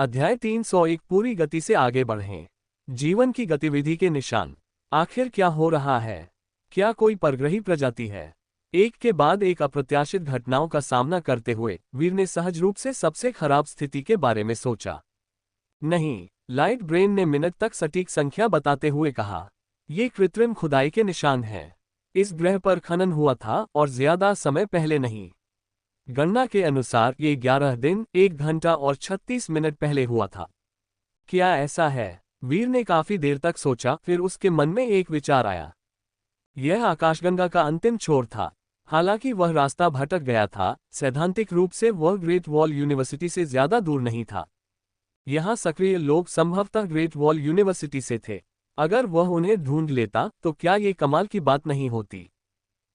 अध्याय 301 पूरी गति से आगे बढ़ें। जीवन की गतिविधि के निशान। आखिर क्या हो रहा है? क्या कोई परग्रही प्रजाति है? एक के बाद एक अप्रत्याशित घटनाओं का सामना करते हुए वीर ने सहज रूप से सबसे खराब स्थिति के बारे में सोचा। नहीं, लाइट ब्रेन ने मिनट तक सटीक संख्या बताते हुए कहा। ये कृत्रिम खुदाई के निशान हैं। इस ग्रह पर खनन हुआ था और ज्यादा समय पहले नहीं। गणना के अनुसार ये 11 दिन 1 घंटा और 36 मिनट पहले हुआ था। क्या ऐसा है? वीर ने काफी देर तक सोचा, फिर उसके मन में एक विचार आया। यह आकाशगंगा का अंतिम छोर था। हालांकि वह रास्ता भटक गया था, सैद्धांतिक रूप से वह ग्रेट वॉल यूनिवर्सिटी से ज्यादा दूर नहीं था। यहाँ सक्रिय लोग संभवतः ग्रेट वॉल यूनिवर्सिटी से थे। अगर वह उन्हें ढूंढ लेता तो क्या ये कमाल की बात नहीं होती।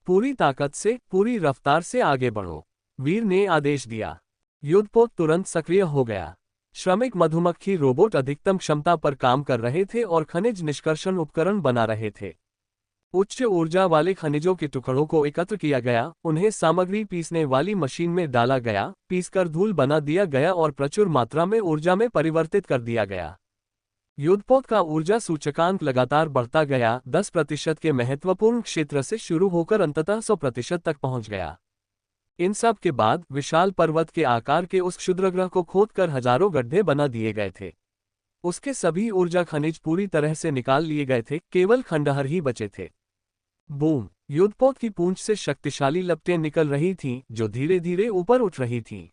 पूरी ताकत से, पूरी रफ्तार से आगे बढ़ो, वीर ने आदेश दिया। युद्धपोत तुरंत सक्रिय हो गया। श्रमिक मधुमक्खी रोबोट अधिकतम क्षमता पर काम कर रहे थे और खनिज निष्कर्षण उपकरण बना रहे थे। उच्च ऊर्जा वाले खनिजों के टुकड़ों को एकत्र किया गया, उन्हें सामग्री पीसने वाली मशीन में डाला गया, पीसकर धूल बना दिया गया और प्रचुर मात्रा में ऊर्जा में परिवर्तित कर दिया गया। युद्धपोत का ऊर्जा सूचकांक लगातार बढ़ता गया, 10% के महत्वपूर्ण क्षेत्र से शुरू होकर अंततः 100% तक पहुंच गया। इन सब के बाद विशाल पर्वत के आकार के उस क्षुद्रग्रह को खोदकर हजारों गड्ढे बना दिए गए थे। उसके सभी ऊर्जा खनिज पूरी तरह से निकाल लिए गए थे, केवल खंडहर ही बचे थे। बूम! युद्धपोत की पूंछ से शक्तिशाली लपटें निकल रही थीं, जो धीरे धीरे ऊपर उठ रही थीं।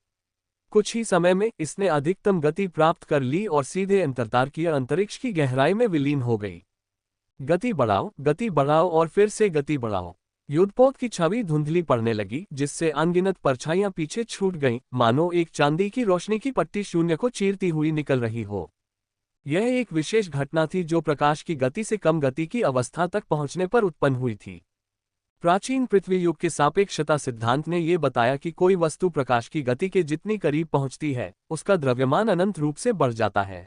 कुछ ही समय में इसने अधिकतम गति प्राप्त कर ली और सीधे अंतर्तारकीय अंतरिक्ष की गहराई में विलीन हो गई। गति बढ़ाओ और फिर से गति बढ़ाओ। युद्धपोत की छवि धुंधली पड़ने लगी, जिससे अनगिनत परछाइयां पीछे छूट गईं, मानो एक चांदी की रोशनी की पट्टी शून्य को चीरती हुई निकल रही हो। यह एक विशेष घटना थी जो प्रकाश की गति से कम गति की अवस्था तक पहुंचने पर उत्पन्न हुई थी। प्राचीन पृथ्वी युग के सापेक्षता सिद्धांत ने यह बताया कि कोई वस्तु प्रकाश की गति के जितनी करीब पहुंचती है, उसका द्रव्यमान अनंत रूप से बढ़ जाता है।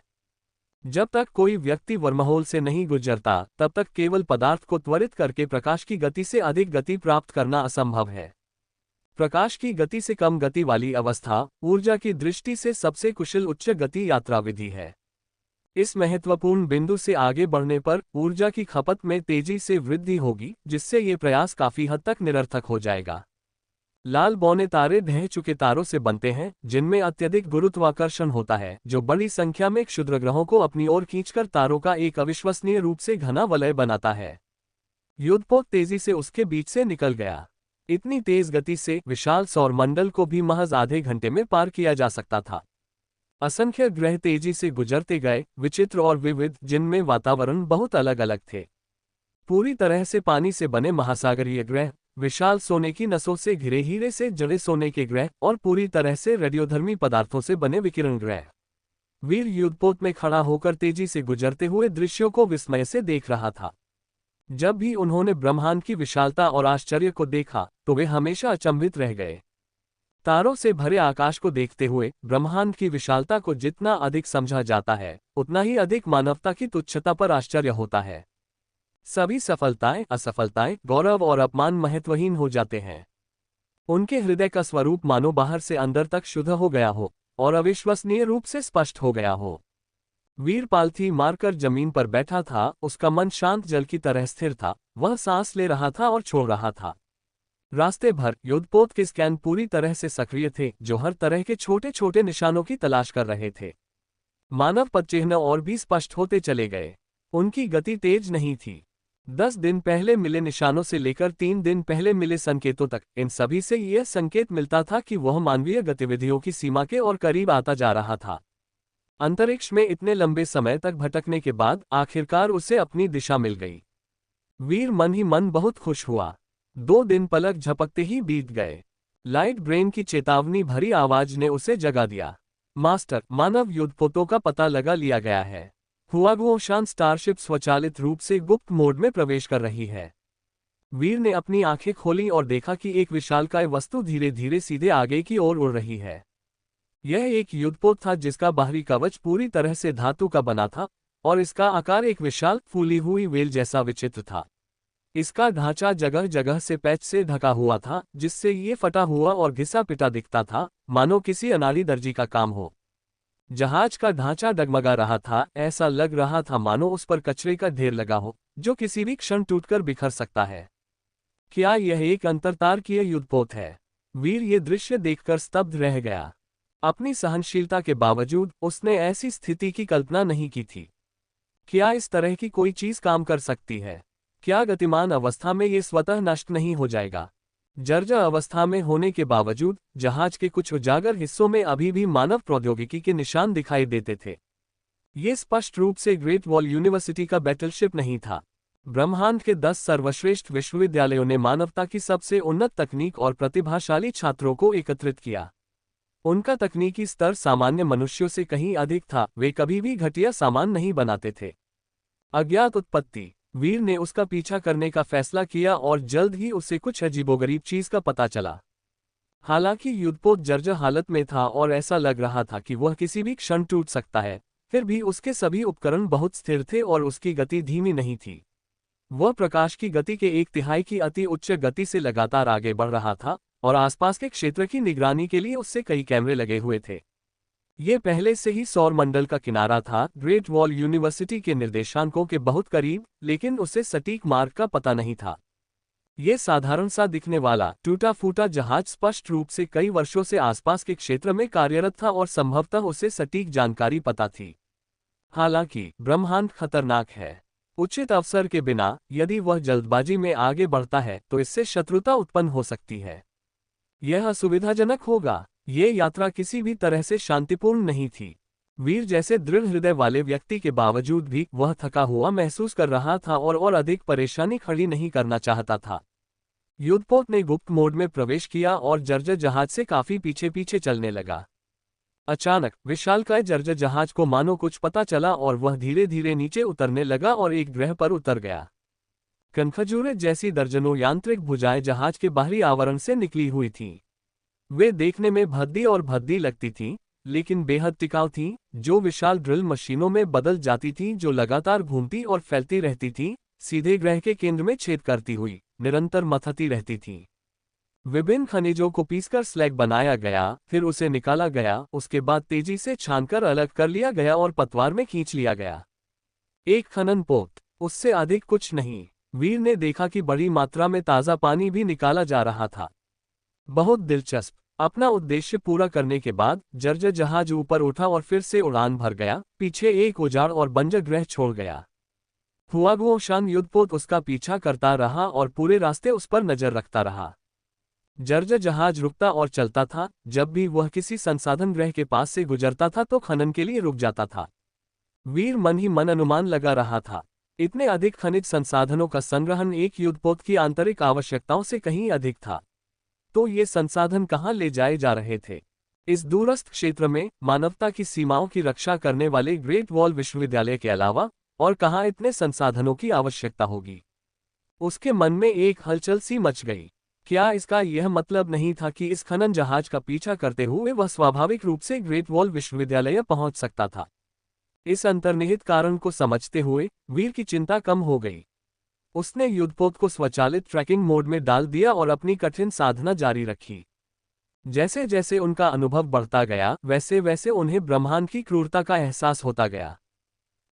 जब तक कोई व्यक्ति वर्महोल से नहीं गुजरता, तब तक केवल पदार्थ को त्वरित करके प्रकाश की गति से अधिक गति प्राप्त करना असंभव है। प्रकाश की गति से कम गति वाली अवस्था ऊर्जा की दृष्टि से सबसे कुशल उच्च गति यात्रा विधि है। इस महत्वपूर्ण बिंदु से आगे बढ़ने पर ऊर्जा की खपत में तेजी से वृद्धि होगी, जिससे ये प्रयास काफी हद तक निरर्थक हो जाएगा। लाल बौने तारे ढह चुके तारों से बनते हैं, जिनमें अत्यधिक गुरुत्वाकर्षण होता है, जो बड़ी संख्या में क्षुद्रग्रहों को अपनी ओर खींचकर तारों का एक अविश्वसनीय रूप से घना वलय बनाता है। युद्धपोत तेजी से उसके बीच से निकल गया। इतनी तेज गति से विशाल सौरमंडल को भी महज आधे घंटे में पार किया जा सकता था। असंख्य ग्रह तेजी से गुजरते गए, विचित्र और विविध, जिनमें वातावरण बहुत अलग अलग थे। पूरी तरह से पानी से बने महासागरीय ग्रह, विशाल सोने की नसों से घिरे हीरे से जड़े सोने के ग्रह और पूरी तरह से रेडियोधर्मी पदार्थों से बने विकिरण ग्रह। वीर युद्धपोत में खड़ा होकर तेजी से गुजरते हुए दृश्यों को विस्मय से देख रहा था। जब भी उन्होंने ब्रह्मांड की विशालता और आश्चर्य को देखा, तो वे हमेशा अचंभित रह गए। तारों से भरे आकाश को देखते हुए ब्रह्मांड की विशालता को जितना अधिक समझा जाता है, उतना ही अधिक मानवता की तुच्छता पर आश्चर्य होता है। सभी सफलताएं, असफलताएं, गौरव और अपमान महत्वहीन हो जाते हैं। उनके हृदय का स्वरूप मानो बाहर से अंदर तक शुद्ध हो गया हो और अविश्वसनीय रूप से स्पष्ट हो गया हो। वीर पालथी मारकर जमीन पर बैठा था, उसका मन शांत जल की तरह स्थिर था। वह सांस ले रहा था और छोड़ रहा था। रास्ते भर युद्धपोत के स्कैन पूरी तरह से सक्रिय थे, जो हर तरह के छोटे छोटे निशानों की तलाश कर रहे थे। मानव पदचिह्न और भी स्पष्ट होते चले गए। उनकी गति तेज नहीं थी। 10 दिन पहले मिले निशानों से लेकर 3 दिन पहले मिले संकेतों तक, इन सभी से यह संकेत मिलता था कि वह मानवीय गतिविधियों की सीमा के और करीब आता जा रहा था। अंतरिक्ष में इतने लंबे समय तक भटकने के बाद आखिरकार उसे अपनी दिशा मिल गई। वीर मन ही मन बहुत खुश हुआ। 2 दिन पलक झपकते ही बीत गए। लाइट ब्रेन की चेतावनी भरी आवाज ने उसे जगा दिया। मास्टर, मानव युद्धपोतों का पता लगा लिया गया है। हुआगुओशान स्टारशिप स्वचालित रूप से गुप्त मोड में प्रवेश कर रही है। वीर ने अपनी आंखें खोली और देखा कि एक विशालकाय वस्तु धीरे धीरे सीधे आगे की ओर उड़ रही है। यह एक युद्धपोत था जिसका बाहरी कवच पूरी तरह से धातु का बना था और इसका आकार एक विशाल फूली हुई वेल जैसा विचित्र था। इसका ढांचा जगह जगह से पैच से ढका हुआ था, जिससे ये फटा हुआ और घिसा पिटा दिखता था, मानो किसी अनाड़ी दर्जी का काम हो। जहाज का ढांचा डगमगा रहा था, ऐसा लग रहा था मानो उस पर कचरे का ढेर लगा हो, जो किसी भी क्षण टूटकर बिखर सकता है। क्या यह एक अंतरतारकीय युद्धपोत है? वीर ये दृश्य देखकर स्तब्ध रह गया। अपनी सहनशीलता के बावजूद उसने ऐसी स्थिति की कल्पना नहीं की थी। क्या इस तरह की कोई चीज काम कर सकती है? क्या गतिमान अवस्था में ये स्वतः नष्ट नहीं हो जाएगा? जर्जर अवस्था में होने के बावजूद जहाज के कुछ उजागर हिस्सों में अभी भी मानव प्रौद्योगिकी के निशान दिखाई देते थे। ये स्पष्ट रूप से ग्रेट वॉल यूनिवर्सिटी का बैटलशिप नहीं था। ब्रह्मांड के 10 सर्वश्रेष्ठ विश्वविद्यालयों ने मानवता की सबसे उन्नत तकनीक और प्रतिभाशाली छात्रों को एकत्रित किया। उनका तकनीकी स्तर सामान्य मनुष्यों से कहीं अधिक था, वे कभी भी घटिया सामान नहीं बनाते थे। अज्ञात उत्पत्ति। वीर ने उसका पीछा करने का फैसला किया और जल्द ही उसे कुछ अजीबोगरीब चीज का पता चला। हालांकि युद्धपोत जर्जर हालत में था और ऐसा लग रहा था कि वह किसी भी क्षण टूट सकता है, फिर भी उसके सभी उपकरण बहुत स्थिर थे और उसकी गति धीमी नहीं थी। वह प्रकाश की गति के 1/3 की अति उच्च गति से लगातार आगे बढ़ रहा था और आसपास के क्षेत्र की निगरानी के लिए उससे कई कैमरे लगे हुए थे। ये पहले से ही सौर मंडल का किनारा था, ग्रेट वॉल यूनिवर्सिटी के निर्देशांकों के बहुत करीब, लेकिन उसे सटीक मार्ग का पता नहीं था। ये साधारण सा दिखने वाला टूटा फूटा जहाज स्पष्ट रूप से कई वर्षों से आसपास के क्षेत्र में कार्यरत था और संभवतः उसे सटीक जानकारी पता थी। हालांकि ब्रह्मांड खतरनाक है। उचित अवसर के बिना यदि वह जल्दबाजी में आगे बढ़ता है तो इससे शत्रुता उत्पन्न हो सकती है। यह असुविधाजनक होगा। ये यात्रा किसी भी तरह से शांतिपूर्ण नहीं थी। वीर जैसे दृढ़ हृदय वाले व्यक्ति के बावजूद भी वह थका हुआ महसूस कर रहा था और अधिक परेशानी खड़ी नहीं करना चाहता था। युद्धपोत ने गुप्त मोड में प्रवेश किया और जर्जर जहाज से काफी पीछे पीछे चलने लगा। अचानक विशालकाय जर्जर जहाज को मानो कुछ पता चला और वह धीरे धीरे नीचे उतरने लगा और एक ग्रह पर उतर गया। कनखजूरे जैसी दर्जनों यांत्रिक भुजाएं जहाज के बाहरी आवरण से निकली हुई थीं। वे देखने में भद्दी और भद्दी लगती थीं, लेकिन बेहद टिकाऊ थीं, जो विशाल ड्रिल मशीनों में बदल जाती थीं जो लगातार घूमती और फैलती रहती थीं, सीधे ग्रह के केंद्र में छेद करती हुई, निरंतर मथती रहती थीं। विभिन्न खनिजों को पीसकर स्लैग बनाया गया, फिर उसे निकाला गया, उसके बाद तेजी से छानकर अलग कर लिया गया और पतवार में खींच लिया गया। एक खनन पोत, उससे अधिक कुछ नहीं। वीर ने देखा कि बड़ी मात्रा में ताज़ा पानी भी निकाला जा रहा था। बहुत दिलचस्प। अपना उद्देश्य पूरा करने के बाद जर्जर जहाज ऊपर उठा और फिर से उड़ान भर गया, पीछे एक उजाड़ और बंजर ग्रह छोड़ गया। हुआगुओशान युद्धपोत उसका पीछा करता रहा और पूरे रास्ते उस पर नजर रखता रहा। जर्जर जहाज रुकता और चलता था, जब भी वह किसी संसाधन ग्रह के पास से गुजरता था तो खनन के लिए रुक जाता था। वीर मन ही मन अनुमान लगा रहा था, इतने अधिक खनिज संसाधनों का संग्रहण एक युद्धपोत की आंतरिक आवश्यकताओं से कहीं अधिक था। तो ये संसाधन कहाँ ले जाए जा रहे थे? इस दूरस्थ क्षेत्र में मानवता की सीमाओं की रक्षा करने वाले ग्रेट वॉल विश्वविद्यालय के अलावा और कहाँ इतने संसाधनों की आवश्यकता होगी? उसके मन में एक हलचल सी मच गई। क्या इसका यह मतलब नहीं था कि इस खनन जहाज का पीछा करते हुए वह स्वाभाविक रूप से ग्रेट वॉल विश्वविद्यालय पहुंच सकता था? इस अंतर्निहित कारण को समझते हुए वीर की चिंता कम हो गई। उसने युद्धपोत को स्वचालित ट्रैकिंग मोड में डाल दिया और अपनी कठिन साधना जारी रखी। जैसे जैसे उनका अनुभव बढ़ता गया, वैसे वैसे उन्हें ब्रह्मांड की क्रूरता का एहसास होता गया।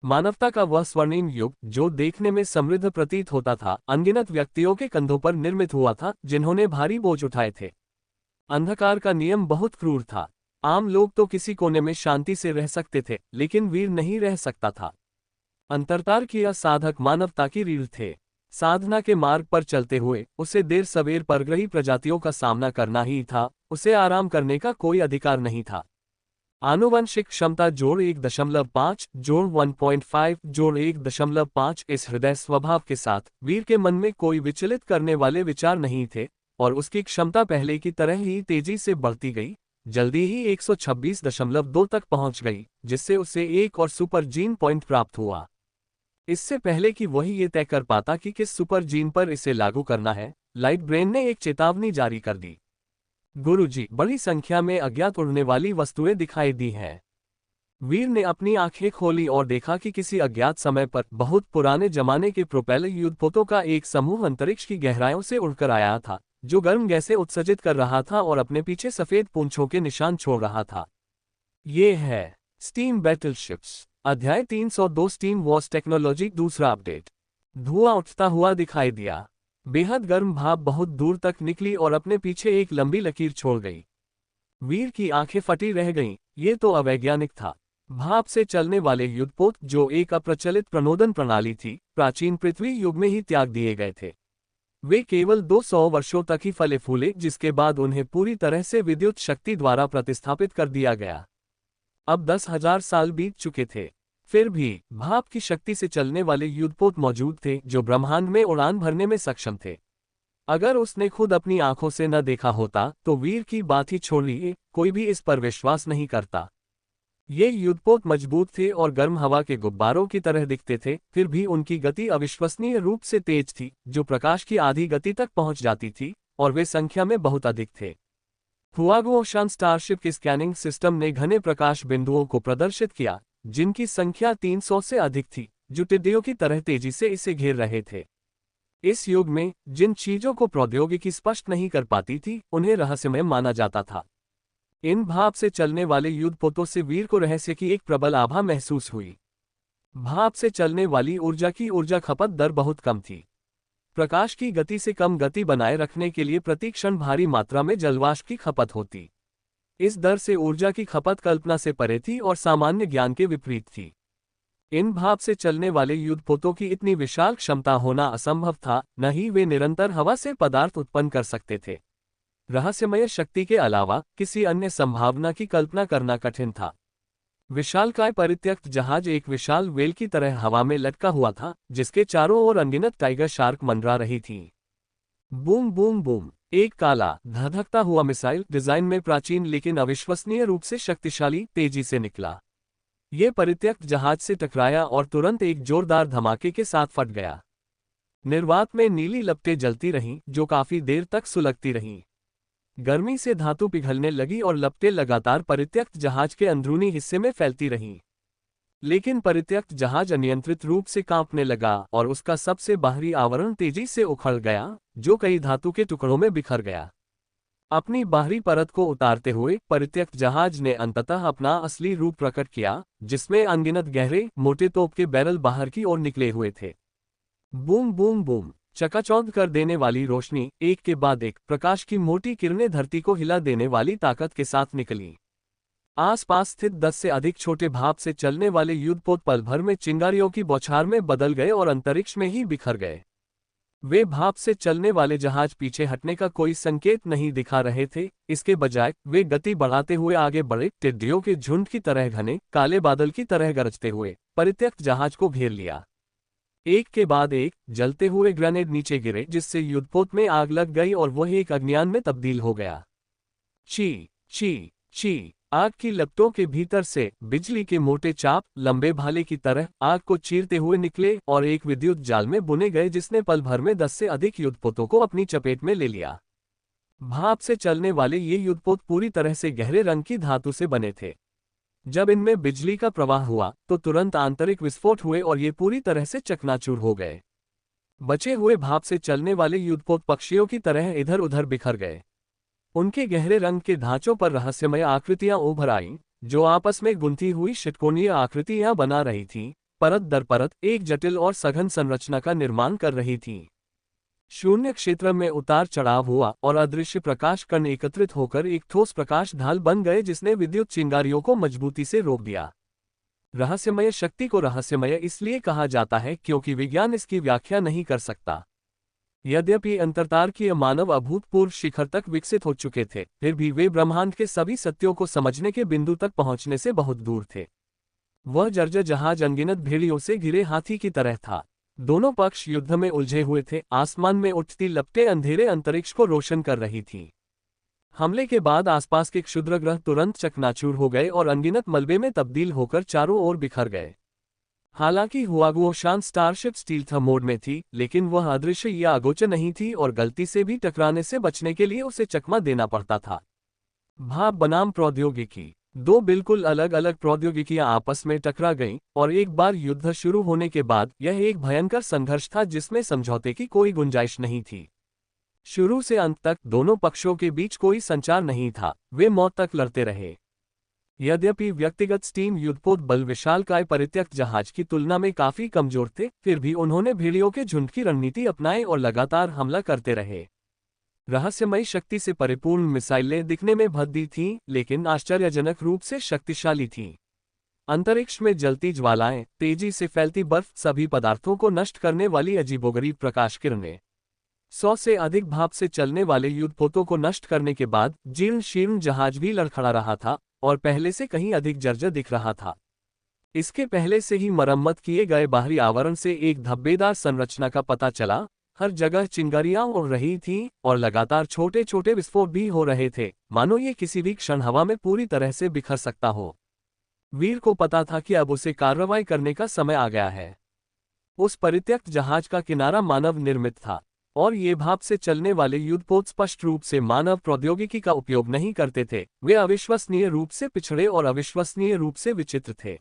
मानवता का वह स्वर्णिम युग, जो देखने में समृद्ध प्रतीत होता था, अनगिनत व्यक्तियों के कंधों पर निर्मित हुआ था, जिन्होंने भारी बोझ उठाए थे। अंधकार का नियम बहुत क्रूर था। आम लोग तो किसी कोने में शांति से रह सकते थे, लेकिन वीर नहीं रह सकता था। अंतरतारकीय साधक मानवता की रीढ़ थे। साधना के मार्ग पर चलते हुए उसे देर सवेर परग्रही प्रजातियों का सामना करना ही था, उसे आराम करने का कोई अधिकार नहीं था। आनुवंशिक क्षमता जोड़ 1.5 जोड़ 1.5 जोड़ 1.5 इस हृदय स्वभाव के साथ वीर के मन में कोई विचलित करने वाले विचार नहीं थे और उसकी क्षमता पहले की तरह ही तेजी से बढ़ती गई। जल्दी ही 126.2 तक पहुंच गई, जिससे उसे एक और सुपर जीन पॉइंट प्राप्त हुआ। इससे पहले कि वही ये तय कर पाता कि किस सुपर जीन पर इसे लागू करना है, लाइट ब्रेन ने एक चेतावनी जारी कर दी। गुरुजी, बड़ी संख्या में अज्ञात उड़ने वाली वस्तुएं दिखाई दी हैं। वीर ने अपनी आंखें खोली और देखा कि किसी अज्ञात समय पर बहुत पुराने जमाने के प्रोपेलर युद्धपोतों का एक समूह अंतरिक्ष की गहराइयों से उड़कर आया था, जो गर्म गैसें उत्सर्जित कर रहा था और अपने पीछे सफेद पूंछों के निशान छोड़ रहा था। ये है स्टीम बैटलशिप्स। अध्याय 302 स्टीम वॉर्स टेक्नोलॉजी। दूसरा अपडेट। धुआं उठता हुआ दिखाई दिया। बेहद गर्म भाप बहुत दूर तक निकली और अपने पीछे एक लंबी लकीर छोड़ गई। वीर की आंखें फटी रह गईं। ये तो अवैज्ञानिक था। भाप से चलने वाले युद्धपोत, जो एक अप्रचलित प्रणोदन प्रणाली थी, प्राचीन पृथ्वी युग में ही त्याग दिए गए थे। वे केवल 200 वर्षों तक ही फले फूले, जिसके बाद उन्हें पूरी तरह से विद्युत शक्ति द्वारा प्रतिस्थापित कर दिया गया। अब 10,000 साल बीत चुके थे। फिर भी भाप की शक्ति से चलने वाले युद्धपोत मौजूद थे, जो ब्रह्मांड में उड़ान भरने में सक्षम थे। अगर उसने खुद अपनी आंखों से न देखा होता तो वीर की बात ही छोड़िए, कोई भी इस पर विश्वास नहीं करता। ये युद्धपोत मजबूत थे और गर्म हवा के गुब्बारों की तरह दिखते थे, फिर भी उनकी गति अविश्वसनीय रूप से तेज थी, जो प्रकाश की आधी गति तक पहुंच जाती थी, और वे संख्या में बहुत अधिक थे। हुआगुओशान स्टारशिप के स्कैनिंग सिस्टम ने घने प्रकाश बिंदुओं को प्रदर्शित किया, जिनकी संख्या 300 से अधिक थी, जो टिड्डियों की तरह तेजी से इसे घेर रहे थे। इस युग में जिन चीजों को प्रौद्योगिकी स्पष्ट नहीं कर पाती थी, उन्हें रहस्यमय माना जाता था। इन भाप से चलने वाले युद्धपोतों से वीर को रहस्य की एक प्रबल आभा महसूस हुई। भाप से चलने वाली ऊर्जा की ऊर्जा खपत दर बहुत कम थी। प्रकाश की गति से कम गति बनाए रखने के लिए प्रति क्षण भारी मात्रा में जलवाष्प की खपत होती। इस दर से ऊर्जा की खपत कल्पना से परे थी और सामान्य ज्ञान के विपरीत थी। इन भाप से चलने वाले युद्धपोतों की इतनी विशाल क्षमता होना असंभव था, न ही वे निरंतर हवा से पदार्थ उत्पन्न कर सकते थे। रहस्यमय शक्ति के अलावा किसी अन्य संभावना की कल्पना करना कठिन था। विशालकाय परित्यक्त जहाज एक विशाल वेल की तरह हवा में लटका हुआ था, जिसके चारों ओर अनगिनत टाइगर शार्क मंडरा रही थीं। Boom boom boom. एक काला, धधकता हुआ मिसाइल, डिजाइन में प्राचीन लेकिन अविश्वसनीय रूप से शक्तिशाली, तेजी से निकला। ये परित्यक्त जहाज से टकराया और तुरंत एक जोरदार धमाके के साथ फट गया। निर्वात में नीली लपटें जलती रहीं, जो काफी देर तक सुलगती रहीं। गर्मी से धातु पिघलने लगी और लपटें लगातार परित्यक्त जहाज के अंदरूनी हिस्से में फैलती रहीं। लेकिन परित्यक्त जहाज अनियंत्रित रूप से कांपने लगा और उसका सबसे बाहरी आवरण तेजी से उखड़ गया, जो कई धातु के टुकड़ों में बिखर गया। अपनी बाहरी परत को उतारते हुए परित्यक्त जहाज ने अंततः अपना असली रूप प्रकट किया, जिसमें अनगिनत गहरे, मोटे तोप के बैरल बाहर की ओर निकले हुए थे। Boom boom boom. चकाचौंध कर देने वाली रोशनी, एक के बाद एक प्रकाश की मोटी किरणें धरती को हिला देने वाली ताकत के साथ निकली। आसपास स्थित 10 से अधिक छोटे भाप से चलने वाले युद्धपोत पल भर में चिंगारियों की बौछार में बदल गए और अंतरिक्ष में ही बिखर गए। वे भाप से चलने वाले जहाज पीछे हटने का कोई संकेत नहीं दिखा रहे थे, इसके बजाय वे गति बढ़ाते हुए आगे बढ़े, टिड्डियों के झुंड की तरह घने काले बादल की तरह गरजते हुए परित्यक्त जहाज को घेर लिया। एक के बाद एक जलते हुए ग्रेनेड नीचे गिरे, जिससे युद्धपोत में आग लग गई और वह एक अग्नियान में तब्दील हो गया। ची ची ची। आग की लपटों के भीतर से बिजली के मोटे चाप, लंबे भाले की तरह आग को चीरते हुए निकले और एक विद्युत जाल में बुने गए, जिसने पल भर में 10 से अधिक युद्धपोतों को अपनी चपेट में ले लिया। भाप से चलने वाले ये युद्धपोत पूरी तरह से गहरे रंग की धातु से बने थे। जब इनमें बिजली का प्रवाह हुआ तो तुरंत आंतरिक विस्फोट हुए और ये पूरी तरह से चकनाचूर हो गए। बचे हुए भाप से चलने वाले युद्धपोत पक्षियों की तरह इधर उधर बिखर गए। उनके गहरे रंग के ढांचों पर रहस्यमय आकृतियां उभर आईं, जो आपस में गुंथी हुई षटकोणीय आकृतियां बना रही थीं, परत दर परत एक जटिल और सघन संरचना का निर्माण कर रही थीं। शून्य क्षेत्र में उतार चढ़ाव हुआ और अदृश्य प्रकाश कण एकत्रित होकर एक ठोस प्रकाश ढाल बन गए, जिसने विद्युत चिंगारियों को मजबूती से रोक दिया। रहस्यमय शक्ति को रहस्यमय इसलिए कहा जाता है क्योंकि विज्ञान इसकी व्याख्या नहीं कर सकता। यद्यपि अंतर्तारकीय मानव अभूतपूर्व शिखर तक विकसित हो चुके थे, फिर भी वे ब्रह्मांड के सभी सत्यों को समझने के बिंदु तक पहुंचने से बहुत दूर थे। वह जर्जर जहाज अनगिनत भेड़ियों से घिरे हाथी की तरह था। दोनों पक्ष युद्ध में उलझे हुए थे। आसमान में उठती लपटें अंधेरे अंतरिक्ष को रोशन कर रही थीं। हमले के बाद आसपास के क्षुद्रग्रह तुरंत चकनाचूर हो गए और अनगिनत मलबे में तब्दील होकर चारों ओर बिखर गए। हालांकि हुआगुओशान स्टारशिप स्टील्थ मोड में थी, लेकिन वह अदृश्य या अगोचर नहीं थी और गलती से भी टकराने से बचने के लिए उसे चकमा देना पड़ता था। भाप बनाम प्रौद्योगिकी। दो बिल्कुल अलग अलग प्रौद्योगिकियां आपस में टकरा गईं, और एक बार युद्ध शुरू होने के बाद यह एक भयंकर संघर्ष था जिसमें समझौते की कोई गुंजाइश नहीं थी। शुरू से अंत तक दोनों पक्षों के बीच कोई संचार नहीं था, वे मौत तक लड़ते रहे। यद्यपि व्यक्तिगत स्टीम युद्धपोत बल विशालकाय परित्यक्त जहाज की तुलना में काफी कमजोर थे, फिर भी उन्होंने भेड़ियों के झुंड की रणनीति अपनाई और लगातार हमला करते रहे। रहस्यमयी शक्ति से परिपूर्ण मिसाइलें दिखने में भद्दी थीं, लेकिन आश्चर्यजनक रूप से शक्तिशाली थीं। अंतरिक्ष में जलती ज्वालाएं, तेजी से फैलती बर्फ, सभी पदार्थों को नष्ट करने वाली अजीबोगरीब प्रकाश किरणें। 100 से अधिक भाप से चलने वाले युद्धपोतों को नष्ट करने के बाद जीर्ण शीर्ण जहाज भी लड़खड़ा रहा था और पहले से कहीं अधिक जर्जर दिख रहा था। इसके पहले से ही मरम्मत किए गए बाहरी आवरण से एक धब्बेदार संरचना का पता चला। हर जगह चिंगारियां उड़ रही थीं और लगातार छोटे छोटे विस्फोट भी हो रहे थे, मानो ये किसी भी क्षण हवा में पूरी तरह से बिखर सकता हो। वीर को पता था कि अब उसे कार्रवाई करने का समय आ गया है। उस परित्यक्त जहाज का किनारा मानव निर्मित था और ये भाप से चलने वाले युद्धपोत स्पष्ट रूप से मानव प्रौद्योगिकी का उपयोग नहीं करते थे। वे अविश्वसनीय रूप से पिछड़े और अविश्वसनीय रूप से विचित्र थे।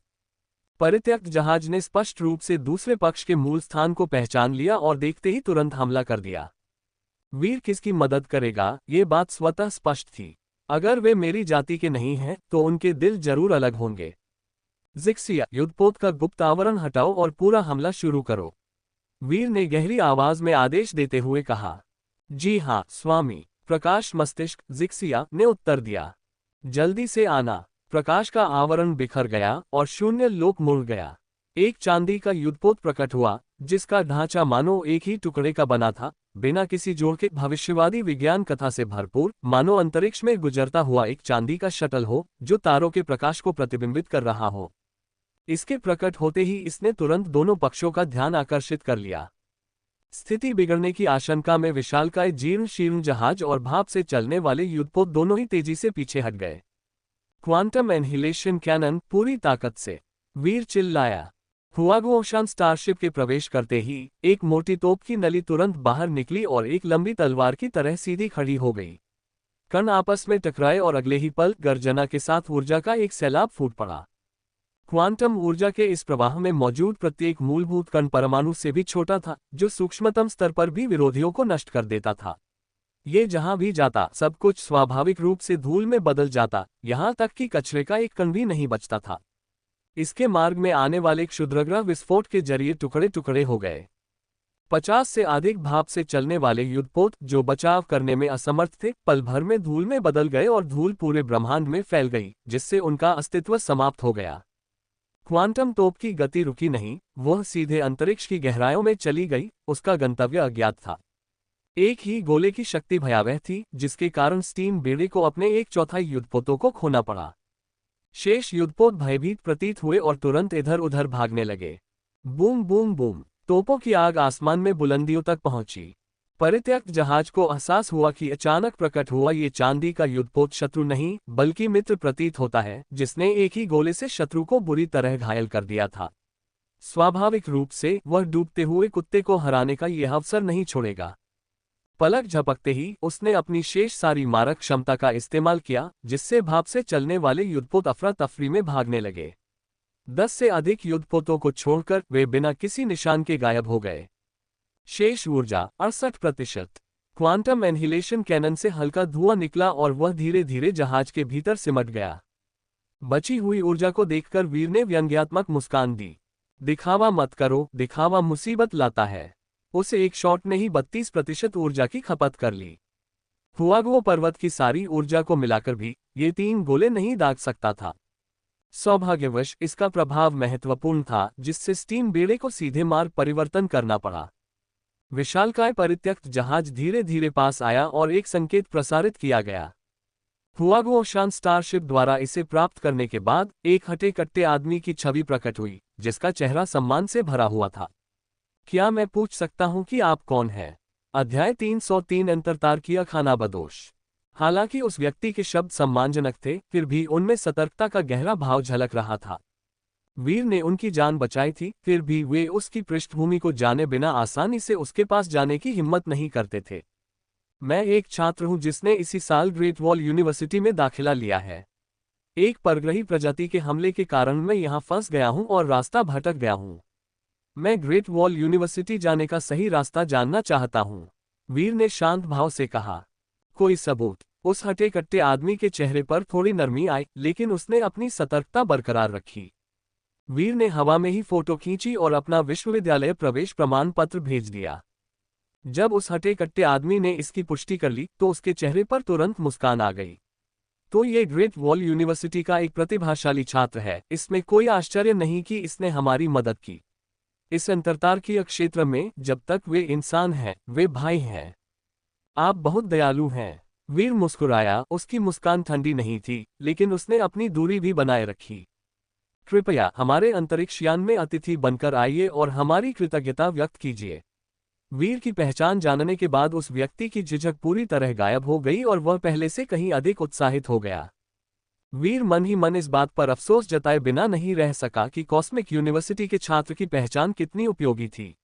परित्यक्त जहाज ने स्पष्ट रूप से दूसरे पक्ष के मूल स्थान को पहचान लिया और देखते ही तुरंत हमला कर दिया। वीर किसकी मदद करेगा, ये बात स्वतः स्पष्ट थी। अगर वे मेरी जाति के नहीं हैं तो उनके दिल जरूर अलग होंगे। ज़िक्सिया, युद्धपोत का गुप्त आवरण हटाओ और पूरा हमला शुरू करो, वीर ने गहरी आवाज में आदेश देते हुए कहा। जी हाँ स्वामी, प्रकाश मस्तिष्क, ज़िक्सिया ने उत्तर दिया। जल्दी से आना। प्रकाश का आवरण बिखर गया और शून्य लोक मुड़ गया। एक चांदी का युद्धपोत प्रकट हुआ, जिसका ढांचा मानो एक ही टुकड़े का बना था, बिना किसी जोड़ के, भविष्यवादी विज्ञान कथा से भरपूर, मानो अंतरिक्ष में गुजरता हुआ एक चांदी का शटल हो जो तारों के प्रकाश को प्रतिबिंबित कर रहा हो। इसके प्रकट होते ही इसने तुरंत दोनों पक्षों का ध्यान आकर्षित कर लिया। स्थिति बिगड़ने की आशंका में विशालकाय जीर्ण शीर्ण जहाज और भाप से चलने वाले युद्धपोत दोनों ही तेजी से पीछे हट गए। क्वांटम एनहिलेशन कैनन पूरी ताकत से, वीर चिल्लाया। हुआगुओशान स्टारशिप के प्रवेश करते ही एक मोटी तोप की नली तुरंत बाहर निकली और एक लंबी तलवार की तरह सीधी खड़ी हो गई। कण आपस में टकराए और अगले ही पल गर्जना के साथ ऊर्जा का एक सैलाब फूट पड़ा। क्वांटम ऊर्जा के इस प्रवाह में मौजूद प्रत्येक मूलभूत कण परमाणु से भी छोटा था, जो सूक्ष्मतम स्तर पर भी विरोधियों को नष्ट कर देता था। ये जहां भी जाता सब कुछ स्वाभाविक रूप से धूल में बदल जाता, यहां तक कि कचरे का एक कण भी नहीं बचता था। इसके मार्ग में आने वाले क्षुद्रग्रह विस्फोट के जरिए टुकड़े टुकड़े हो गए। 50 से अधिक भाप से चलने वाले युद्धपोत, जो बचाव करने में असमर्थ थे, पल भर में धूल में बदल गए और धूल पूरे ब्रह्मांड में फैल गई, जिससे उनका अस्तित्व समाप्त हो गया। क्वांटम तोप की गति रुकी नहीं, वह सीधे अंतरिक्ष की गहराइयों में चली गई। उसका गंतव्य अज्ञात था। एक ही गोले की शक्ति भयावह थी, जिसके कारण स्टीम बेड़े को अपने 1/4 युद्धपोतों को खोना पड़ा। शेष युद्धपोत भयभीत प्रतीत हुए और तुरंत इधर उधर भागने लगे। बूम बूम बूम, तोपों की आग आसमान में बुलंदियों तक पहुंची। परित्यक्त जहाज को एहसास हुआ कि अचानक प्रकट हुआ ये चांदी का युद्धपोत शत्रु नहीं बल्कि मित्र प्रतीत होता है, जिसने एक ही गोले से शत्रु को बुरी तरह घायल कर दिया था। स्वाभाविक रूप से वह डूबते हुए कुत्ते को हराने का यह अवसर नहीं छोड़ेगा। पलक झपकते ही उसने अपनी शेष सारी मारक क्षमता का इस्तेमाल किया, जिससे भाप से चलने वाले युद्धपोत अफरा तफरी में भागने लगे। 10 से अधिक युद्धपोतों को छोड़कर वे बिना किसी निशान के गायब हो गए। शेष ऊर्जा 68%। क्वांटम एनहिलेशन कैनन से हल्का धुआं निकला और वह धीरे धीरे जहाज के भीतर सिमट गया। बची हुई ऊर्जा को देखकर वीर ने व्यंग्यात्मक मुस्कान दी। दिखावा मत करो, दिखावा मुसीबत लाता है। उस एक शॉट ने ही 32% ऊर्जा की खपत कर ली। हुआगुओ पर्वत की सारी ऊर्जा को मिलाकर भी ये 3 गोले नहीं दाग सकता था। सौभाग्यवश इसका प्रभाव महत्वपूर्ण था, जिससे स्टीम बेड़े को सीधे मार्ग परिवर्तन करना पड़ा। विशालकाय परित्यक्त जहाज धीरे धीरे पास आया और एक संकेत प्रसारित किया गया। हुआगुओशान स्टारशिप द्वारा इसे प्राप्त करने के बाद एक हटे कट्टे आदमी की छवि प्रकट हुई, जिसका चेहरा सम्मान से भरा हुआ था। क्या मैं पूछ सकता हूं कि आप कौन हैं? अध्याय 303 अंतरतारकीय खानाबदोश। हालांकि उस व्यक्ति के शब्द सम्मानजनक थे, फिर भी उनमें सतर्कता का गहरा भाव झलक रहा था। वीर ने उनकी जान बचाई थी, फिर भी वे उसकी पृष्ठभूमि को जाने बिना आसानी से उसके पास जाने की हिम्मत नहीं करते थे। मैं एक छात्र हूं जिसने इसी साल ग्रेट वॉल यूनिवर्सिटी में दाखिला लिया है। एक परग्रही प्रजाति के हमले के कारण मैं यहां फंस गया हूं और रास्ता भटक गया हूं। मैं ग्रेट वॉल यूनिवर्सिटी जाने का सही रास्ता जानना चाहता हूं, वीर ने शांत भाव से कहा। कोई सबूत? उस हटे कट्टे आदमी के चेहरे पर थोड़ी नरमी आई, लेकिन उसने अपनी सतर्कता बरकरार रखी। वीर ने हवा में ही फोटो खींची और अपना विश्वविद्यालय प्रवेश प्रमाण पत्र भेज दिया। जब उस हटे कट्टे आदमी ने इसकी पुष्टि कर ली तो उसके चेहरे पर तुरंत मुस्कान आ गई। तो ये ग्रेट वॉल यूनिवर्सिटी का एक प्रतिभाशाली छात्र है, इसमें कोई आश्चर्य नहीं कि इसने हमारी मदद की। इस अंतर्तार्कीय क्षेत्र में जब तक वे इंसान हैं, वे भाई हैं। आप बहुत दयालु हैं। वीर मुस्कुराया, उसकी मुस्कान ठंडी नहीं थी, लेकिन उसने अपनी दूरी भी बनाए रखी। कृपया हमारे अंतरिक्ष यान में अतिथि बनकर आइए और हमारी कृतज्ञता व्यक्त कीजिए। वीर की पहचान जानने के बाद उस व्यक्ति की झिझक पूरी तरह गायब हो गई और वह पहले से कहीं अधिक उत्साहित हो गया। वीर मन ही मन इस बात पर अफसोस जताए बिना नहीं रह सका कि कॉस्मिक यूनिवर्सिटी के छात्र की पहचान कितनी उपयोगी थी।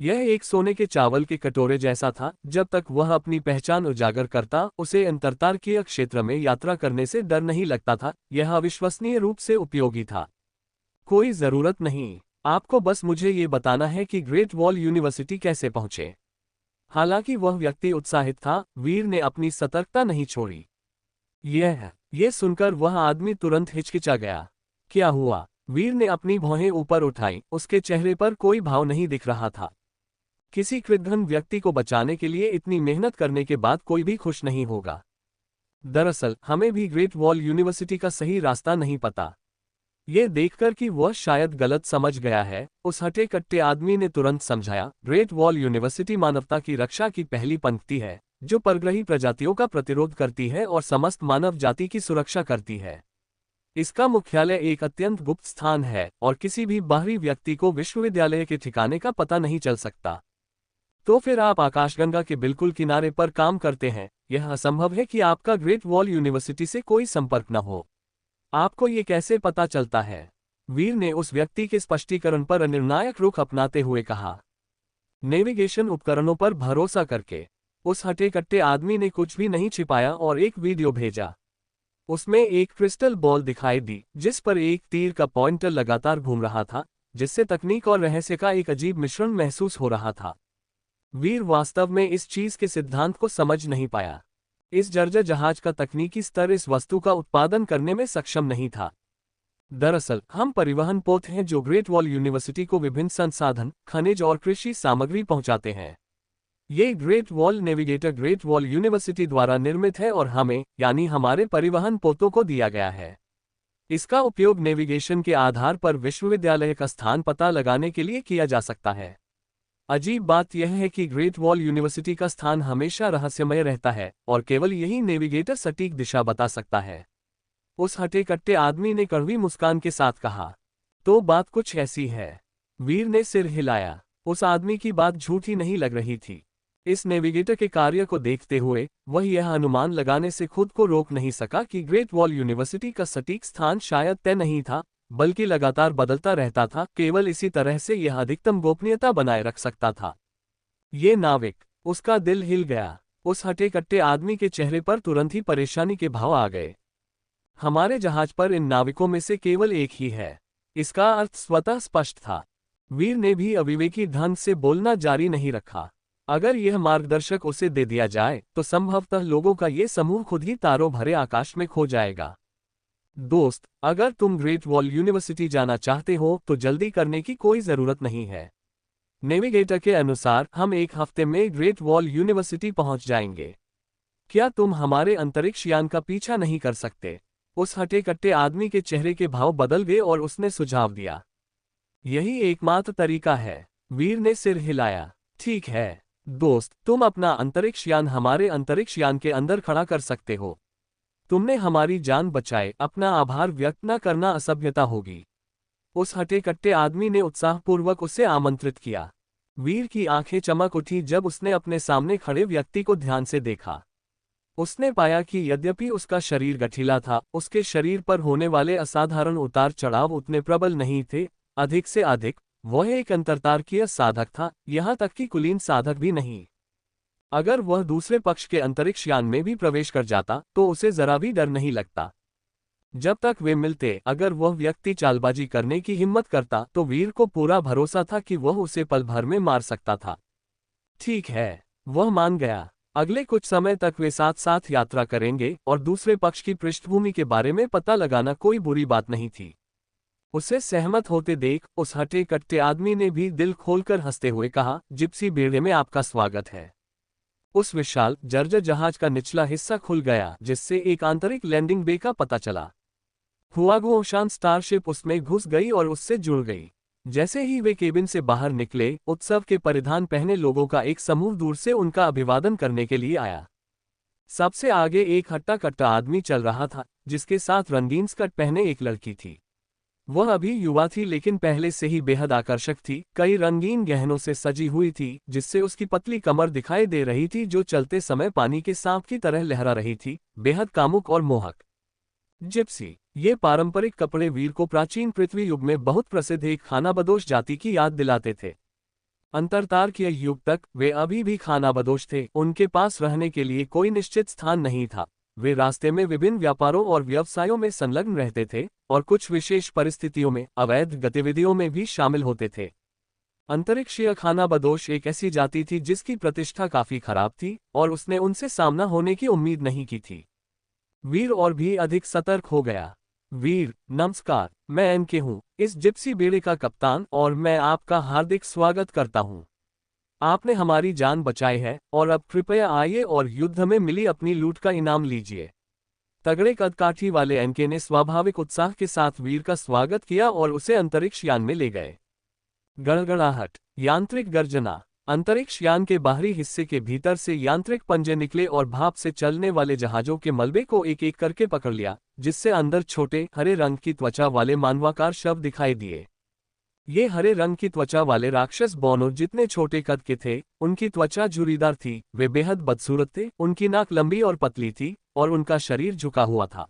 यह एक सोने के चावल के कटोरे जैसा था, जब तक वह अपनी पहचान उजागर करता उसे अंतर्तार्कीय क्षेत्र में यात्रा करने से डर नहीं लगता था। यह अविश्वसनीय रूप से उपयोगी था। कोई जरूरत नहीं, आपको बस मुझे ये बताना है कि ग्रेट वॉल यूनिवर्सिटी कैसे पहुंचे। हालांकि वह व्यक्ति उत्साहित था, वीर ने अपनी सतर्कता नहीं छोड़ी। यह सुनकर वह आदमी तुरंत हिचकिचा गया। क्या हुआ? वीर ने अपनी भौहें ऊपर उठाई, उसके चेहरे पर कोई भाव नहीं दिख रहा था। किसी कृतघ्न व्यक्ति को बचाने के लिए इतनी मेहनत करने के बाद कोई भी खुश नहीं होगा। दरअसल हमें भी ग्रेट वॉल यूनिवर्सिटी का सही रास्ता नहीं पता। ये देखकर कि वह शायद गलत समझ गया है, उस हटे कट्टे आदमी ने तुरंत समझाया, ग्रेट वॉल यूनिवर्सिटी मानवता की रक्षा की पहली पंक्ति है, जो परग्रही प्रजातियों का प्रतिरोध करती है और समस्त मानव जाति की सुरक्षा करती है। इसका मुख्यालय एक अत्यंत गुप्त स्थान है और किसी भी बाहरी व्यक्ति को विश्वविद्यालय के ठिकाने का पता नहीं चल सकता। तो फिर आप आकाशगंगा के बिल्कुल किनारे पर काम करते हैं। यह असंभव है कि आपका ग्रेट वॉल यूनिवर्सिटी से कोई संपर्क न हो। आपको ये कैसे पता चलता है? वीर ने उस व्यक्ति के स्पष्टीकरण पर अनिर्णायक रुख अपनाते हुए कहा। नेविगेशन उपकरणों पर भरोसा करके। उस हटे कट्टे आदमी ने कुछ भी नहीं छिपाया और एक वीडियो भेजा। उसमें एक क्रिस्टल बॉल दिखाई दी, जिस पर एक तीर का पॉइंटर लगातार घूम रहा था, जिससे तकनीक और रहस्य का एक अजीब मिश्रण महसूस हो रहा था। वीर वास्तव में इस चीज के सिद्धांत को समझ नहीं पाया। इस जर्जर जहाज का तकनीकी स्तर इस वस्तु का उत्पादन करने में सक्षम नहीं था। दरअसल हम परिवहन पोत हैं जो ग्रेट वॉल यूनिवर्सिटी को विभिन्न संसाधन, खनिज और कृषि सामग्री पहुंचाते हैं। ये great wall navigator great wall university द्वारा निर्मित है और हमें, यानी हमारे परिवहन पोतों को दिया गया है। इसका उपयोग नेविगेशन के आधार पर विश्वविद्यालय का स्थान पता लगाने के लिए किया जा सकता है। अजीब बात यह है कि ग्रेट वॉल यूनिवर्सिटी का स्थान हमेशा रहस्यमय रहता है और केवल यही नेविगेटर सटीक दिशा बता सकता है। उस हटे कट्टे आदमी ने कड़वी मुस्कान के साथ कहा। तो बात कुछ ऐसी है। वीर ने सिर हिलाया। उस आदमी की बात झूठी नहीं लग रही थी। इस नेविगेटर के कार्य को देखते हुए वह यह अनुमान लगाने से खुद को रोक नहीं सका कि ग्रेट वॉल यूनिवर्सिटी का सटीक स्थान शायद तय नहीं था, बल्कि लगातार बदलता रहता था। केवल इसी तरह से यह अधिकतम गोपनीयता बनाए रख सकता था। ये नाविक, उसका दिल हिल गया। उस हटे कट्टे आदमी के चेहरे पर तुरंत ही परेशानी के भाव आ गए। हमारे जहाज पर इन नाविकों में से केवल एक ही है। इसका अर्थ स्वतः स्पष्ट था। वीर ने भी अविवेकी ढंग से बोलना जारी नहीं रखा। अगर यह मार्गदर्शक उसे दे दिया जाए तो संभवतः लोगों का ये समूह खुद ही तारों भरे आकाश में खो जाएगा। दोस्त, अगर तुम ग्रेट वॉल यूनिवर्सिटी जाना चाहते हो तो जल्दी करने की कोई जरूरत नहीं है। नेविगेटर के अनुसार हम एक हफ्ते में ग्रेट वॉल यूनिवर्सिटी पहुंच जाएंगे। क्या तुम हमारे अंतरिक्ष यान का पीछा नहीं कर सकते? उस हटे कट्टे आदमी के चेहरे के भाव बदल गए और उसने सुझाव दिया। यही एकमात्र तरीका है। वीर ने सिर हिलाया। ठीक है दोस्त, तुम अपना अंतरिक्ष यान हमारे अंतरिक्ष यान के अंदर खड़ा कर सकते हो। तुमने हमारी जान बचाए, अपना आभार व्यक्त न करना असभ्यता होगी। उस हटे कट्टे आदमी ने उत्साहपूर्वक उसे आमंत्रित किया। वीर की आंखें चमक उठी जब उसने अपने सामने खड़े व्यक्ति को ध्यान से देखा। उसने पाया कि यद्यपि उसका शरीर गठीला था, उसके शरीर पर होने वाले असाधारण उतार चढ़ाव उतने प्रबल नहीं थे। अधिक से अधिक वह एक अंतर्तार्कीय साधक था, यहाँ तक कि कुलीन साधक भी नहीं। अगर वह दूसरे पक्ष के अंतरिक्ष यान में भी प्रवेश कर जाता तो उसे जरा भी डर नहीं लगता। जब तक वे मिलते, अगर वह व्यक्ति चालबाजी करने की हिम्मत करता तो वीर को पूरा भरोसा था कि वह उसे पल भर में मार सकता था। ठीक है, वह मान गया। अगले कुछ समय तक वे साथ साथ यात्रा करेंगे और दूसरे पक्ष की पृष्ठभूमि के बारे में पता लगाना कोई बुरी बात नहीं थी। उसे सहमत होते देख उस हटे कट्टे आदमी ने भी दिल खोलकर हंसते हुए कहा, जिप्सी बेड़े में आपका स्वागत है। उस विशाल जर्जर जहाज का निचला हिस्सा खुल गया, जिससे एक आंतरिक लैंडिंग बे का पता चला। हुआगुओशान स्टारशिप उसमें घुस गई और उससे जुड़ गई। जैसे ही वे केबिन से बाहर निकले, उत्सव के परिधान पहने लोगों का एक समूह दूर से उनका अभिवादन करने के लिए आया। सबसे आगे एक हट्टा कट्टा आदमी चल रहा था, जिसके साथ रंगीन स्कर्ट पहने एक लड़की थी। वह अभी युवा थी लेकिन पहले से ही बेहद आकर्षक थी, कई रंगीन गहनों से सजी हुई थी, जिससे उसकी पतली कमर दिखाई दे रही थी जो चलते समय पानी के सांप की तरह लहरा रही थी, बेहद कामुक और मोहक। जिप्सी, ये पारंपरिक कपड़े वीर को प्राचीन पृथ्वी युग में बहुत प्रसिद्ध एक खानाबदोश जाति की याद दिलाते थे। अंतरतारकीय युग तक वे अभी भी खानाबदोश थे, उनके पास रहने के लिए कोई निश्चित स्थान नहीं था। वे रास्ते में विभिन्न व्यापारों और व्यवसायों में संलग्न रहते थे और कुछ विशेष परिस्थितियों में अवैध गतिविधियों में भी शामिल होते थे। अंतरिक्षीय खानाबदोश एक ऐसी जाति थी जिसकी प्रतिष्ठा काफी खराब थी और उसने उनसे सामना होने की उम्मीद नहीं की थी। वीर और भी अधिक सतर्क हो गया। वीर, नमस्कार, मैं एनके हूँ, इस जिप्सी बेड़े का कप्तान, और मैं आपका हार्दिक स्वागत करता हूँ। आपने हमारी जान बचाई है और अब कृपया आइए और युद्ध में मिली अपनी लूट का इनाम लीजिए। तगड़े कदकाठी वाले एनके ने स्वाभाविक उत्साह के साथ वीर का स्वागत किया और उसे अंतरिक्ष यान में ले गए। गड़गड़ाहट, यांत्रिक गर्जना। अंतरिक्ष यान के बाहरी हिस्से के भीतर से यांत्रिक पंजे निकले और भाप से चलने वाले जहाजों के मलबे को एक एक करके पकड़ लिया, जिससे अंदर छोटे हरे रंग की त्वचा वाले मानवाकार शव दिखाई दिए। ये हरे रंग की त्वचा वाले राक्षस बोनो जितने छोटे कद के थे, उनकी त्वचा झुर्रीदार थी, वे बेहद बदसूरत थे, उनकी नाक लंबी और पतली थी और उनका शरीर झुका हुआ था।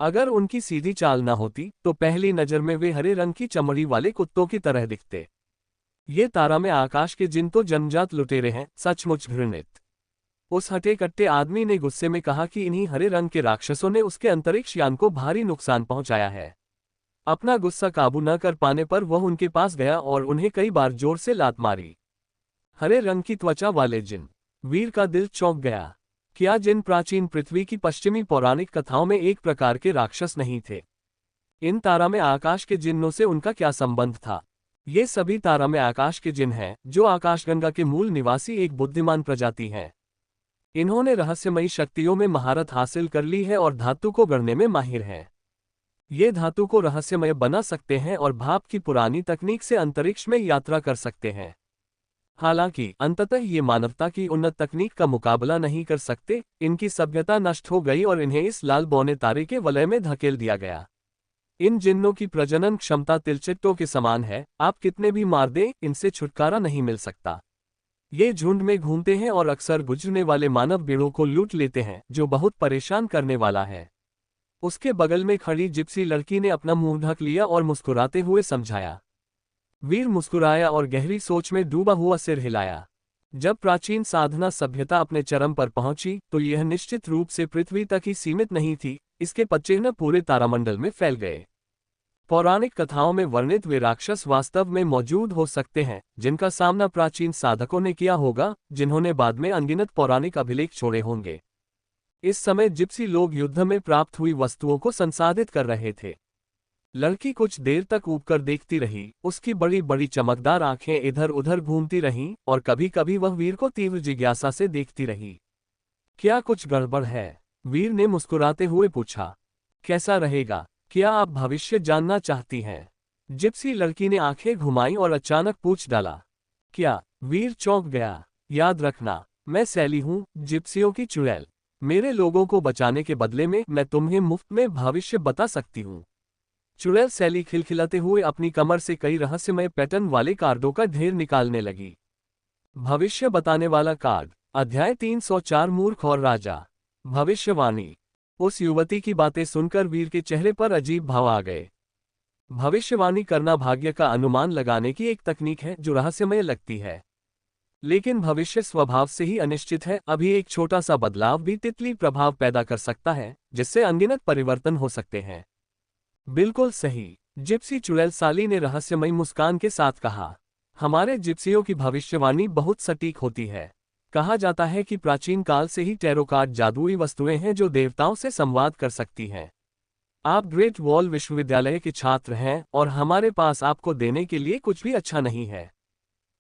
अगर उनकी सीधी चाल न होती तो पहली नजर में वे हरे रंग की चमड़ी वाले कुत्तों की तरह दिखते। ये तारा में आकाश के जिन तो जन्मजात लुटेरे हैं, सचमुच घृणित। उस हटे कट्टे आदमी ने गुस्से में कहा कि इन्हीं हरे रंग के राक्षसों ने उसके अंतरिक्ष यान को भारी नुकसान पहुंचाया है। अपना गुस्सा काबू न कर पाने पर वह उनके पास गया और उन्हें कई बार जोर से लात मारी। हरे रंग की त्वचा वाले जिन। वीर का दिल चौंक गया। क्या जिन प्राचीन पृथ्वी की पश्चिमी पौराणिक कथाओं में एक प्रकार के राक्षस नहीं थे? इन तारा में आकाश के जिन्नों से उनका क्या संबंध था? ये सभी तारा में आकाश के जिन हैं, जो आकाशगंगा के मूल निवासी एक बुद्धिमान प्रजाति हैं। इन्होंने रहस्यमयी शक्तियों में महारत हासिल कर ली है और धातु को गढ़ने में माहिर हैं। ये धातु को रहस्यमय बना सकते हैं और भाप की पुरानी तकनीक से अंतरिक्ष में यात्रा कर सकते हैं। हालांकि अंततः ये मानवता की उन्नत तकनीक का मुकाबला नहीं कर सकते। इनकी सभ्यता नष्ट हो गई और इन्हें इस लाल बौने तारे के वलय में धकेल दिया गया। इन जिन्नों की प्रजनन क्षमता तिलचिट्टों के समान है, आप कितने भी मार दें, इनसे छुटकारा नहीं मिल सकता। ये झुंड में घूमते हैं और अक्सर गुजरने वाले मानव बेड़ों को लूट लेते हैं, जो बहुत परेशान करने वाला है। उसके बगल में खड़ी जिप्सी लड़की ने अपना मुंह ढक लिया और मुस्कुराते हुए समझाया। वीर मुस्कुराया और गहरी सोच में डूबा हुआ सिर हिलाया। जब प्राचीन साधना सभ्यता अपने चरम पर पहुंची तो यह निश्चित रूप से पृथ्वी तक ही सीमित नहीं थी, इसके पच्चीन पूरे तारामंडल में फैल गए। पौराणिक कथाओं में वर्णित वे राक्षस वास्तव में मौजूद हो सकते हैं, जिनका सामना प्राचीन साधकों ने किया होगा, जिन्होंने बाद में अनगिनत पौराणिक अभिलेख छोड़े होंगे। इस समय जिप्सी लोग युद्ध में प्राप्त हुई वस्तुओं को संसाधित कर रहे थे। लड़की कुछ देर तक ऊपर देखती रही, उसकी बड़ी बड़ी चमकदार आंखें इधर उधर घूमती रहीं और कभी कभी वह वीर को तीव्र जिज्ञासा से देखती रही। क्या कुछ गड़बड़ है? वीर ने मुस्कुराते हुए पूछा। कैसा रहेगा? क्या आप भविष्य जानना चाहती हैं? जिप्सी लड़की ने आंखें घुमाई और अचानक पूछ डाला। क्या? वीर चौंक गया। याद रखना, मैं सैली हूँ, जिप्सियों की चुड़ैल। मेरे लोगों को बचाने के बदले में मैं तुम्हें मुफ्त में भविष्य बता सकती हूँ। चुड़ैल सैली खिलखिलाते हुए अपनी कमर से कई रहस्यमय पैटर्न वाले कार्डों का ढेर निकालने लगी। भविष्य बताने वाला कार्ड। अध्याय 304 मूर्ख और राजा। भविष्यवाणी। उस युवती की बातें सुनकर वीर के चेहरे पर अजीब भाव आ गए। भविष्यवाणी करना भाग्य का अनुमान लगाने की एक तकनीक है जो रहस्यमय लगती है, लेकिन भविष्य स्वभाव से ही अनिश्चित है। अभी एक छोटा सा बदलाव भी तितली प्रभाव पैदा कर सकता है, जिससे अनगिनत परिवर्तन हो सकते हैं। बिल्कुल सही, जिप्सी चुड़ैल साली ने रहस्यमयी मुस्कान के साथ कहा। हमारे जिप्सियों की भविष्यवाणी बहुत सटीक होती है। कहा जाता है कि प्राचीन काल से ही टैरो कार्ड जादुई वस्तुएं हैं जो देवताओं से संवाद कर सकती हैं। आप ग्रेट वॉल विश्वविद्यालय के छात्र हैं और हमारे पास आपको देने के लिए कुछ भी अच्छा नहीं है।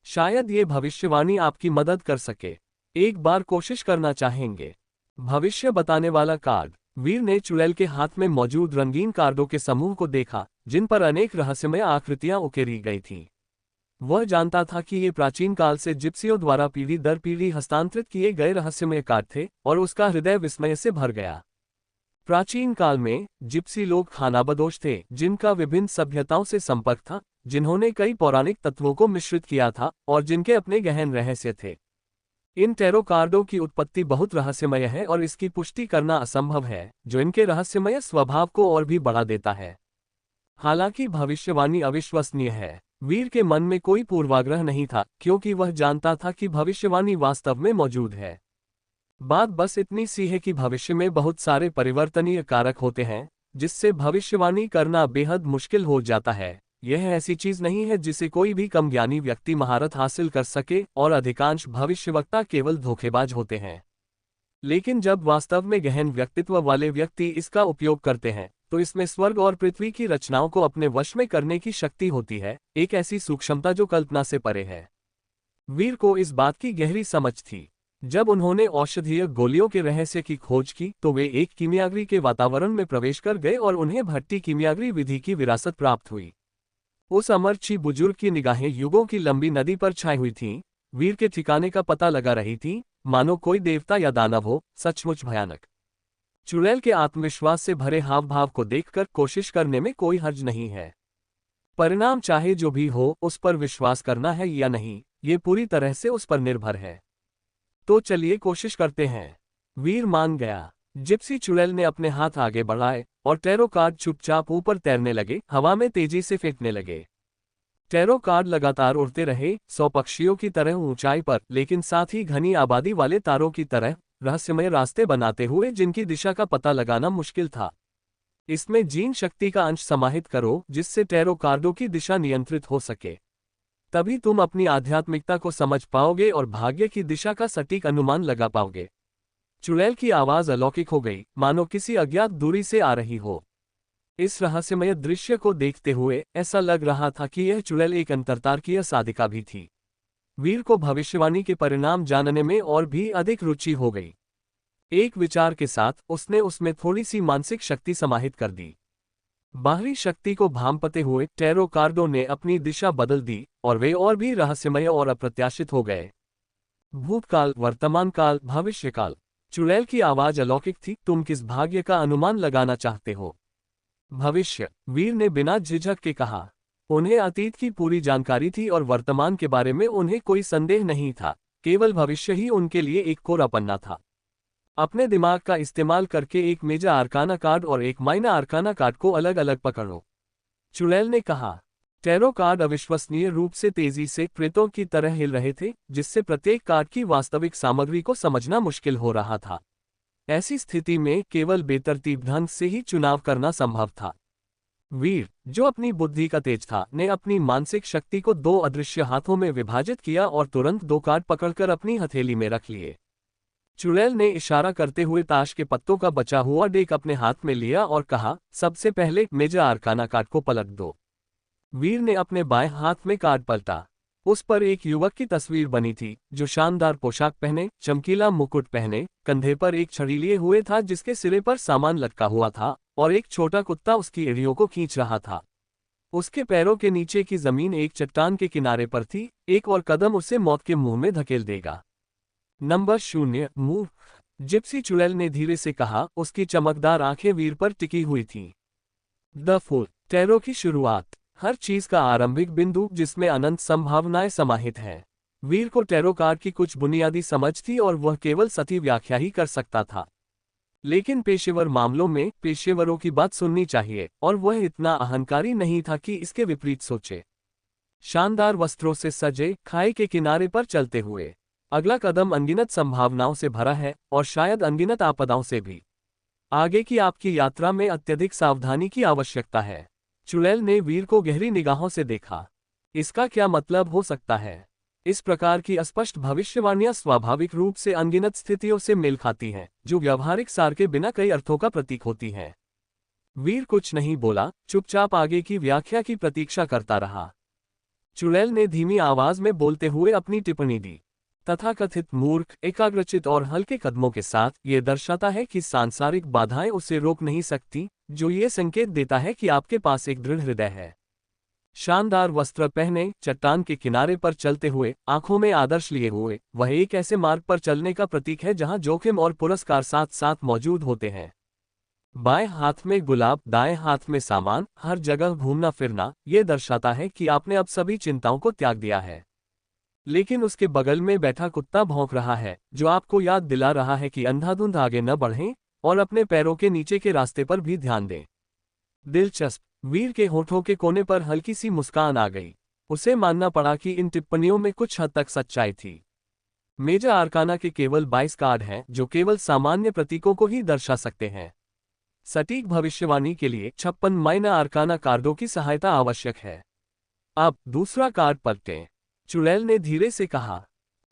शायद ये भविष्यवाणी आपकी मदद कर सके। एक बार कोशिश करना चाहेंगे? भविष्य बताने वाला कार्ड। वीर ने चुड़ैल के हाथ में मौजूद रंगीन कार्डों के समूह को देखा, जिन पर अनेक रहस्यमय आकृतियां उकेरी गई थीं। वह जानता था कि ये प्राचीन काल से जिप्सियों द्वारा पीढ़ी दर पीढ़ी हस्तांतरित किए गए रहस्यमय कार्ड थे, और उसका हृदय विस्मय से भर गया। प्राचीन काल में जिप्सी लोग खानाबदोश थे, जिनका विभिन्न सभ्यताओं से संपर्क था, जिन्होंने कई पौराणिक तत्वों को मिश्रित किया था और जिनके अपने गहन रहस्य थे। इन टैरो कार्डों की उत्पत्ति बहुत रहस्यमय है और इसकी पुष्टि करना असंभव है, जो इनके रहस्यमय स्वभाव को और भी बढ़ा देता है। हालांकि भविष्यवाणी अविश्वसनीय है, वीर के मन में कोई पूर्वाग्रह नहीं था, क्योंकि वह जानता था कि भविष्यवाणी वास्तव में मौजूद है। बात बस इतनी सी है कि भविष्य में बहुत सारे परिवर्तनीय कारक होते हैं, जिससे भविष्यवाणी करना बेहद मुश्किल हो जाता है। यह ऐसी चीज नहीं है जिसे कोई भी कम ज्ञानी व्यक्ति महारत हासिल कर सके, और अधिकांश भविष्यवक्ता केवल धोखेबाज होते हैं। लेकिन जब वास्तव में गहन व्यक्तित्व वाले व्यक्ति इसका उपयोग करते हैं, तो इसमें स्वर्ग और पृथ्वी की रचनाओं को अपने वश में करने की शक्ति होती है, एक ऐसी सूक्ष्मता जो कल्पना से परे है। वीर को इस बात की गहरी समझ थी। जब उन्होंने औषधीय गोलियों के रहस्य की खोज की, तो वे एक कीमियागरी के वातावरण में प्रवेश कर गए और उन्हें भट्टी कीमियागरी विधि की विरासत प्राप्त हुई। उस अमरछी बुजुर्ग की निगाहें युगों की लंबी नदी पर छाई हुई थीं, वीर के ठिकाने का पता लगा रही थीं, मानो कोई देवता या दानव हो, सचमुच भयानक। चुड़ैल के आत्मविश्वास से भरे हाव भाव को देखकर कोशिश करने में कोई हर्ज नहीं है। परिणाम चाहे जो भी हो, उस पर विश्वास करना है या नहीं, ये पूरी तरह से उस पर निर्भर है। तो चलिए कोशिश करते हैं। वीर मान गया। जिप्सी चुड़ैल ने अपने हाथ आगे बढ़ाए और टैरो कार्ड चुपचाप ऊपर तैरने लगे, हवा में तेजी से फेंकने लगे। टैरो कार्ड लगातार उड़ते रहे, 100 पक्षियों की तरह ऊंचाई पर, लेकिन साथ ही घनी आबादी वाले तारों की तरह रहस्यमय रास्ते बनाते हुए, जिनकी दिशा का पता लगाना मुश्किल था। इसमें जीन शक्ति का अंश समाहित करो, जिससे टैरो कार्डों की दिशा नियंत्रित हो सके। तभी तुम अपनी आध्यात्मिकता को समझ पाओगे और भाग्य की दिशा का सटीक अनुमान लगा पाओगे। चुड़ैल की आवाज अलौकिक हो गई, मानो किसी अज्ञात दूरी से आ रही हो। इस रहस्यमय दृश्य को देखते हुए ऐसा लग रहा था कि यह चुड़ैल एक अंतरतारकीय साधिका भी थी। वीर को भविष्यवाणी के परिणाम जानने में और भी अधिक रुचि हो गई। एक विचार के साथ उसने उसमें थोड़ी सी मानसिक शक्ति समाहित कर दी। बाहरी शक्ति को भांपते हुए टैरो कार्डों ने अपनी दिशा बदल दी और वे और भी रहस्यमय और अप्रत्याशित हो गए। भूतकाल, वर्तमान काल, भविष्यकाल। चुड़ैल की आवाज अलौकिक थी, तुम किस भाग्य का अनुमान लगाना चाहते हो? भविष्य, वीर ने बिना झिझक के कहा। उन्हें अतीत की पूरी जानकारी थी और वर्तमान के बारे में उन्हें कोई संदेह नहीं था, केवल भविष्य ही उनके लिए एक कोरा पन्ना था। अपने दिमाग का इस्तेमाल करके एक मेजर आर्काना कार्ड और एक माइनर आर्काना कार्ड को अलग अलग पकड़ो, चुड़ैल ने कहा। टैरो कार्ड अविश्वसनीय रूप से तेजी से प्रेतों की तरह हिल रहे थे, जिससे प्रत्येक कार्ड की वास्तविक सामग्री को समझना मुश्किल हो रहा था। ऐसी स्थिति में केवल बेतरतीब ढंग से ही चुनाव करना संभव था। वीर, जो अपनी बुद्धि का तेज था, ने अपनी मानसिक शक्ति को 2 अदृश्य हाथों में विभाजित किया और तुरंत 2 कार्ड पकड़कर अपनी हथेली में रख लिए। चुड़ैल ने इशारा करते हुए ताश के पत्तों का बचा हुआ डेक अपने हाथ में लिया और कहा, सबसे पहले मेजर आर्काना कार्ड को पलट दो। वीर ने अपने बाएं हाथ में कार्ड पलटा। उस पर एक युवक की तस्वीर बनी थी, जो शानदार पोशाक पहने, चमकीला मुकुट पहने, कंधे पर एक छड़ी लिए हुए था जिसके सिरे पर सामान लटका हुआ था, और एक छोटा कुत्ता उसकी एड़ियों को खींच रहा था। उसके पैरों के नीचे की जमीन एक चट्टान के किनारे पर थी, एक और कदम उसे मौत के मुंह में धकेल देगा। Number 0, move. जिप्सी चुड़ैल ने धीरे से कहा, उसकी चमकदार आंखें वीर पर टिकी हुई थीं। द फुल, टैरो की शुरुआत, हर चीज का आरंभिक बिंदु जिसमें अनंत संभावनाएं समाहित हैं। वीर को टैरो कार्ड की कुछ बुनियादी समझ थी और वह केवल सही व्याख्या ही कर सकता था। लेकिन पेशेवर मामलों में पेशेवरों की बात सुननी चाहिए, और वह इतना अहंकारी नहीं था कि इसके विपरीत सोचे। शानदार वस्त्रों से सजे, खाई के किनारे पर चलते हुए, अगला कदम अनगिनत संभावनाओं से भरा है, और शायद अनगिनत आपदाओं से भी। आगे की आपकी यात्रा में अत्यधिक सावधानी की आवश्यकता है। चुड़ैल ने वीर को गहरी निगाहों से देखा। इसका क्या मतलब हो सकता है? इस प्रकार की अस्पष्ट भविष्यवाणियां स्वाभाविक रूप से अनगिनत स्थितियों से मेल खाती हैं, जो व्यावहारिक सार के बिना कई अर्थों का प्रतीक होती हैं। वीर कुछ नहीं बोला, चुपचाप आगे की व्याख्या की प्रतीक्षा करता रहा। चुड़ैल ने धीमी आवाज में बोलते हुए अपनी टिप्पणी दी। तथाकथित मूर्ख, एकाग्रचित और हल्के कदमों के साथ ये दर्शाता है कि सांसारिक बाधाएं उसे रोक नहीं सकती, जो ये संकेत देता है कि आपके पास एक दृढ़ हृदय है। शानदार वस्त्र पहने, चट्टान के किनारे पर चलते हुए, आंखों में आदर्श लिए हुए, वह एक ऐसे मार्ग पर चलने का प्रतीक है जहां जोखिम और पुरस्कार साथ साथ मौजूद होते हैं। बाएं हाथ में गुलाब, दाएं हाथ में सामान, हर जगह घूमना फिरना, ये दर्शाता है कि आपने अब सभी चिंताओं को त्याग दिया है। लेकिन उसके बगल में बैठा कुत्ता भौंक रहा है, जो आपको याद दिला रहा है कि अंधाधुंध आगे न बढ़ें और अपने पैरों के नीचे के रास्ते पर भी ध्यान दें। दिलचस्प। वीर के होठों के कोने पर हल्की सी मुस्कान आ गई। उसे मानना पड़ा कि इन टिप्पणियों में कुछ हद तक सच्चाई थी। मेजर आर्काना के केवल 22 कार्ड हैं, जो केवल सामान्य प्रतीकों को ही दर्शा सकते हैं। सटीक भविष्यवाणी के लिए 56 माइनर आर्काना कार्डों की सहायता आवश्यक है। अब दूसरा कार्ड पलटें, चुड़ैल ने धीरे से कहा।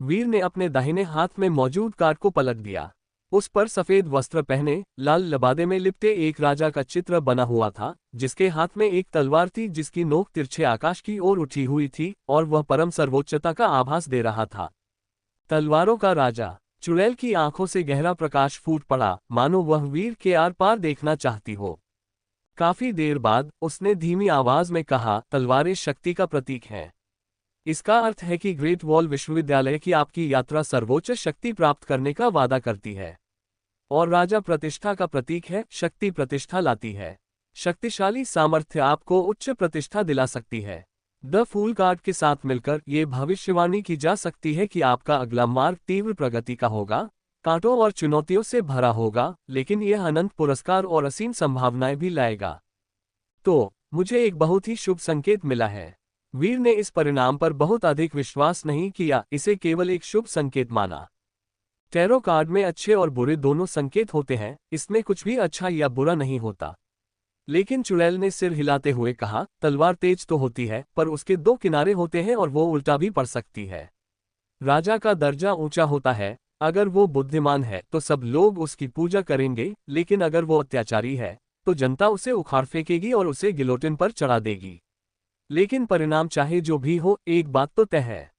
वीर ने अपने दाहिने हाथ में मौजूद कार्ड को पलट दिया। उस पर सफेद वस्त्र पहने, लाल लबादे में लिपटे एक राजा का चित्र बना हुआ था, जिसके हाथ में एक तलवार थी जिसकी नोक तिरछे आकाश की ओर उठी हुई थी और वह परम सर्वोच्चता का आभास दे रहा था। तलवारों का राजा। चुड़ैल की आंखों से गहरा प्रकाश फूट पड़ा, मानो वह वीर के आर पार देखना चाहती हो। काफी देर बाद उसने धीमी आवाज में कहा, तलवारें शक्ति का प्रतीक हैं। इसका अर्थ है कि ग्रेट वॉल विश्वविद्यालय की आपकी यात्रा सर्वोच्च शक्ति प्राप्त करने का वादा करती है। और राजा प्रतिष्ठा का प्रतीक है, शक्ति प्रतिष्ठा लाती है। शक्तिशाली सामर्थ्य आपको उच्च प्रतिष्ठा दिला सकती है। द फूल कार्ड के साथ मिलकर ये भविष्यवाणी की जा सकती है कि आपका अगला मार्ग तीव्र प्रगति का होगा, कांटों और चुनौतियों से भरा होगा, लेकिन यह अनंत पुरस्कार और असीम संभावनाएं भी लाएगा। तो मुझे एक बहुत ही शुभ संकेत मिला है। वीर ने इस परिणाम पर बहुत अधिक विश्वास नहीं किया, इसे केवल एक शुभ संकेत माना। टैरो कार्ड में अच्छे और बुरे दोनों संकेत होते हैं, इसमें कुछ भी अच्छा या बुरा नहीं होता। लेकिन चुड़ैल ने सिर हिलाते हुए कहा, तलवार तेज तो होती है, पर उसके दो किनारे होते हैं और वो उल्टा भी पड़ सकती है। राजा का दर्जा ऊंचा होता है, अगर वो बुद्धिमान है तो सब लोग उसकी पूजा करेंगे, लेकिन अगर वो अत्याचारी है तो जनता उसे उखाड़ फेंकेगी और उसे गिलोटिन पर चढ़ा देगी। लेकिन परिणाम चाहे जो भी हो, एक बात तो तय है।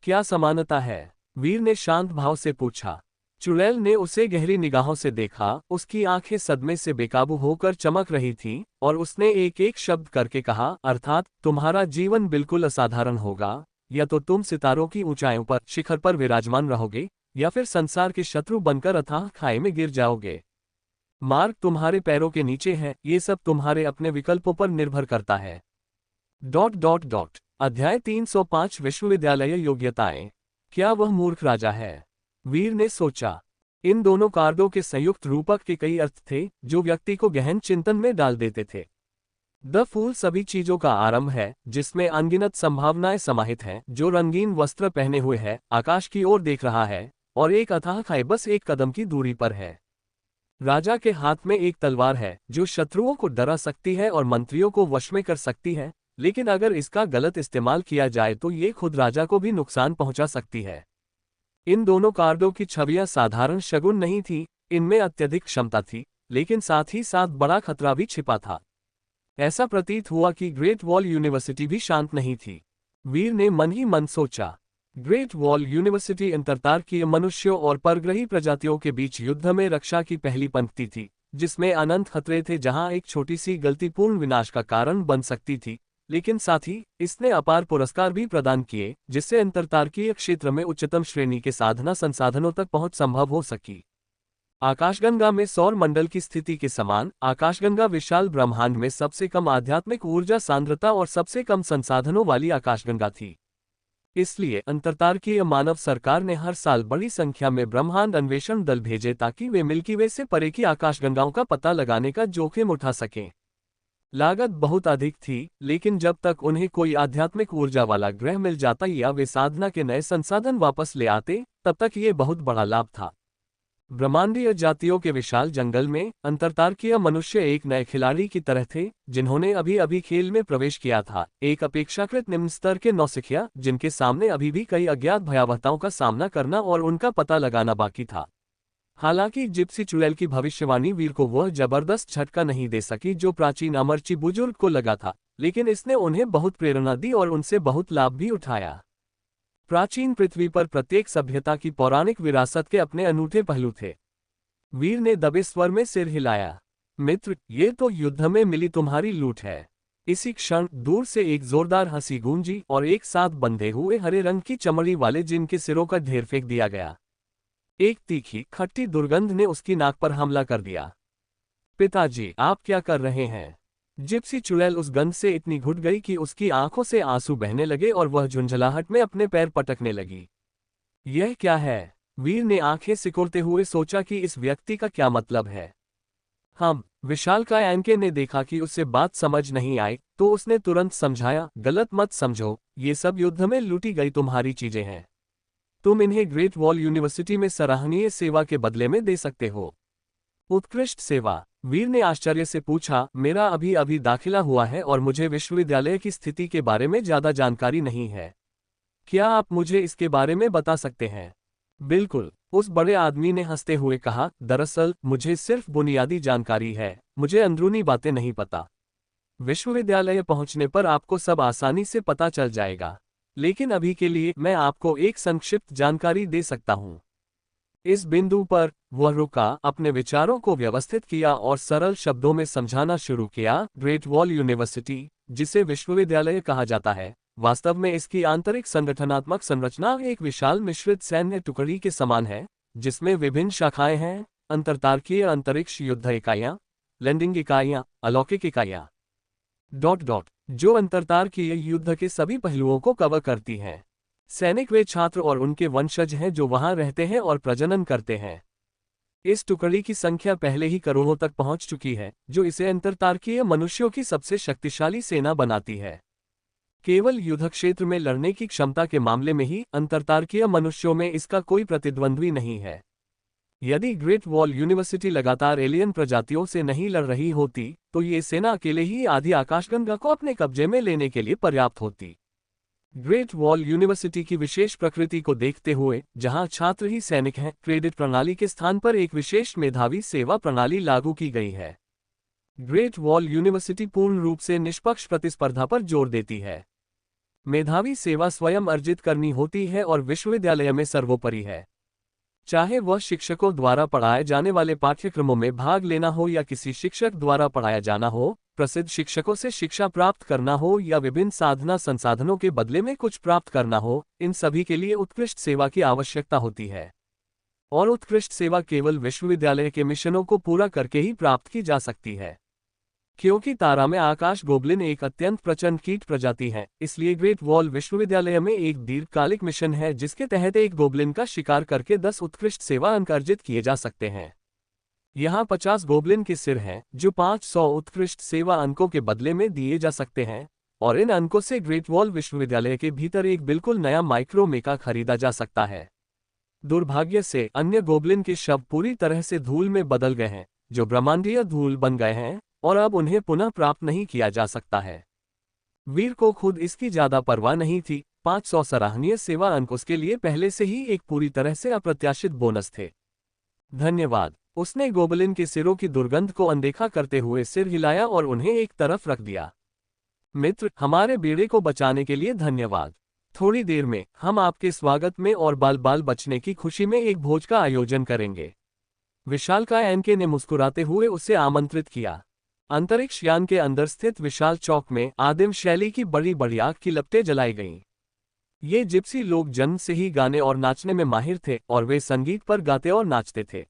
क्या समानता है? वीर ने शांत भाव से पूछा। चुड़ैल ने उसे गहरी निगाहों से देखा, उसकी आंखें सदमे से बेकाबू होकर चमक रही थीं, और उसने एक एक शब्द करके कहा, अर्थात तुम्हारा जीवन बिल्कुल असाधारण होगा, या तो तुम सितारों की ऊंचाइयों पर, शिखर पर विराजमान रहोगे, या फिर संसार के शत्रु बनकर अथाह खाई में गिर जाओगे। मार्ग तुम्हारे पैरों के नीचे है, ये सब तुम्हारे अपने विकल्पों पर निर्भर करता है। ... अध्याय 305 विश्वविद्यालय योग्यताएं। क्या वह मूर्ख राजा है? वीर ने सोचा। इन दोनों कार्डों के संयुक्त रूपक के कई अर्थ थे, जो व्यक्ति को गहन चिंतन में डाल देते थे। द फूल सभी चीजों का आरंभ है, जिसमें अनगिनत संभावनाएं समाहित हैं, जो रंगीन वस्त्र पहने हुए है, आकाश की ओर देख रहा है, और एक अथाह खाई बस एक कदम की दूरी पर है। राजा के हाथ में एक तलवार है, जो शत्रुओं को डरा सकती है और मंत्रियों को वश में कर सकती है, लेकिन अगर इसका गलत इस्तेमाल किया जाए तो ये खुद राजा को भी नुकसान पहुंचा सकती है। इन दोनों कार्डों की छवियां साधारण शगुन नहीं थी, इनमें अत्यधिक क्षमता थी, लेकिन साथ ही साथ बड़ा खतरा भी छिपा था। ऐसा प्रतीत हुआ कि ग्रेट वॉल यूनिवर्सिटी भी शांत नहीं थी। वीर ने मन ही मन सोचा। ग्रेट वॉल यूनिवर्सिटी अंतर्तारकीय मनुष्यों और परग्रही प्रजातियों के बीच युद्ध में रक्षा की पहली पंक्ति थी, जिसमें अनंत खतरे थे, जहां एक छोटी सी गलती पूर्ण विनाश का कारण बन सकती थी, लेकिन साथ ही इसने अपार पुरस्कार भी प्रदान किए, जिससे अंतर्तारकीय क्षेत्र में उच्चतम श्रेणी के साधना संसाधनों तक पहुंच संभव हो सकी। आकाशगंगा में सौर मंडल की स्थिति के समान, आकाशगंगा विशाल ब्रह्मांड में सबसे कम आध्यात्मिक ऊर्जा सांद्रता और सबसे कम संसाधनों वाली आकाशगंगा थी। इसलिए अंतर्तारकीय मानव सरकार ने हर साल बड़ी संख्या में ब्रह्मांड अन्वेषण दल भेजे ताकि वे मिल्की वे से परे की आकाशगंगाओं का पता लगाने का जोखिम उठा सकें। लागत बहुत अधिक थी, लेकिन जब तक उन्हें कोई आध्यात्मिक ऊर्जा वाला ग्रह मिल जाता या वे साधना के नए संसाधन वापस ले आते, तब तक ये बहुत बड़ा लाभ था। ब्रह्मांडीय जातियों के विशाल जंगल में अंतरतारकीय मनुष्य एक नए खिलाड़ी की तरह थे, जिन्होंने अभी अभी खेल में प्रवेश किया था। एक अपेक्षाकृत निम्न स्तर के नौसिखिया, जिनके सामने अभी भी कई अज्ञात भयावहताओं का सामना करना और उनका पता लगाना बाकी था। हालांकि जिप्सी चुड़ैल की भविष्यवाणी वीर को वह जबरदस्त झटका नहीं दे सकी जो प्राचीन अमरची बुजुर्ग को लगा था, लेकिन इसने उन्हें बहुत प्रेरणा दी और उनसे बहुत लाभ भी उठाया। प्राचीन पृथ्वी पर प्रत्येक सभ्यता की पौराणिक विरासत के अपने अनूठे पहलू थे। वीर ने दबे स्वर में सिर हिलाया। मित्र, ये तो युद्ध में मिली तुम्हारी लूट है। इसी क्षण दूर से एक जोरदार हंसी गूंजी और एक साथ बंधे हुए हरे रंग की चमड़ी वाले जिन के सिरों का ढेर फेंक दिया गया। एक तीखी खट्टी दुर्गंध ने उसकी नाक पर हमला कर दिया। पिताजी, आप क्या कर रहे हैं? जिप्सी चुड़ैल उस गंध से इतनी घुट गई कि उसकी आंखों से आंसू बहने लगे और वह झुंझलाहट में अपने पैर पटकने लगी। यह क्या है? वीर ने आंखें सिकुड़ते हुए सोचा कि इस व्यक्ति का क्या मतलब है। विशालकाय एनके ने देखा कि उससे बात समझ नहीं आई, तो उसने तुरंत समझाया, गलत मत समझो, ये सब युद्ध में लूटी गई तुम्हारी चीजें हैं। तुम इन्हें ग्रेट वॉल यूनिवर्सिटी में सराहनीय सेवा के बदले में दे सकते हो। उत्कृष्ट सेवा? वीर ने आश्चर्य से पूछा, मेरा अभी अभी दाखिला हुआ है और मुझे विश्वविद्यालय की स्थिति के बारे में ज्यादा जानकारी नहीं है। क्या आप मुझे इसके बारे में बता सकते हैं? बिल्कुल, उस बड़े आदमी ने हंसते हुए कहा, दरअसल मुझे सिर्फ बुनियादी जानकारी है, मुझे अंदरूनी बातें नहीं पता। विश्वविद्यालय पहुंचने पर आपको सब आसानी से पता चल जाएगा, लेकिन अभी के लिए मैं आपको एक संक्षिप्त जानकारी दे सकता हूं। इस बिंदु पर वह रुका, अपने विचारों को व्यवस्थित किया और सरल शब्दों में समझाना शुरू किया। ग्रेट वॉल यूनिवर्सिटी, जिसे विश्वविद्यालय कहा जाता है, वास्तव में इसकी आंतरिक संगठनात्मक संरचना एक विशाल मिश्रित सैन्य टुकड़ी के समान है, जिसमें विभिन्न शाखाएं हैं: अंतरतारकीय अंतरिक्ष युद्ध इकाइयां, लैंडिंग इकाइयां, अलौकिक इकाइयां, जो अंतरतारकीय युद्ध के सभी पहलुओं को कवर करती हैं। सैनिक वे छात्र और उनके वंशज हैं जो वहां रहते हैं और प्रजनन करते हैं। इस टुकड़ी की संख्या पहले ही करोड़ों तक पहुंच चुकी है, जो इसे अंतरतारकीय मनुष्यों की सबसे शक्तिशाली सेना बनाती है। केवल युद्ध क्षेत्र में लड़ने की क्षमता के मामले में ही अंतरतारकीय मनुष्यों में इसका कोई प्रतिद्वंद्वी नहीं है। यदि ग्रेट वॉल यूनिवर्सिटी लगातार एलियन प्रजातियों से नहीं लड़ रही होती, तो ये सेना अकेले ही आधी आकाशगंगा को अपने कब्जे में लेने के लिए पर्याप्त होती। ग्रेट वॉल यूनिवर्सिटी की विशेष प्रकृति को देखते हुए, जहां छात्र ही सैनिक हैं, क्रेडिट प्रणाली के स्थान पर एक विशेष मेधावी सेवा प्रणाली लागू की गई है। ग्रेट वॉल यूनिवर्सिटी पूर्ण रूप से निष्पक्ष प्रतिस्पर्धा पर जोर देती है। मेधावी सेवा स्वयं अर्जित करनी होती है और विश्वविद्यालय में सर्वोपरि है। चाहे वह शिक्षकों द्वारा पढ़ाए जाने वाले पाठ्यक्रमों में भाग लेना हो या किसी शिक्षक द्वारा पढ़ाया जाना हो, प्रसिद्ध शिक्षकों से शिक्षा प्राप्त करना हो या विभिन्न साधना संसाधनों के बदले में कुछ प्राप्त करना हो, इन सभी के लिए उत्कृष्ट सेवा की आवश्यकता होती है। और उत्कृष्ट सेवा केवल विश्वविद्यालय के मिशनों को पूरा करके ही प्राप्त की जा सकती है। क्योंकि तारा में आकाश गोब्लिन एक अत्यंत प्रचंड कीट प्रजाति है, इसलिए ग्रेट वॉल विश्वविद्यालय में एक दीर्घकालिक मिशन है जिसके तहत एक गोब्लिन का शिकार करके 10 उत्कृष्ट सेवा अंक अर्जित किए जा सकते हैं। यहाँ 50 गोब्लिन के सिर हैं, जो 500 उत्कृष्ट सेवा अंकों के बदले में दिए जा सकते हैं, और इन अंकों से ग्रेट वॉल विश्वविद्यालय के भीतर एक बिल्कुल नया माइक्रो मेका खरीदा जा सकता है। दुर्भाग्य से अन्य गोब्लिन के शव पूरी तरह से धूल में बदल गए हैं, जो ब्रह्मांडीय धूल बन गए हैं, और अब उन्हें पुनः प्राप्त नहीं किया जा सकता है। वीर को खुद इसकी ज्यादा परवाह नहीं थी। 500 सराहनीय सेवा अंक उसके लिए पहले से ही एक पूरी तरह से अप्रत्याशित बोनस थे। धन्यवाद। उसने गोबलिन के सिरों की दुर्गंध को अनदेखा करते हुए सिर हिलाया और उन्हें एक तरफ रख दिया। मित्र, हमारे बेड़े को बचाने के लिए धन्यवाद। थोड़ी देर में हम आपके स्वागत में और बाल बाल बचने की खुशी में एक भोज का आयोजन करेंगे। विशालकाय एनके ने मुस्कुराते हुए उसे आमंत्रित किया। अंतरिक्ष यान के अंदर स्थित विशाल चौक में आदिम शैली की बड़ी बड़ी आग की लपटें जलाई गईं। ये जिप्सी लोग जन्म से ही गाने और नाचने में माहिर थे और वे संगीत पर गाते और नाचते थे।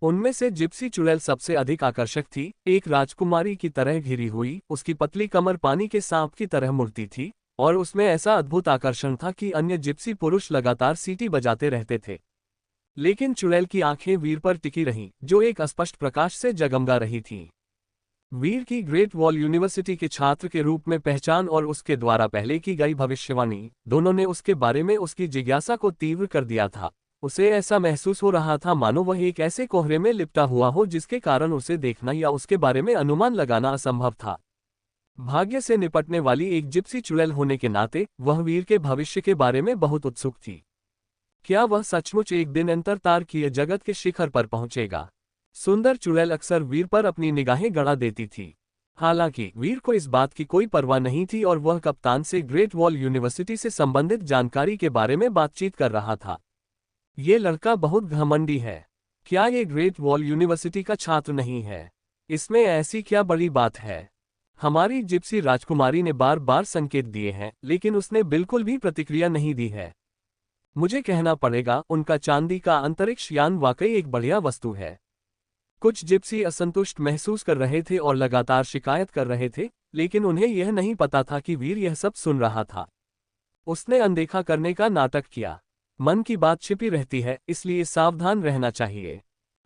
उनमें से जिप्सी चुड़ैल सबसे अधिक आकर्षक थी। एक राजकुमारी की तरह घिरी हुई, उसकी पतली कमर पानी के सांप की तरह मुड़ती थी और उसमें ऐसा अद्भुत आकर्षण था कि अन्य जिप्सी पुरुष लगातार सीटी बजाते रहते थे। लेकिन चुड़ैल की आंखें वीर पर टिकी रहीं, जो एक अस्पष्ट प्रकाश से जगमगा रही थीं। वीर की ग्रेट वॉल यूनिवर्सिटी के छात्र के रूप में पहचान और उसके द्वारा पहले की गई भविष्यवाणी, दोनों ने उसके बारे में उसकी जिज्ञासा को तीव्र कर दिया था। उसे ऐसा महसूस हो रहा था मानो वह एक ऐसे कोहरे में लिपटा हुआ हो जिसके कारण उसे देखना या उसके बारे में अनुमान लगाना असंभव था। भाग्य से निपटने वाली एक जिप्सी चुड़ैल होने के नाते वह वीर के भविष्य के बारे में बहुत उत्सुक थी। क्या वह सचमुच एक दिन अंतरतारकीय जगत के शिखर पर पहुंचेगा? सुंदर चुड़ैल अक्सर वीर पर अपनी निगाहें गड़ा देती थी। हालांकि वीर को इस बात की कोई परवाह नहीं थी और वह कप्तान से ग्रेट वॉल यूनिवर्सिटी से संबंधित जानकारी के बारे में बातचीत कर रहा था। ये लड़का बहुत घमंडी है। क्या ये ग्रेट वॉल यूनिवर्सिटी का छात्र नहीं है? इसमें ऐसी क्या बड़ी बात है? हमारी जिप्सी राजकुमारी ने बार बार संकेत दिए हैं, लेकिन उसने बिल्कुल भी प्रतिक्रिया नहीं दी है। मुझे कहना पड़ेगा, उनका चांदी का अंतरिक्ष यान वाकई एक बढ़िया वस्तु है। कुछ जिप्सी असंतुष्ट महसूस कर रहे थे और लगातार शिकायत कर रहे थे, लेकिन उन्हें यह नहीं पता था कि वीर यह सब सुन रहा था। उसने अनदेखा करने का नाटक किया। मन की बात छिपी रहती है, इसलिए सावधान रहना चाहिए।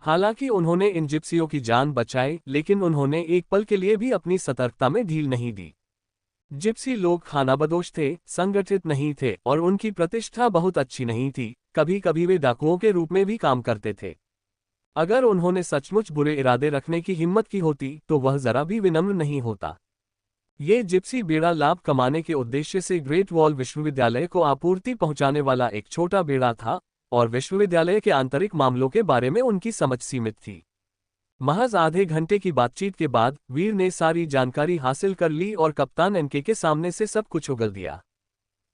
हालांकि उन्होंने इन जिप्सियों की जान बचाई, लेकिन उन्होंने एक पल के लिए भी अपनी सतर्कता में ढील नहीं दी। जिप्सी लोग खानाबदोश थे, संगठित नहीं थे और उनकी प्रतिष्ठा बहुत अच्छी नहीं थी। कभी कभी वे डाकुओं के रूप में भी काम करते थे। अगर उन्होंने सचमुच बुरे इरादे रखने की हिम्मत की होती तो वह जरा भी विनम्र नहीं होता। ये जिप्सी बेड़ा लाभ कमाने के उद्देश्य से ग्रेट वॉल विश्वविद्यालय को आपूर्ति पहुंचाने वाला एक छोटा बेड़ा था और विश्वविद्यालय के आंतरिक मामलों के बारे में उनकी समझ सीमित थी। महज आधे घंटे की बातचीत के बाद वीर ने सारी जानकारी हासिल कर ली और कप्तान एनके के सामने से सब कुछ उगल दिया।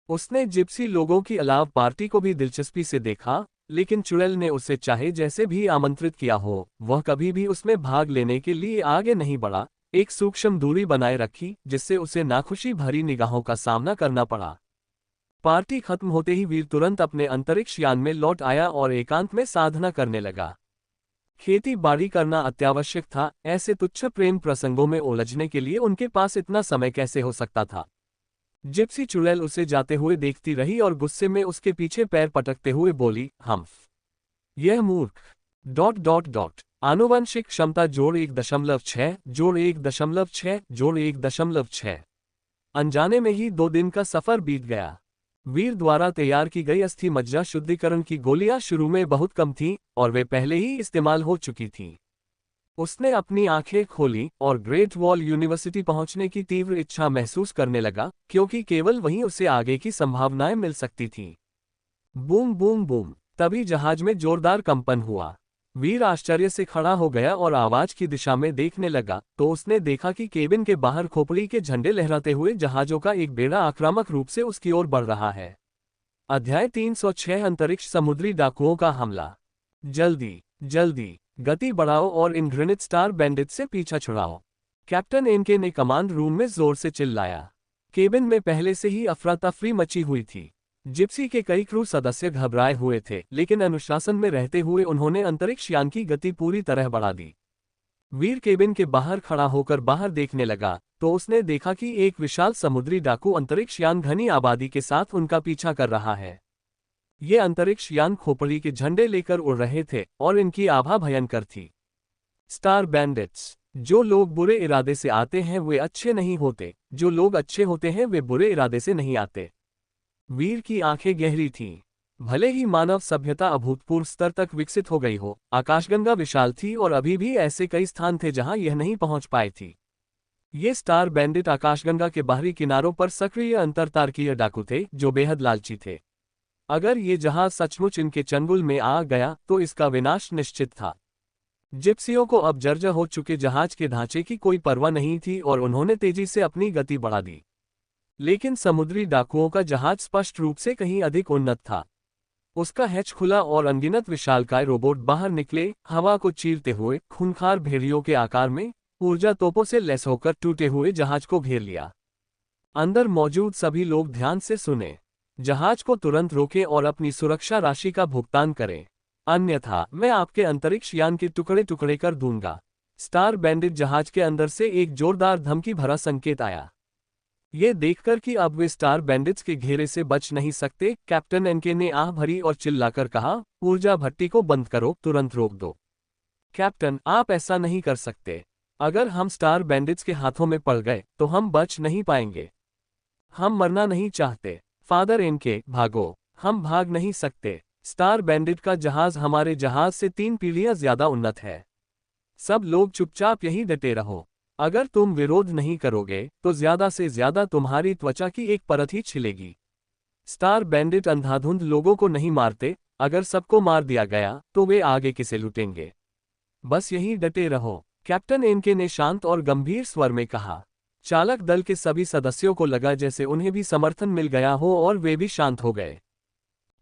उसने जिप्सी लोगों की अलाव पार्टी को भी दिलचस्पी से देखा, लेकिन चुड़ैल ने उसे चाहे जैसे भी आमंत्रित किया हो, वह कभी भी उसमें भाग लेने के लिए आगे नहीं बढ़ा। एक सूक्ष्म दूरी बनाए रखी, जिससे उसे नाखुशी भरी निगाहों का सामना करना पड़ा। पार्टी खत्म होते ही वीर तुरंत अपने अंतरिक्ष यान में लौट आया और एकांत में साधना करने लगा। खेती बाड़ी करना अत्यावश्यक था, ऐसे तुच्छ प्रेम प्रसंगों में उलझने के लिए उनके पास इतना समय कैसे हो सकता था? जिप्सी चुड़ैल उसे जाते हुए देखती रही और गुस्से में उसके पीछे पैर पटकते हुए बोली, हम्फ, यह मूर्ख ... आनुवंशिक क्षमता जोड़ 1.6 जोड़ 1.6 जोड़ 1.6। अनजाने में ही 2 दिन का सफर बीत गया। वीर द्वारा तैयार की गई अस्थि मज्जा शुद्धिकरण की गोलियां शुरू में बहुत कम थीं और वे पहले ही इस्तेमाल हो चुकी थीं। उसने अपनी आंखें खोली और ग्रेट वॉल यूनिवर्सिटी पहुंचने की तीव्र इच्छा महसूस करने लगा, क्योंकि केवल वहीं उसे आगे की संभावनाएं मिल सकती थीं। बूम बूम बूम, तभी जहाज में जोरदार कंपन हुआ। वीर आश्चर्य से खड़ा हो गया और आवाज की दिशा में देखने लगा तो उसने देखा कि केबिन के बाहर खोपड़ी के झंडे लहराते हुए जहाजों का एक बेड़ा आक्रामक रूप से उसकी ओर बढ़ रहा है। अध्याय 306 अंतरिक्ष समुद्री डाकुओं का हमला। जल्दी गति बढ़ाओ और इन घृणित स्टार बैंडिट से पीछा छुड़ाओ, कैप्टन एनके ने कमांड रूम में जोर से चिल्लाया। केबिन में पहले से ही अफरा तफरी मची हुई थी। जिप्सी के कई क्रू सदस्य घबराए हुए थे, लेकिन अनुशासन में रहते हुए उन्होंने अंतरिक्ष यान की गति पूरी तरह बढ़ा दी। वीर केबिन के बाहर खड़ा होकर बाहर देखने लगा तो उसने देखा कि एक विशाल समुद्री डाकू अंतरिक्ष यान घनी आबादी के साथ उनका पीछा कर रहा है। ये अंतरिक्ष यान खोपड़ी के झंडे लेकर उड़ रहे थे और इनकी आभा भयंकर थी। Star bandits. जो लोग बुरे इरादे से आते हैं वे अच्छे नहीं होते, जो लोग अच्छे होते हैं वे बुरे इरादे से नहीं आते। वीर की आंखें गहरी थीं। भले ही मानव सभ्यता अभूतपूर्व स्तर तक विकसित हो गई हो, आकाशगंगा विशाल थी और अभी भी ऐसे कई स्थान थे जहां यह नहीं पहुंच पाई थी। ये स्टार बैंडिट आकाशगंगा के बाहरी किनारों पर सक्रिय अंतरतारकीय डाकू थे जो बेहद लालची थे। अगर ये जहाज सचमुच इनके चंगुल में आ गया तो इसका विनाश निश्चित था। जिप्सियों को अब जर्जर हो चुके जहाज के ढांचे की कोई परवाह नहीं थी और उन्होंने तेजी से अपनी गति बढ़ा दी। लेकिन समुद्री डाकुओं का जहाज स्पष्ट रूप से कहीं अधिक उन्नत था। उसका हैच खुला और अनगिनत विशालकाय रोबोट बाहर निकले, हवा को चीरते हुए खूंखार भेड़ियों के आकार में ऊर्जा तोपों से लैस होकर टूटे हुए जहाज को घेर लिया। अंदर मौजूद सभी लोग ध्यान से सुने। जहाज को तुरंत रोकें और अपनी सुरक्षा राशि का भुगतान करें, अन्यथा मैं आपके अंतरिक्ष यान के टुकड़े टुकड़े कर दूंगा। स्टार बैंडिट जहाज के अंदर से एक जोरदार धमकी भरा संकेत आया। ये देखकर कि अब वे स्टार बैंडिट्स के घेरे से बच नहीं सकते, कैप्टन एनके ने आह भरी और चिल्लाकर कहा, ऊर्जा भट्टी को बंद करो, तुरंत रोक दो। कैप्टन, आप ऐसा नहीं कर सकते। अगर हम स्टार बैंडिट्स के हाथों में पड़ गए तो हम बच नहीं पाएंगे। हम मरना नहीं चाहते। फादर एनके, भागो। हम भाग नहीं सकते। स्टार बैंडिट का जहाज हमारे जहाज से 3 पीढ़ियां ज्यादा उन्नत है। सब लोग चुपचाप यहीं डटे रहो। अगर तुम विरोध नहीं करोगे तो ज्यादा से ज्यादा तुम्हारी त्वचा की एक परत ही छिलेगी। स्टार बैंडिट अंधाधुंध लोगों को नहीं मारते, अगर सबको मार दिया गया तो वे आगे किसे लूटेंगे। बस यहीं डटे रहो, कैप्टन एनके ने शांत और गंभीर स्वर में कहा। चालक दल के सभी सदस्यों को लगा जैसे उन्हें भी समर्थन मिल गया हो और वे भी शांत हो गए।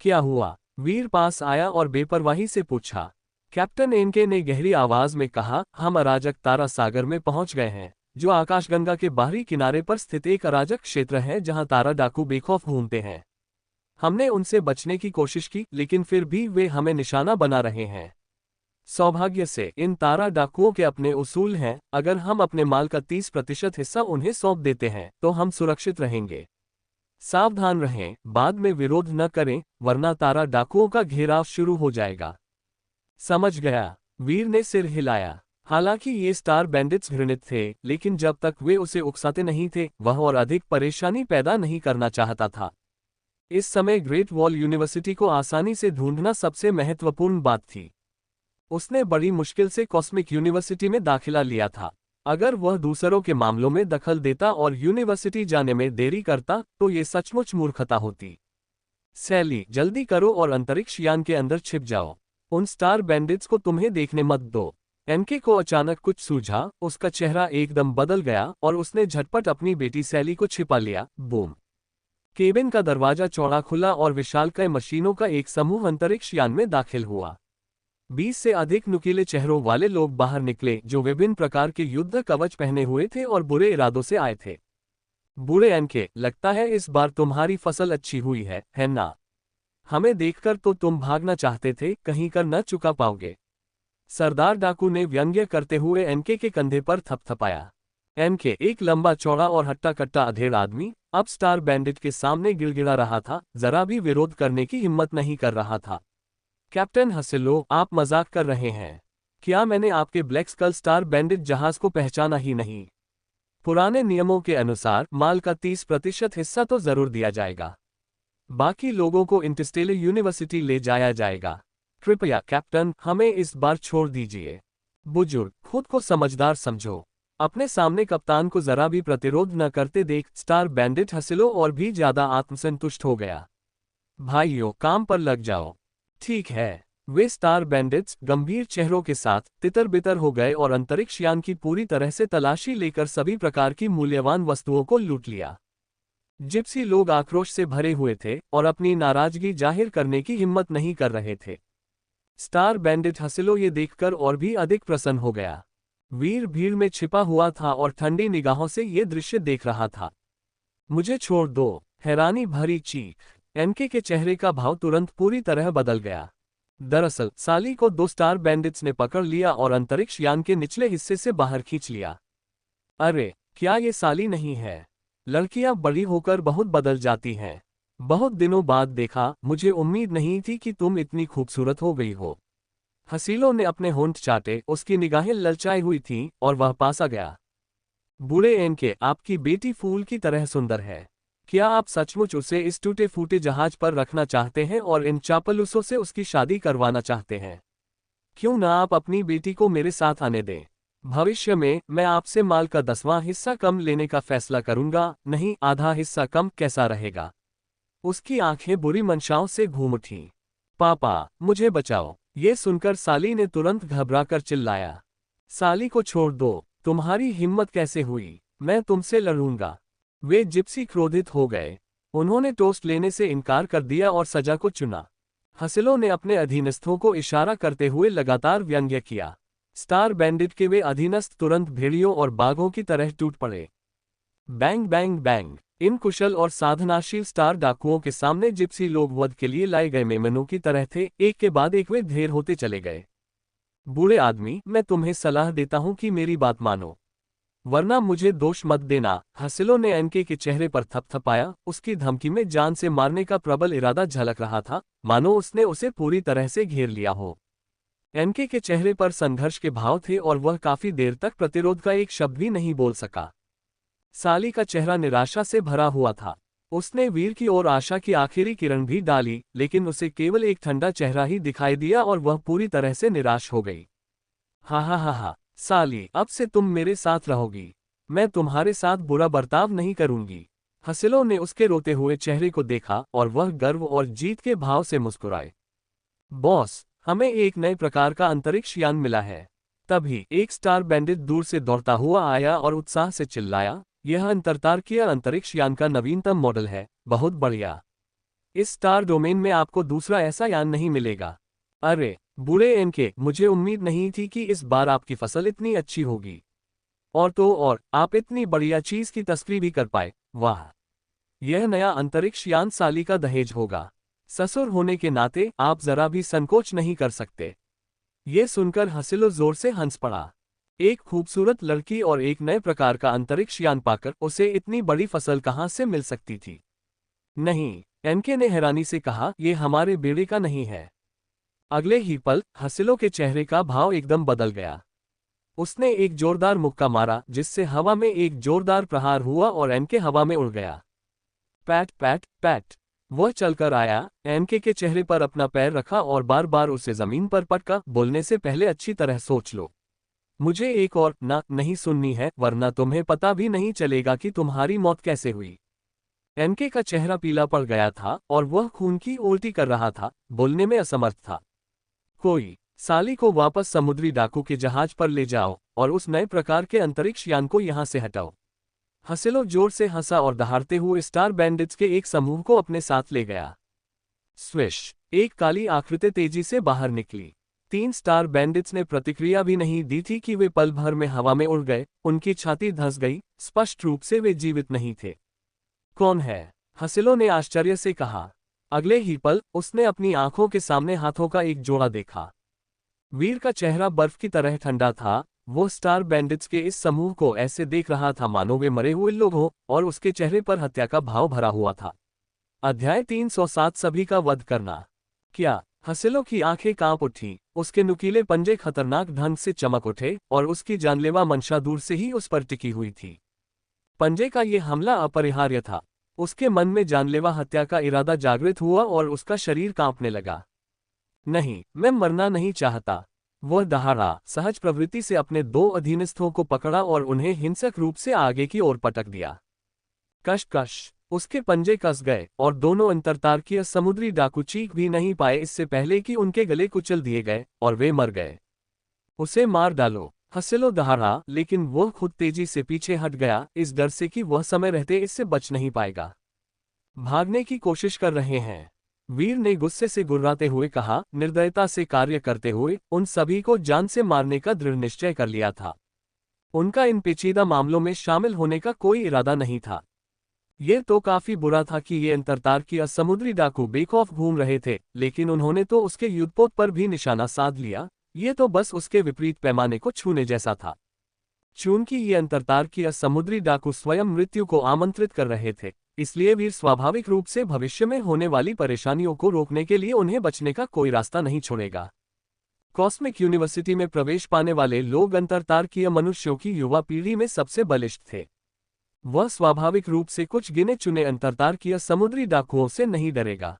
क्या हुआ? वीर पास आया और बेपरवाही से पूछा। कैप्टन एनके ने गहरी आवाज में कहा, हम अराजक तारा सागर में पहुंच गए हैं, जो आकाशगंगा के बाहरी किनारे पर स्थित एक अराजक क्षेत्र है जहां तारा डाकू बेखौफ घूमते हैं। हमने उनसे बचने की कोशिश की, लेकिन फिर भी वे हमें निशाना बना रहे हैं। सौभाग्य से इन तारा डाकुओं के अपने उसूल हैं, अगर हम अपने माल का 30% हिस्सा उन्हें सौंप देते हैं तो हम सुरक्षित रहेंगे। सावधान रहें, बाद में विरोध न करें, वरना तारा डाकुओं का घेराव शुरू हो जाएगा। समझ गया, वीर ने सिर हिलाया। हालांकि ये स्टार बैंडिट्स घृणित थे, लेकिन जब तक वे उसे उकसाते नहीं थे, वह और अधिक परेशानी पैदा नहीं करना चाहता था। इस समय ग्रेट वॉल यूनिवर्सिटी को आसानी से ढूंढना सबसे महत्वपूर्ण बात थी। उसने बड़ी मुश्किल से कॉस्मिक यूनिवर्सिटी में दाखिला लिया था। अगर वह दूसरों के मामलों में दखल देता और यूनिवर्सिटी जाने में देरी करता तो ये सचमुच मूर्खता होती। सैली, जल्दी करो और अंतरिक्ष यान के अंदर छिप जाओ। उन स्टार बैंडिट्स को तुम्हें देखने मत दो। एनके को अचानक कुछ सूझा, उसका चेहरा एकदम बदल गया और उसने झटपट अपनी बेटी सैली को छिपा लिया। बूम! केबिन का दरवाजा चौड़ा खुला और विशालकाय मशीनों का एक समूह अंतरिक्ष यान में दाखिल हुआ। 20 से अधिक नुकीले चेहरों वाले लोग बाहर निकले, जो विभिन्न प्रकार के युद्ध कवच पहने हुए थे और बुरे इरादों से आए थे। बुरे एनके, लगता है इस बार तुम्हारी फसल अच्छी हुई है ना? हमें देखकर तो तुम भागना चाहते थे, कहीं कर न चुका पाओगे। सरदार डाकू ने व्यंग्य करते हुए एनके के कंधे पर थपथपाया। एनके, एक लंबा चौड़ा और हट्टा कट्टा अधेड़ आदमी, अब स्टार बैंडिट के सामने गिड़गिड़ा रहा था, जरा भी विरोध करने की हिम्मत नहीं कर रहा था। कैप्टन हसिलो, आप मजाक कर रहे हैं। क्या मैंने आपके ब्लैक स्कल स्टार बैंडिट जहाज को पहचाना ही नहीं? पुराने नियमों के अनुसार माल का 30% हिस्सा तो जरूर दिया जाएगा। बाकी लोगों को इंटरस्टेलर यूनिवर्सिटी ले जाया जाएगा। कृपया कैप्टन, हमें इस बार छोड़ दीजिए। बुजुर्ग, खुद को समझदार समझो। अपने सामने कप्तान को जरा भी प्रतिरोध न करते देख स्टार बैंडिट हसिलो और भी ज्यादा आत्मसंतुष्ट हो गया। भाइयों, काम पर लग जाओ। ठीक है। वे स्टार बैंडिट्स गंभीर चेहरों के साथ तितर बितर हो गए और अंतरिक्ष यान की पूरी तरह से तलाशी लेकर सभी प्रकार की मूल्यवान वस्तुओं को लूट लिया। जिप्सी लोग आक्रोश से भरे हुए थे और अपनी नाराजगी जाहिर करने की हिम्मत नहीं कर रहे थे। स्टार बैंडिट हसिलो ये देखकर और भी अधिक प्रसन्न हो गया। वीर भीड़ में छिपा हुआ था और ठंडी निगाहों से ये दृश्य देख रहा था। मुझे छोड़ दो! हैरानी भरी चीख। एनके के चेहरे का भाव तुरंत पूरी तरह बदल गया। दरअसल साली को 2 स्टार बैंडिट्स ने पकड़ लिया और अंतरिक्ष यान के निचले हिस्से से बाहर खींच लिया। अरे, क्या ये साली नहीं है? लड़कियां बड़ी होकर बहुत बदल जाती हैं। बहुत दिनों बाद देखा, मुझे उम्मीद नहीं थी कि तुम इतनी खूबसूरत हो गई हो। हसीलो ने अपने होंठ चाटे, उसकी निगाहें ललचाई हुई थीं और वह पास आ गया। बूढ़े एनके, आपकी बेटी फूल की तरह सुंदर है। क्या आप सचमुच उसे इस टूटे फूटे जहाज पर रखना चाहते हैं और इन चापलूसों से उसकी शादी करवाना चाहते हैं? क्यों ना आप अपनी बेटी को मेरे साथ आने दें? भविष्य में मैं आपसे माल का 10वां हिस्सा कम लेने का फैसला करूंगा। नहीं, आधा हिस्सा कम कैसा रहेगा? उसकी आंखें बुरी मंशाओं से घूम उठीं। पापा, मुझे बचाओ! ये सुनकर साली ने तुरंत घबराकर चिल्लाया। साली को छोड़ दो। तुम्हारी हिम्मत कैसे हुई? मैं तुमसे लड़ूंगा। वे जिप्सी क्रोधित हो गए। उन्होंने टोस्ट लेने से इनकार कर दिया और सजा को चुना। हसिलो ने अपने अधीनस्थों को इशारा करते हुए लगातार व्यंग्य किया। स्टार बैंडिट के वे अधीनस्थ तुरंत भेड़ियों और बाघों की तरह टूट पड़े। Bang bang bang! इन कुशल और साधनाशील स्टार डाकुओं के सामने जिप्सी लोग वध के लिए लाए गए मेमनों की तरह थे। एक के बाद एक वे ढेर होते चले गए। बूढ़े आदमी, मैं तुम्हें सलाह देता हूं कि मेरी बात मानो, वरना मुझे दोष मत देना। हसिलो ने एनके के चेहरे पर थपथपाया। उसकी धमकी में जान से मारने का प्रबल इरादा झलक रहा था, मानो उसने उसे पूरी तरह से घेर लिया हो। एनके के चेहरे पर संघर्ष के भाव थे और वह काफी देर तक प्रतिरोध का एक शब्द भी नहीं बोल सका। साली का चेहरा निराशा से भरा हुआ था। उसने वीर की ओर आशा की आखिरी किरण भी डाली, लेकिन उसे केवल एक ठंडा चेहरा ही दिखाई दिया और वह पूरी तरह से निराश हो गई। हा हा हा हा, साली, अब से तुम मेरे साथ रहोगी। मैं तुम्हारे साथ बुरा बर्ताव नहीं करूंगी। हसीलो ने उसके रोते हुए चेहरे को देखा और वह गर्व और जीत के भाव से मुस्कुराए। बॉस, हमें एक नए प्रकार का अंतरिक्ष यान मिला है। तभी एक स्टार बैंडिट दूर से दौड़ता हुआ आया और उत्साह से चिल्लाया, यह अंतरतारकीय अंतरिक्ष यान का नवीनतम मॉडल है, बहुत बढ़िया। इस स्टार डोमेन में आपको दूसरा ऐसा यान नहीं मिलेगा। अरे बूढ़े एनके, मुझे उम्मीद नहीं थी कि इस बार आपकी फसल इतनी अच्छी होगी। और तो और, आप इतनी बढ़िया चीज की तस्करी भी कर पाए, वाह। यह नया अंतरिक्ष यान साली का दहेज होगा। ससुर होने के नाते आप जरा भी संकोच नहीं कर सकते। ये सुनकर हसीलो जोर से हंस पड़ा। एक खूबसूरत लड़की और एक नए प्रकार का अंतरिक्ष यान पाकर उसे इतनी बड़ी फसल कहां से मिल सकती थी। नहीं, एनके ने हैरानी से कहा, यह हमारे बेड़े का नहीं है। अगले ही पल हसीलो के चेहरे का भाव एकदम बदल गया। उसने एक जोरदार मुक्का मारा जिससे हवा में एक जोरदार प्रहार हुआ और एनके हवा में उड़ गया। PAT PAT PAT. वह चलकर आया, एनके के चेहरे पर अपना पैर रखा और बार बार उसे जमीन पर पटका। बोलने से पहले अच्छी तरह सोच लो। मुझे एक और ना नहीं सुननी है, वरना तुम्हें पता भी नहीं चलेगा कि तुम्हारी मौत कैसे हुई। एनके का चेहरा पीला पड़ गया था और वह खून की उल्टी कर रहा था, बोलने में असमर्थ था। कोई साली को वापस समुद्री डाकू के जहाज पर ले जाओ और उस नए प्रकार के अंतरिक्ष यान को यहां से हटाओ। हसीलो जोर से हंसा और दहाड़ते हुए स्टार बैंडिट्स के एक समूह को अपने साथ ले गया। स्विश, एक काली आकृति तेजी से बाहर निकली। 3 स्टार बैंडिट्स ने प्रतिक्रिया भी नहीं दी थी कि वे पल भर में हवा में उड़ गए। उनकी छाती धंस गई, स्पष्ट रूप से वे जीवित नहीं थे। कौन है? हसीलो ने आश्चर्य से कहा। अगले ही पल उसने अपनी आंखों के सामने हाथों का एक जोड़ा देखा। वीर का चेहरा बर्फ की तरह ठंडा था। वो स्टार बैंडिट्स के इस समूह को ऐसे देख रहा था मानो वे मरे हुए लोग हों, और उसके चेहरे पर हत्या का भाव भरा हुआ था। अध्याय 307, सभी का वध करना। क्या? हसीलो की आंखें कांप उठी। उसके नुकीले पंजे खतरनाक ढंग से चमक उठे और उसकी जानलेवा मंशा दूर से ही उस पर टिकी हुई थी। पंजे का ये हमला अपरिहार्य था। उसके मन में जानलेवा हत्या का इरादा जागृत हुआ और उसका शरीर कांपने लगा। नहीं, मैं मरना नहीं चाहता। वह दहाड़ा, सहज प्रवृत्ति से अपने 2 अधीनस्थों को पकड़ा और उन्हें हिंसक रूप से आगे की ओर पटक दिया। कश, उसके पंजे कस गए और दोनों अंतरतारकीय समुद्री डाकू चीख भी नहीं पाए इससे पहले कि उनके गले कुचल दिए गए और वे मर गए। उसे मार डालो, हसीलो दहाड़ा, लेकिन वह खुद तेजी से पीछे हट गया, इस डर से कि वह समय रहते इससे बच नहीं पाएगा। भागने की कोशिश कर रहे हैं, वीर ने गुस्से से गुर्राते हुए कहा। निर्दयता से कार्य करते हुए उन सभी को जान से मारने का दृढ़ निश्चय कर लिया था। उनका इन पेचीदा मामलों में शामिल होने का कोई इरादा नहीं था। ये तो काफी बुरा था कि ये अंतरतारकीय समुद्री डाकू बेखौफ घूम रहे थे, लेकिन उन्होंने तो उसके युद्धपोत पर भी निशाना साध लिया। ये तो बस उसके विपरीत पैमाने को छूने जैसा था। चूंकि ये अंतरतारकीय समुद्री डाकू स्वयं मृत्यु को आमंत्रित कर रहे थे, इसलिए वीर स्वाभाविक रूप से भविष्य में होने वाली परेशानियों को रोकने के लिए उन्हें बचने का कोई रास्ता नहीं छोड़ेगा। कॉस्मिक यूनिवर्सिटी में प्रवेश पाने वाले लोग अंतरतारकीय मनुष्यों की युवा पीढ़ी में सबसे बलिष्ठ थे। वह स्वाभाविक रूप से कुछ गिने चुने अंतरतारकीय समुद्री डाकुओं से नहीं डरेगा।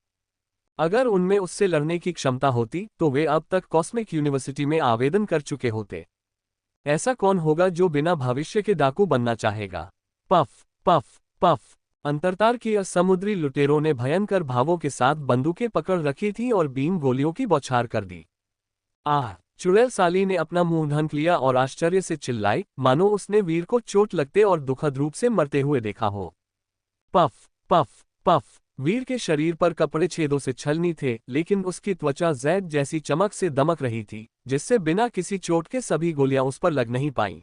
अगर उनमें उससे लड़ने की क्षमता होती तो वे अब तक कॉस्मिक यूनिवर्सिटी में आवेदन कर चुके होते। ऐसा कौन होगा जो बिना भविष्य के डाकू बनना चाहेगा? Puff puff puff. अंतरतारकीय समुद्री लुटेरों ने भयंकर भावों के साथ बंदूकें पकड़ रखी थीं और बीम गोलियों की बौछार कर दी। आह! चुड़ैल साली ने अपना मुंह ढक लिया और आश्चर्य से चिल्लाई, मानो उसने वीर को चोट लगते और दुखद रूप से मरते हुए देखा हो। Puff puff puff. वीर के शरीर पर कपड़े छेदों से छलनी थे, लेकिन उसकी त्वचा जैद जैसी चमक से दमक रही थी, जिससे बिना किसी चोट के सभी गोलियां उस पर लग नहीं पाईं।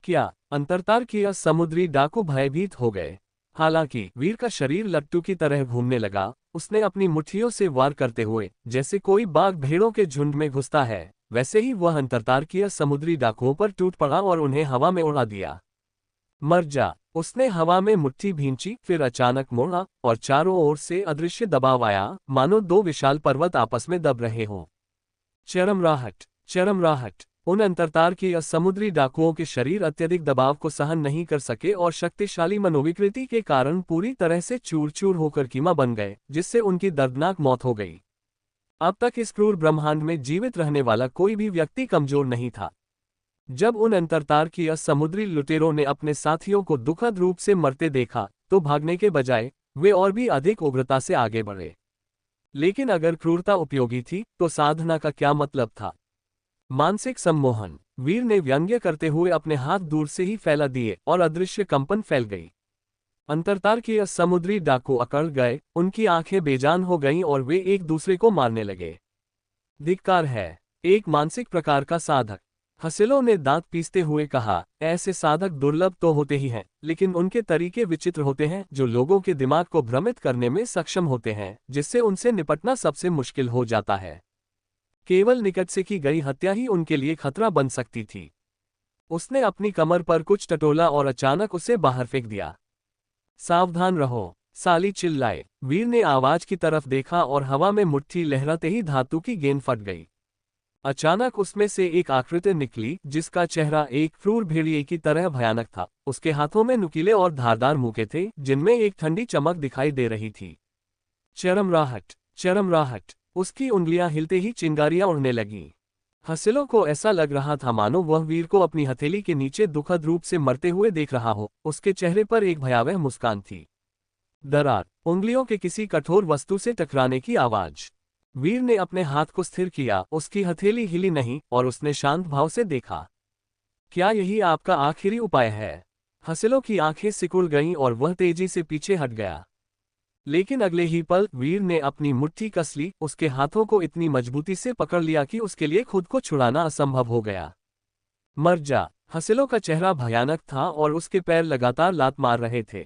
क्या? अंतरतारकीय समुद्री डाकू भयभीत हो गए। हालांकि वीर का शरीर लट्टू की तरह घूमने लगा। उसने अपनी मुट्ठियों से वार करते हुए, जैसे कोई बाघ भेड़ों के झुंड में घुसता है, वैसे ही वह अंतरतारकीय समुद्री डाकुओं पर टूट पड़ा और उन्हें हवा में उड़ा दिया। मर जा! उसने हवा में मुट्ठी भींची, फिर अचानक मुड़ा और चारों ओर से अदृश्य दबाव आया, मानो 2 विशाल पर्वत आपस में दब रहे हों। चरमराहट! चरमराहट! उन अंतरतारकीय समुद्री डाकुओं के शरीर अत्यधिक दबाव को सहन नहीं कर सके और शक्तिशाली मनोविकृति के कारण पूरी तरह से चूर चूर होकर कीमा बन गए, जिससे उनकी दर्दनाक मौत हो गई। अब तक इस क्रूर ब्रह्मांड में जीवित रहने वाला कोई भी व्यक्ति कमजोर नहीं था। जब उन अंतरतारकीय समुद्री लुटेरों ने अपने साथियों को दुखद रूप से मरते देखा, तो भागने के बजाय वे और भी अधिक उग्रता से आगे बढ़े। लेकिन अगर क्रूरता उपयोगी थी, तो साधना का क्या मतलब था? मानसिक सम्मोहन। वीर ने व्यंग्य करते हुए अपने हाथ दूर से ही फैला दिए और अदृश्य कंपन फैल गई। अंतरतारकीय समुद्री डाकू अकड़ गए, उनकी आंखें बेजान हो गईं और वे एक दूसरे को मारने लगे। धिक्कार है, एक मानसिक प्रकार का साधक। हसेलो ने दांत पीसते हुए कहा, ऐसे साधक दुर्लभ तो होते ही हैं, लेकिन उनके तरीके विचित्र होते हैं, जो लोगों के दिमाग को भ्रमित करने में सक्षम होते हैं, जिससे उनसे निपटना सबसे मुश्किल हो जाता है। केवल निकट से की गई हत्या ही उनके लिए खतरा बन सकती थी। उसने अपनी कमर पर कुछ टटोला और अचानक उसे बाहर फेंक दिया। सावधान रहो, साली चिल्लाए। वीर ने आवाज की तरफ देखा और हवा में मुट्ठी लहराते ही धातु की गेंद फट गई। अचानक उसमें से एक आकृति निकली, जिसका चेहरा एक क्रूर भेड़िए की तरह भयानक था। उसके हाथों में नुकीले और धारदार मुके थे, जिनमें एक ठंडी चमक दिखाई दे रही थी। चरमराहट, चरमराहट। उसकी उंगलियां हिलते ही चिंगारियां उड़ने लगीं। हसेलो को ऐसा लग रहा था मानो वह वीर को अपनी हथेली के नीचे दुखद रूप से मरते हुए देख रहा हो। उसके चेहरे पर एक भयावह मुस्कान थी। दरार, उंगलियों के किसी कठोर वस्तु से टकराने की आवाज। वीर ने अपने हाथ को स्थिर किया, उसकी हथेली हिली नहीं और उसने शांत भाव से देखा। क्या यही आपका आखिरी उपाय है? हसेलो की आंखें सिकुड़ गईं और वह तेजी से पीछे हट गया। लेकिन अगले ही पल वीर ने अपनी मुट्ठी कस ली, उसके हाथों को इतनी मजबूती से पकड़ लिया कि उसके लिए खुद को छुड़ाना असंभव हो गया। मर जा। हसेलो का चेहरा भयानक था और उसके पैर लगातार लात मार रहे थे।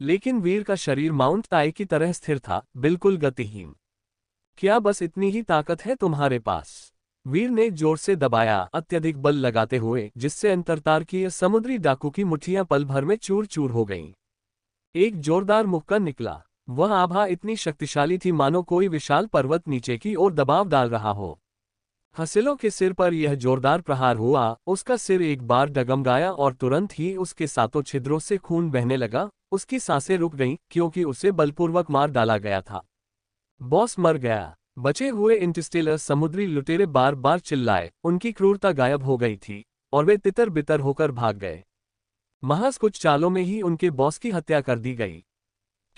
लेकिन वीर का शरीर माउंट टाई की तरह स्थिर था, बिल्कुल गतिहीन। क्या बस इतनी ही ताकत है तुम्हारे पास? वीर ने जोर से दबाया, अत्यधिक बल लगाते हुए, जिससे अंतरतारकीय समुद्री डाकू की मुट्ठियां पल भर में चूर चूर हो गईं। एक जोरदार मुक्का निकला। वह आभा इतनी शक्तिशाली थी मानो कोई विशाल पर्वत नीचे की ओर दबाव डाल रहा हो। हसेलो के सिर पर यह जोरदार प्रहार हुआ, उसका सिर एक बार डगमगाया और तुरंत ही उसके सातों छिद्रों से खून बहने लगा। उसकी सांसें रुक गईं, क्योंकि उसे बलपूर्वक मार डाला गया था। बॉस मर गया। बचे हुए इंटरस्टेलर समुद्री लुटेरे बार बार चिल्लाए, उनकी क्रूरता गायब हो गई थी और वे तितर बितर होकर भाग गए। महज कुछ चालों में ही उनके बॉस की हत्या कर दी गई।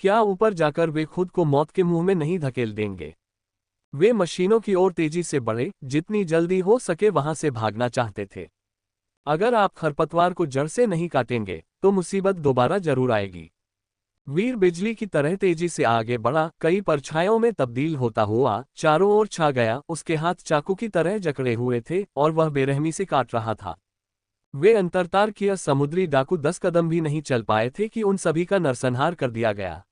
क्या ऊपर जाकर वे खुद को मौत के मुंह में नहीं धकेल देंगे? वे मशीनों की ओर तेजी से बढ़े, जितनी जल्दी हो सके वहां से भागना चाहते थे। अगर आप खरपतवार को जड़ से नहीं काटेंगे, तो मुसीबत दोबारा जरूर आएगी। वीर बिजली की तरह तेजी से आगे बढ़ा, कई परछाइयों में तब्दील होता हुआ चारों ओर छा गया। उसके हाथ चाकू की तरह जकड़े हुए थे और वह बेरहमी से काट रहा था। वे अंतरतारकीय समुद्री डाकू 10 कदम भी नहीं चल पाए थे कि उन सभी का नरसंहार कर दिया गया।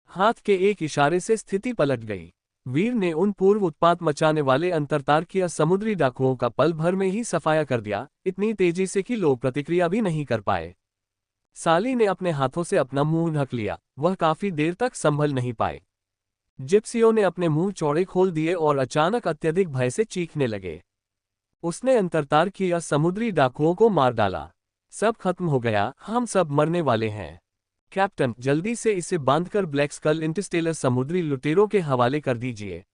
हाथ के एक इशारे से स्थिति पलट गई। वीर ने उन पूर्व उत्पात मचाने वाले अंतरतारकीय समुद्री डाकुओं का पल भर में ही सफाया कर दिया, इतनी तेजी से कि लोग प्रतिक्रिया भी नहीं कर पाए। साली ने अपने हाथों से अपना मुंह ढक लिया, वह काफी देर तक संभल नहीं पाए। जिप्सियों ने अपने मुंह चौड़े खोल दिए और अचानक अत्यधिक भय से चीखने लगे। उसने अंतरतारकीय समुद्री डाकुओं को मार डाला। सब खत्म हो गया, हम सब मरने वाले हैं। कैप्टन, जल्दी से इसे बांधकर ब्लैक स्कल इंटरस्टेलर समुद्री लुटेरों के हवाले कर दीजिए,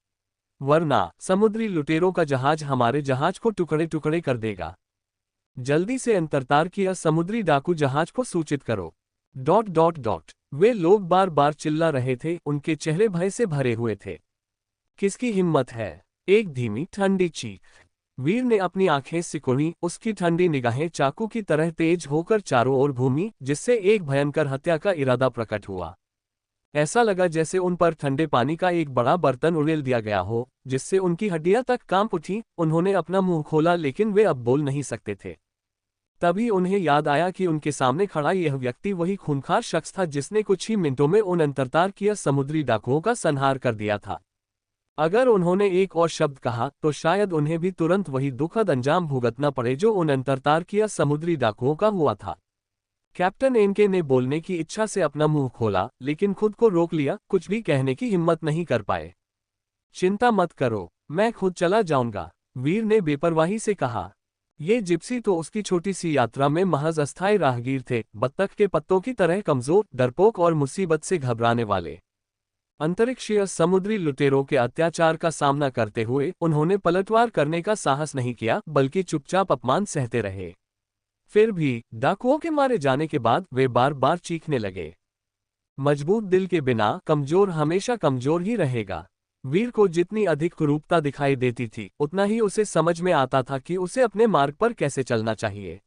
वरना समुद्री लुटेरों का जहाज हमारे जहाज को टुकड़े टुकड़े कर देगा। जल्दी से अंतरतारकीय समुद्री डाकू जहाज को सूचित करो। ... वे लोग बार बार चिल्ला रहे थे, उनके चेहरे भय से भरे हुए थे। किसकी हिम्मत है? एक धीमी ठंडी चीख। वीर ने अपनी आंखें सिकुड़ी, उसकी ठंडी निगाहें चाकू की तरह तेज होकर चारों ओर घूमी, जिससे एक भयंकर हत्या का इरादा प्रकट हुआ। ऐसा लगा जैसे उन पर ठंडे पानी का एक बड़ा बर्तन उड़ेल दिया गया हो, जिससे उनकी हड्डियां तक कांप उठी। उन्होंने अपना मुंह खोला, लेकिन वे अब बोल नहीं सकते थे। तभी उन्हें याद आया कि उनके सामने खड़ा यह व्यक्ति वही खूंखार शख्स था जिसने कुछ ही मिनटों में उन अंतरतारकीय समुद्री डाकुओं का संहार कर दिया था। अगर उन्होंने एक और शब्द कहा, तो शायद उन्हें भी तुरंत वही दुखद अंजाम भुगतना पड़े जो उन अंतरतारकीय समुद्री डाकुओं का हुआ था। कैप्टन एनके ने बोलने की इच्छा से अपना मुंह खोला, लेकिन खुद को रोक लिया, कुछ भी कहने की हिम्मत नहीं कर पाए। चिंता मत करो, मैं खुद चला जाऊंगा, वीर ने बेपरवाही से कहा। ये जिप्सी तो उसकी छोटी सी यात्रा में महज अस्थायी राहगीर थे, बत्तख के पत्तों की तरह कमजोर, डरपोक और मुसीबत से घबराने वाले। अंतरिक्षीय समुद्री लुटेरों के अत्याचार का सामना करते हुए उन्होंने पलटवार करने का साहस नहीं किया, बल्कि चुपचाप अपमान सहते रहे। फिर भी डाकुओं के मारे जाने के बाद वे बार बार चीखने लगे, मजबूत दिल के बिना कमजोर हमेशा कमजोर ही रहेगा। वीर को जितनी अधिक कुरूपता दिखाई देती थी, उतना ही उसे समझ में आता था कि उसे अपने मार्ग पर कैसे चलना चाहिए।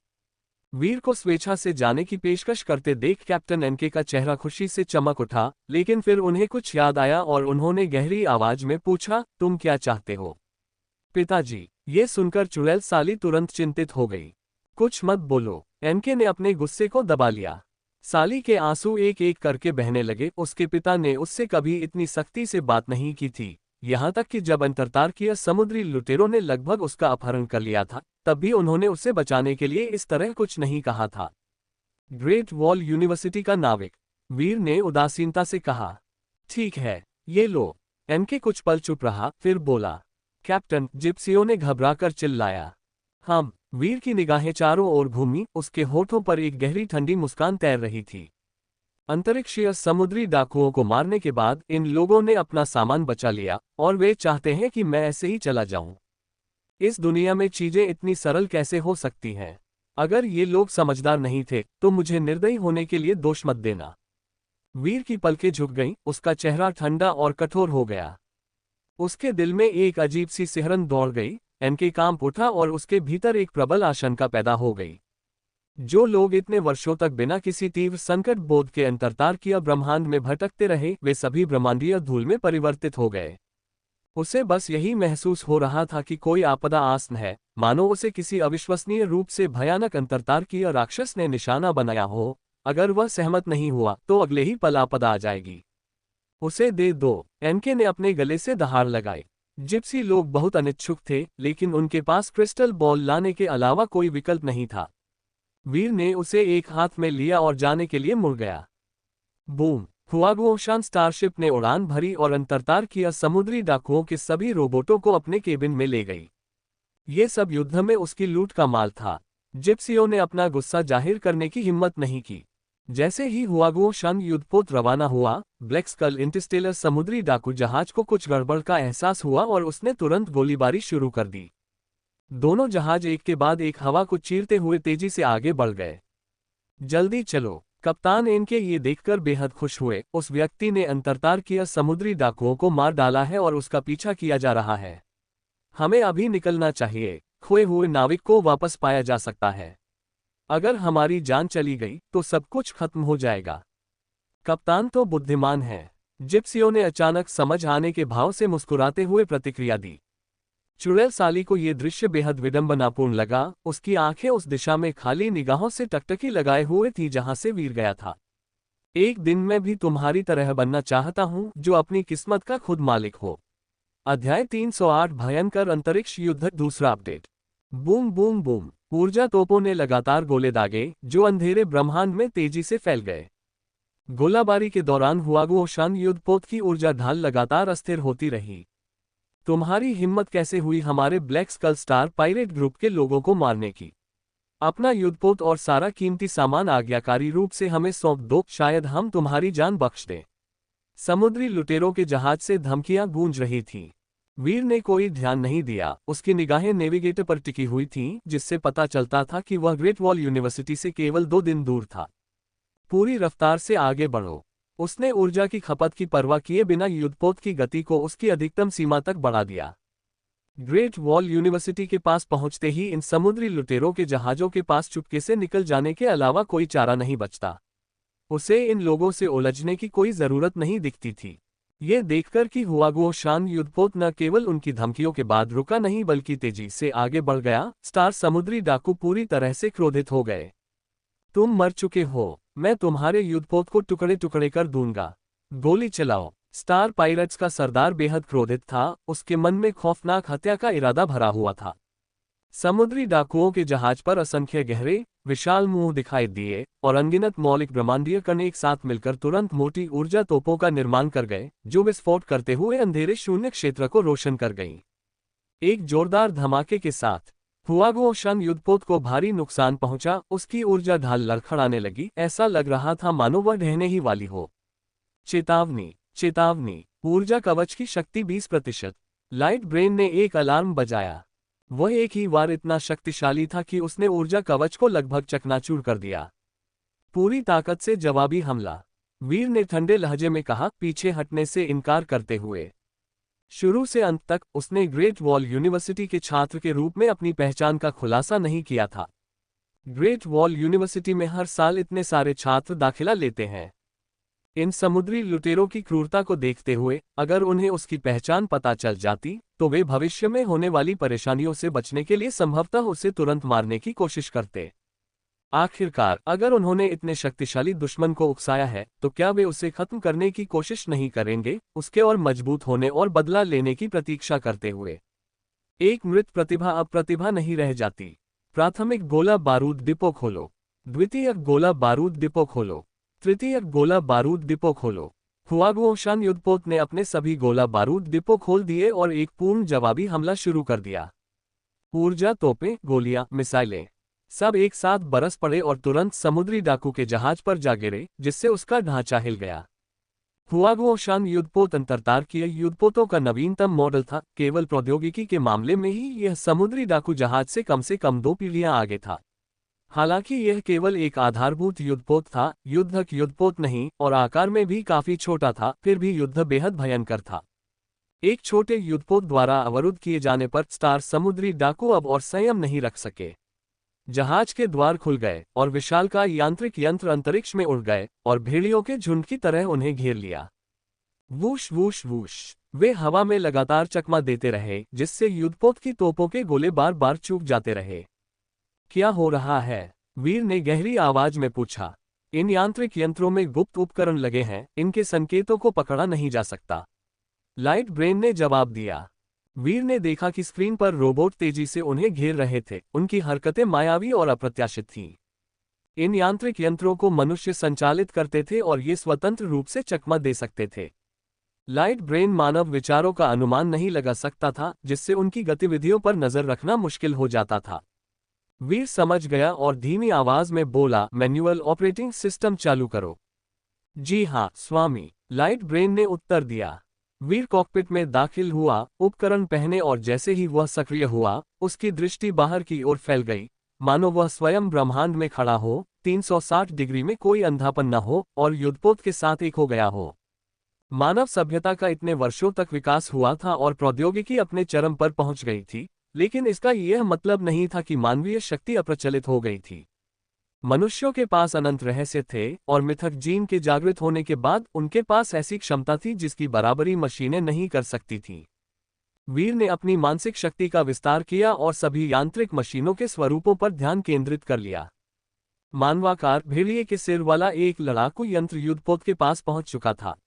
वीर को स्वेच्छा से जाने की पेशकश करते देख कैप्टन एनके का चेहरा खुशी से चमक उठा, लेकिन फिर उन्हें कुछ याद आया और उन्होंने गहरी आवाज में पूछा, तुम क्या चाहते हो? पिताजी, ये सुनकर चुड़ैल साली तुरंत चिंतित हो गई। कुछ मत बोलो, एनके ने अपने गुस्से को दबा लिया। साली के आंसू एक एक करके बहने लगे। उसके पिता ने उससे कभी इतनी सख्ती से बात नहीं की थी, यहाँ तक कि जब अंतर्तार्कीय समुद्री लुटेरों ने लगभग उसका अपहरण कर लिया था, तब भी उन्होंने उसे बचाने के लिए इस तरह कुछ नहीं कहा था। ग्रेट वॉल यूनिवर्सिटी का नाविक, वीर ने उदासीनता से कहा। ठीक है, ये लो। एनके कुछ पल चुप रहा, फिर बोला, कैप्टन, जिप्सियों ने घबराकर चिल्लाया। हम। वीर की निगाहें चारों ओर घूमी, उसके होठों पर एक गहरी ठंडी मुस्कान तैर रही थी। अंतरिक्षीय समुद्री डाकुओं को मारने के बाद इन लोगों ने अपना सामान बचा लिया, और वे चाहते हैं कि मैं ऐसे ही चला जाऊं। इस दुनिया में चीजें इतनी सरल कैसे हो सकती हैं? अगर ये लोग समझदार नहीं थे, तो मुझे निर्दयी होने के लिए दोष मत देना। वीर की पलकें झुक गईं, उसका चेहरा ठंडा और कठोर हो गया। उसके दिल में एक अजीब सी सिहरन दौड़ गई, एनके कांप उठा और उसके भीतर एक प्रबल आशंका पैदा हो गई। जो लोग इतने वर्षों तक बिना किसी तीव्र संकट बोध के अंतर्तार्कीय ब्रह्मांड में भटकते रहे, वे सभी ब्रह्मांडीय धूल में परिवर्तित हो गए। उसे बस यही महसूस हो रहा था कि कोई आपदा आसन है, मानो उसे किसी अविश्वसनीय रूप से भयानक अंतर्तार्कीय राक्षस ने निशाना बनाया हो। अगर वह सहमत नहीं हुआ तो अगले ही पल आपदा आ जाएगी। उसे दे दो, एनके ने अपने गले से दहाड़ लगाई। जिप्सी लोग बहुत अनिच्छुक थे, लेकिन उनके पास क्रिस्टल बॉल लाने के अलावा कोई विकल्प नहीं था। वीर ने उसे एक हाथ में लिया और जाने के लिए मुड़ गया। बूम! हुआगुओशान स्टारशिप ने उड़ान भरी और अंतर्तार्कीय समुद्री डाकुओं के सभी रोबोटों को अपने केबिन में ले गई। ये सब युद्ध में उसकी लूट का माल था। जिप्सियों ने अपना गुस्सा जाहिर करने की हिम्मत नहीं की। जैसे ही हुआगुओशान युद्धपोत रवाना हुआ, ब्लैक स्कल इंटरस्टेलर समुद्री डाकू जहाज को कुछ गड़बड़ का एहसास हुआ और उसने तुरंत गोलीबारी शुरू कर दी। दोनों जहाज एक के बाद एक हवा को चीरते हुए तेजी से आगे बढ़ गए। जल्दी चलो, कप्तान इनके ये देखकर बेहद खुश हुए। उस व्यक्ति ने अंतर्तार्कीय समुद्री डाकुओं को मार डाला है और उसका पीछा किया जा रहा है। हमें अभी निकलना चाहिए, खोए हुए नाविक को वापस पाया जा सकता है। अगर हमारी जान चली गई तो सब कुछ खत्म हो जाएगा। कप्तान तो बुद्धिमान है, जिप्सियों ने अचानक समझ आने के भाव से मुस्कुराते हुए प्रतिक्रिया दी। चुड़ैल साली को यह दृश्य बेहद विडंबनापूर्ण लगा। उसकी आंखें उस दिशा में खाली निगाहों से टकटकी लगाए हुए थी जहां से वीर गया था। एक दिन मैं भी तुम्हारी तरह बनना चाहता हूं, जो अपनी किस्मत का खुद मालिक हो। अध्याय 308 भयंकर अंतरिक्ष युद्ध, दूसरा अपडेट। Boom boom boom! ऊर्जा तोपों ने लगातार गोले दागे, जो अंधेरे ब्रह्मांड में तेजी से फैल गए। गोलाबारी के दौरान हुआगुओशान युद्धपोत की ऊर्जा ढाल लगातार अस्थिर होती रही। तुम्हारी हिम्मत कैसे हुई हमारे black skull star pirate group के लोगों को मारने की? अपना युद्धपोत और सारा कीमती सामान आज्ञाकारी रूप से हमें सौंप दो, शायद हम तुम्हारी जान बख्श दें। समुद्री लुटेरों के जहाज से धमकियां गूंज रही थीं। वीर ने कोई ध्यान नहीं दिया। उसकी निगाहें नेविगेटर पर टिकी हुई थीं, जिससे पता चलता था कि वह ग्रेट वॉल यूनिवर्सिटी से केवल 2 दिन दूर था। पूरी रफ्तार से आगे बढ़ो। उसने ऊर्जा की खपत की परवाह किए बिना युद्धपोत की गति को उसकी अधिकतम सीमा तक बढ़ा दिया। ग्रेट वॉल यूनिवर्सिटी के पास पहुंचते ही इन समुद्री लुटेरों के जहाजों के पास चुपके से निकल जाने के अलावा कोई चारा नहीं बचता। उसे इन लोगों से उलझने की कोई जरूरत नहीं दिखती थी। ये देखकर कि हुआगुओशान युद्धपोत न केवल उनकी धमकियों के बाद रुका नहीं, बल्कि तेजी से आगे बढ़ गया, स्टार समुद्री डाकू पूरी तरह से क्रोधित हो गए। तुम मर चुके हो, मैं तुम्हारे युद्धपोत को टुकड़े टुकड़े कर दूंगा। गोली चलाओ। स्टार पायरेट्स का सरदार बेहद क्रोधित था। उसके मन में खौफनाक हत्या का इरादा भरा हुआ था। समुद्री डाकुओं के जहाज पर असंख्य गहरे, विशाल मुंह दिखाई दिए और अनगिनत मौलिक ब्रह्मांडीय कण एक साथ मिलकर तुरंत मोटी ऊर्जा तोपों का निर्माण कर गए, जो विस्फोट करते हुए अंधेरे शून्य क्षेत्र को रोशन कर गईं। एक जोरदार धमाके के साथ हुआगुओशन युद्धपोत को भारी नुकसान पहुंचा, उसकी ऊर्जा ढाल लड़खड़ाने लगी, ऐसा लग रहा था मानो वह ढहने ही वाली हो। चेतावनी, चेतावनी, ऊर्जा कवच की शक्ति 20%। लाइट ब्रेन ने एक अलार्म बजाया। वह एक ही बार इतना शक्तिशाली था कि उसने ऊर्जा कवच को लगभग चकनाचूर कर दिया। पूरी ताकत से जवाबी हमला, वीर ने ठंडे लहजे में कहा, पीछे हटने से इनकार करते हुए। शुरू से अंत तक उसने ग्रेट वॉल यूनिवर्सिटी के छात्र के रूप में अपनी पहचान का खुलासा नहीं किया था। ग्रेट वॉल यूनिवर्सिटी में हर साल इतने सारे छात्र दाखिला लेते हैं। इन समुद्री लुटेरों की क्रूरता को देखते हुए अगर उन्हें उसकी पहचान पता चल जाती तो वे भविष्य में होने वाली परेशानियों से बचने के लिए संभवतः उसे तुरंत मारने की कोशिश करते। आखिरकार अगर उन्होंने इतने शक्तिशाली दुश्मन को उकसाया है तो क्या वे उसे खत्म करने की कोशिश नहीं करेंगे, उसके और मजबूत होने और बदला लेने की प्रतीक्षा करते हुए। एक मृत प्रतिभा अब प्रतिभा नहीं रह जाती। प्राथमिक गोला बारूद डिपो खोलो, द्वितीयक गोला बारूद डिपो खोलो, तृतीयक गोला बारूद डिपो खोलो। हुआगुओशन युद्धपोत ने अपने सभी गोला बारूद डिपो खोल दिए और एक पूर्ण जवाबी हमला शुरू कर दिया। ऊर्जा तोपें, गोलियां, मिसाइलें सब एक साथ बरस पड़े और तुरंत समुद्री डाकू के जहाज पर जा गिरे, जिससे उसका ढांचा हिल गया। हुआगुओशन युद्धपोत अंतरतारकीय युद्धपोतों का नवीनतम मॉडल था। केवल प्रौद्योगिकी के मामले में ही यह समुद्री डाकू जहाज से कम 2 पीढ़ियां आगे था। हालांकि यह केवल एक आधारभूत युद्धपोत था, युद्धक युद्धपोत नहीं, और आकार में भी काफी छोटा था, फिर भी युद्ध बेहद भयंकर था। एक छोटे युद्धपोत द्वारा अवरुद्ध किए जाने पर स्टार समुद्री डाकू अब और संयम नहीं रख सके। जहाज के द्वार खुल गए और विशालकाय यांत्रिक यंत्र अंतरिक्ष में उड़ गए और भेड़ियों के झुंड की तरह उन्हें घेर लिया। वूश वूश वूश, वे हवा में लगातार चकमा देते रहे, जिससे युद्धपोत की तोपों के गोले बार बार चूक जाते रहे। क्या हो रहा है? वीर ने गहरी आवाज में पूछा। इन यांत्रिक यंत्रों में गुप्त उपकरण लगे हैं, इनके संकेतों को पकड़ा नहीं जा सकता, लाइट ब्रेन ने जवाब दिया। वीर ने देखा कि स्क्रीन पर रोबोट तेजी से उन्हें घेर रहे थे, उनकी हरकतें मायावी और अप्रत्याशित थीं। इन यांत्रिक यंत्रों को मनुष्य संचालित करते थे और ये स्वतंत्र रूप से चकमा दे सकते थे। लाइट ब्रेन मानव विचारों का अनुमान नहीं लगा सकता था, जिससे उनकी गतिविधियों पर नजर रखना मुश्किल हो जाता था। वीर समझ गया और धीमी आवाज में बोला, मैन्युअल ऑपरेटिंग सिस्टम चालू करो। जी हाँ स्वामी, लाइट ब्रेन ने उत्तर दिया। वीर कॉकपिट में दाखिल हुआ, उपकरण पहने और जैसे ही वह सक्रिय हुआ, उसकी दृष्टि बाहर की ओर फैल गई, मानो वह स्वयं ब्रह्मांड में खड़ा हो, 360 डिग्री में कोई अंधापन न हो और युद्धपोत के साथ एक हो गया हो। मानव सभ्यता का इतने वर्षों तक विकास हुआ था और प्रौद्योगिकी अपने चरम पर पहुंच गई थी, लेकिन इसका यह मतलब नहीं था कि मानवीय शक्ति अप्रचलित हो गई थी। मनुष्यों के पास अनंत रहस्य थे और मिथक जीन के जागृत होने के बाद उनके पास ऐसी क्षमता थी जिसकी बराबरी मशीनें नहीं कर सकती थीं। वीर ने अपनी मानसिक शक्ति का विस्तार किया और सभी यांत्रिक मशीनों के स्वरूपों पर ध्यान केंद्रित कर लिया। मानवाकार भेड़िए के सिर वाला एक लड़ाकू यंत्र युद्धपोत के पास पहुंच चुका था।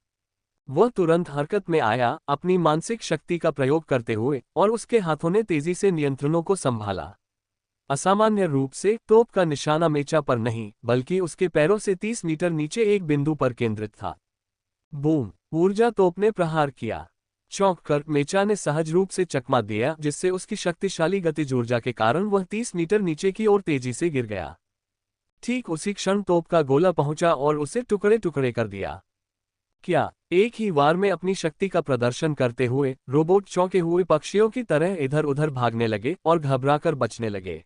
वह तुरंत हरकत में आया, अपनी मानसिक शक्ति का प्रयोग करते हुए, और उसके हाथों ने तेजी से नियंत्रणों को संभाला। असामान्य रूप से तोप का निशाना मेचा पर नहीं, बल्कि उसके पैरों से 30 मीटर नीचे एक बिंदु पर केंद्रित था। बूम! ऊर्जा तोप ने प्रहार किया। चौंक कर मेचा ने सहज रूप से चकमा दिया, जिससे उसकी शक्तिशाली गतिज ऊर्जा के कारण वह 30 मीटर नीचे की ओर तेजी से गिर गया। ठीक उसी क्षण तोप का गोला पहुंचा और उसे टुकड़े टुकड़े कर दिया। क्या? एक ही वार में अपनी शक्ति का प्रदर्शन करते हुए रोबोट चौंके हुए पक्षियों की तरह इधर उधर भागने लगे और घबराकर बचने लगे।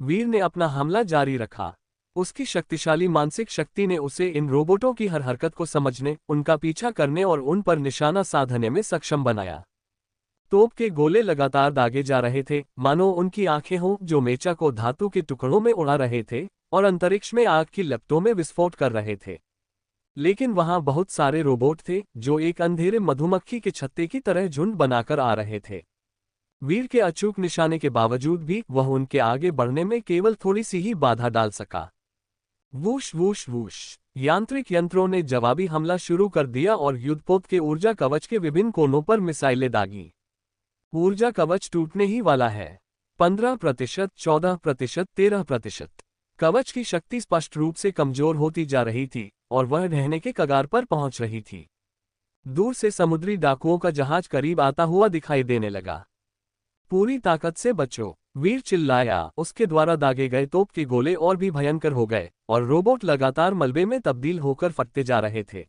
वीर ने अपना हमला जारी रखा। उसकी शक्तिशाली मानसिक शक्ति ने उसे इन रोबोटों की हर हरकत को समझने, उनका पीछा करने और उन पर निशाना साधने में सक्षम बनाया। तोप के गोले लगातार दागे जा रहे थे, मानो उनकी आंखें हों जो मेचा को धातु के टुकड़ों में उड़ा रहे थे और अंतरिक्ष में आग की लपटों में विस्फोट कर रहे थे। लेकिन वहां बहुत सारे रोबोट थे जो एक अंधेरे मधुमक्खी के छत्ते की तरह झुंड बनाकर आ रहे थे। वीर के अचूक निशाने के बावजूद भी वह उनके आगे बढ़ने में केवल थोड़ी सी ही बाधा डाल सका। वूश वूश वूश, यांत्रिक यंत्रों ने जवाबी हमला शुरू कर दिया और युद्धपोत के ऊर्जा कवच के विभिन्न कोनों पर मिसाइलें दागी। ऊर्जा कवच टूटने ही वाला है। 15%, 14%, 13%। कवच की शक्ति स्पष्ट रूप से कमजोर होती जा रही थी और वह ढहने के कगार पर पहुंच रही थी। दूर से समुद्री डाकुओं का जहाज करीब आता हुआ दिखाई देने लगा। पूरी ताकत से बचो, वीर चिल्लाया। उसके द्वारा दागे गए तोप के गोले और भी भयंकर हो गए और रोबोट लगातार मलबे में तब्दील होकर फटते जा रहे थे।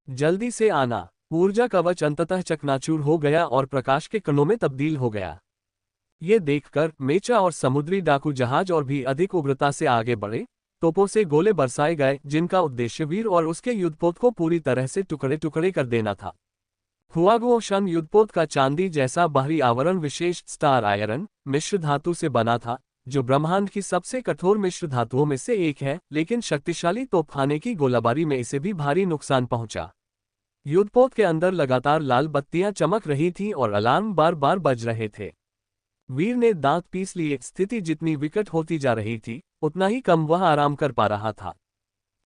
जल्दी से आना। ऊर्जा कवच अंततः चकनाचूर हो गया और प्रकाश के कणों में तब्दील हो गया। ये देखकर मेचा और समुद्री डाकू जहाज और भी अधिक उग्रता से आगे बढ़े। तोपों से गोले बरसाए गए जिनका उद्देश्य वीर और उसके युद्धपोत को पूरी तरह से टुकड़े टुकड़े कर देना था। हुआगुओशन युद्धपोत का चांदी जैसा बाहरी आवरण विशेष स्टार आयरन मिश्र धातु से बना था, जो ब्रह्मांड की सबसे कठोर मिश्र धातुओं में से एक है, लेकिन शक्तिशाली तोपखाने की गोलाबारी में इसे भी भारी नुकसान पहुंचा। युद्धपोत के अंदर लगातार लाल बत्तियां चमक रही थीं और अलार्म बार बार बज रहे थे। वीर ने दांत पीस लिए। स्थिति जितनी विकट होती जा रही थी, उतना ही कम वह आराम कर पा रहा था।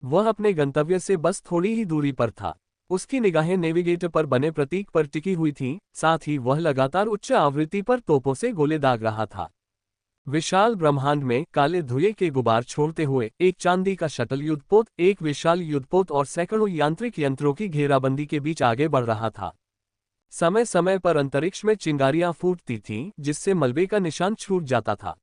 वह अपने गंतव्य से बस थोड़ी ही दूरी पर था। उसकी निगाहें नेविगेटर पर बने प्रतीक पर टिकी हुई थीं, साथ ही वह लगातार उच्च आवृत्ति पर तोपों से गोले दाग रहा था। विशाल ब्रह्मांड में काले धुएं के गुबार छोड़ते हुए एक चांदी का शटल युद्धपोत एक विशाल युद्धपोत और सैकड़ों यांत्रिक यंत्रों की घेराबंदी के बीच आगे बढ़ रहा था। समय समय पर अंतरिक्ष में चिंगारियां फूटती थीं, जिससे मलबे का निशान छूट जाता था।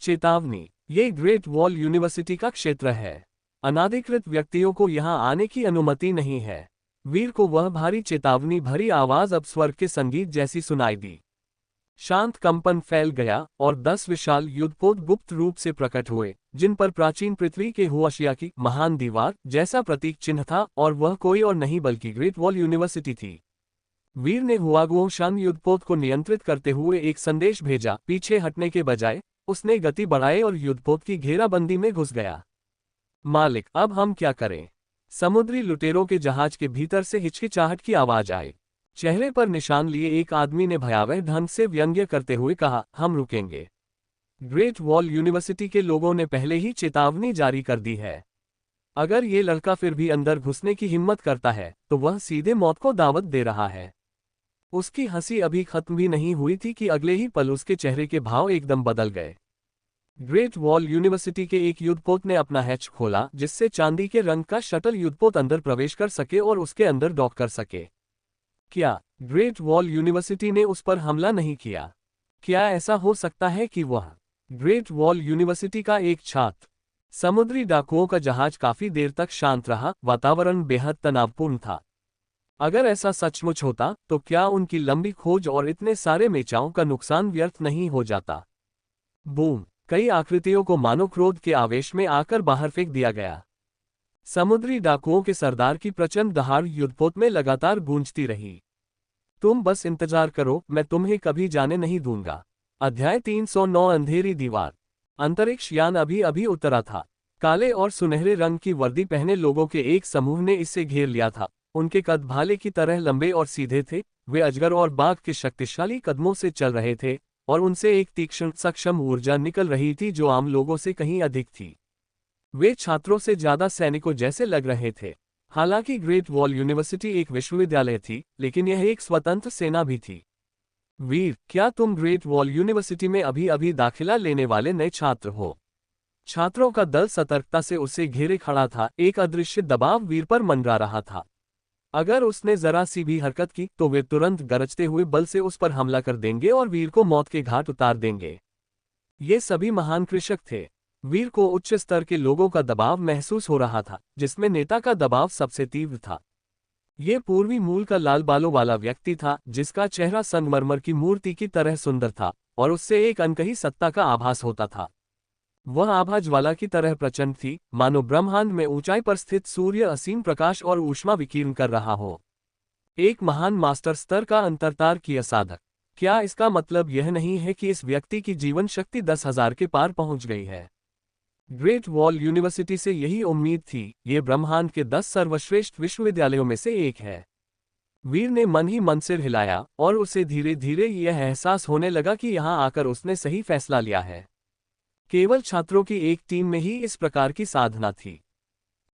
चेतावनी, ये ग्रेट वॉल यूनिवर्सिटी का क्षेत्र है। अनाधिकृत व्यक्तियों को यहां आने की अनुमति नहीं है। वीर को वह भारी चेतावनी भरी आवाज अब स्वर्ग के संगीत जैसी सुनाई दी। शांत कंपन फैल गया और 10 विशाल युद्धपोत गुप्त रूप से प्रकट हुए, जिन पर प्राचीन पृथ्वी के हुआशिया की महान दीवार जैसा प्रतीक चिन्ह था, और वह कोई और नहीं बल्कि ग्रेट वॉल यूनिवर्सिटी थी। वीर ने हुआगुओशन युद्धपोत को नियंत्रित करते हुए एक संदेश भेजा। पीछे हटने के बजाय उसने गति बढ़ाई और युद्धपोत की घेराबंदी में घुस गया। मालिक, अब हम क्या करें? समुद्री लुटेरों के जहाज के भीतर से हिचकिचाहट की आवाज आई। चेहरे पर निशान लिए एक आदमी ने भयावह ढंग से व्यंग्य करते हुए कहा, हम रुकेंगे। ग्रेट वॉल यूनिवर्सिटी के लोगों ने पहले ही चेतावनी जारी कर दी है। अगर ये लड़का फिर भी अंदर घुसने की हिम्मत करता है तो वह सीधे मौत को दावत दे रहा है। उसकी हंसी अभी खत्म भी नहीं हुई थी कि अगले ही पल उसके चेहरे के भाव एकदम बदल गए। ग्रेट वॉल यूनिवर्सिटी के एक युद्धपोत ने अपना हैच खोला, जिससे चांदी के रंग का शटल युद्धपोत अंदर प्रवेश कर सके और उसके अंदर डॉक कर सके। क्या ग्रेट वॉल यूनिवर्सिटी ने उस पर हमला नहीं किया? क्या ऐसा हो सकता है कि वह ग्रेट वॉल यूनिवर्सिटी का एक छात्र? समुद्री डाकुओं का जहाज काफी देर तक शांत रहा। वातावरण बेहद तनावपूर्ण था। अगर ऐसा सचमुच होता तो क्या उनकी लंबी खोज और इतने सारे मेचाओं का नुकसान व्यर्थ नहीं हो जाता? बूम! कई आकृतियों को मानो क्रोध के आवेश में आकर बाहर फेंक दिया गया। समुद्री डाकुओं के सरदार की प्रचंड दहाड़ युद्धपोत में लगातार गूंजती रही। तुम बस इंतजार करो, मैं तुम्हें कभी जाने नहीं दूंगा। अध्याय 309 अंधेरी दीवार। अंतरिक्ष यान अभी अभी उतरा था। काले और सुनहरे रंग की वर्दी पहने लोगों के एक समूह ने इसे घेर लिया था। उनके कद भाले की तरह लंबे और सीधे थे। वे अजगर और बाघ के शक्तिशाली कदमों से चल रहे थे और उनसे एक तीक्ष्ण सक्षम ऊर्जा निकल रही थी जो आम लोगों से कहीं अधिक थी। वे छात्रों से ज्यादा सैनिकों जैसे लग रहे थे। हालांकि ग्रेट वॉल यूनिवर्सिटी एक विश्वविद्यालय थी, लेकिन यह एक स्वतंत्र सेना भी थी। वीर, क्या तुम ग्रेट वॉल यूनिवर्सिटी में अभी अभी दाखिला लेने वाले नए छात्र हो? छात्रों का दल सतर्कता से उसे घेरे खड़ा था। एक अदृश्य दबाव वीर पर मंडरा रहा था। अगर उसने जरा सी भी हरकत की तो वे तुरंत गरजते हुए बल से उस पर हमला कर देंगे और वीर को मौत के घाट उतार देंगे। ये सभी महान कृषक थे। वीर को उच्च स्तर के लोगों का दबाव महसूस हो रहा था, जिसमें नेता का दबाव सबसे तीव्र था। ये पूर्वी मूल का लाल बालों वाला व्यक्ति था, जिसका चेहरा संगमरमर की मूर्ति की तरह सुंदर था और उससे एक अनकही सत्ता का आभास होता था। वह आभा ज्वाला की तरह प्रचंड थी, मानो ब्रह्मांड में ऊंचाई पर स्थित सूर्य असीम प्रकाश और ऊष्मा विकीर्ण कर रहा हो। एक महान मास्टर स्तर का अंतरतार किया साधक। क्या इसका मतलब यह नहीं है कि इस व्यक्ति की जीवन शक्ति 10,000 के पार पहुंच गई है? ग्रेट वॉल यूनिवर्सिटी से यही उम्मीद थी। ये ब्रह्मांड के 10 सर्वश्रेष्ठ विश्वविद्यालयों में से एक है। वीर ने मन ही मन सिर हिलाया और उसे धीरे धीरे यह एहसास होने लगा कि यहां आकर उसने सही फैसला लिया है। केवल छात्रों की एक टीम में ही इस प्रकार की साधना थी।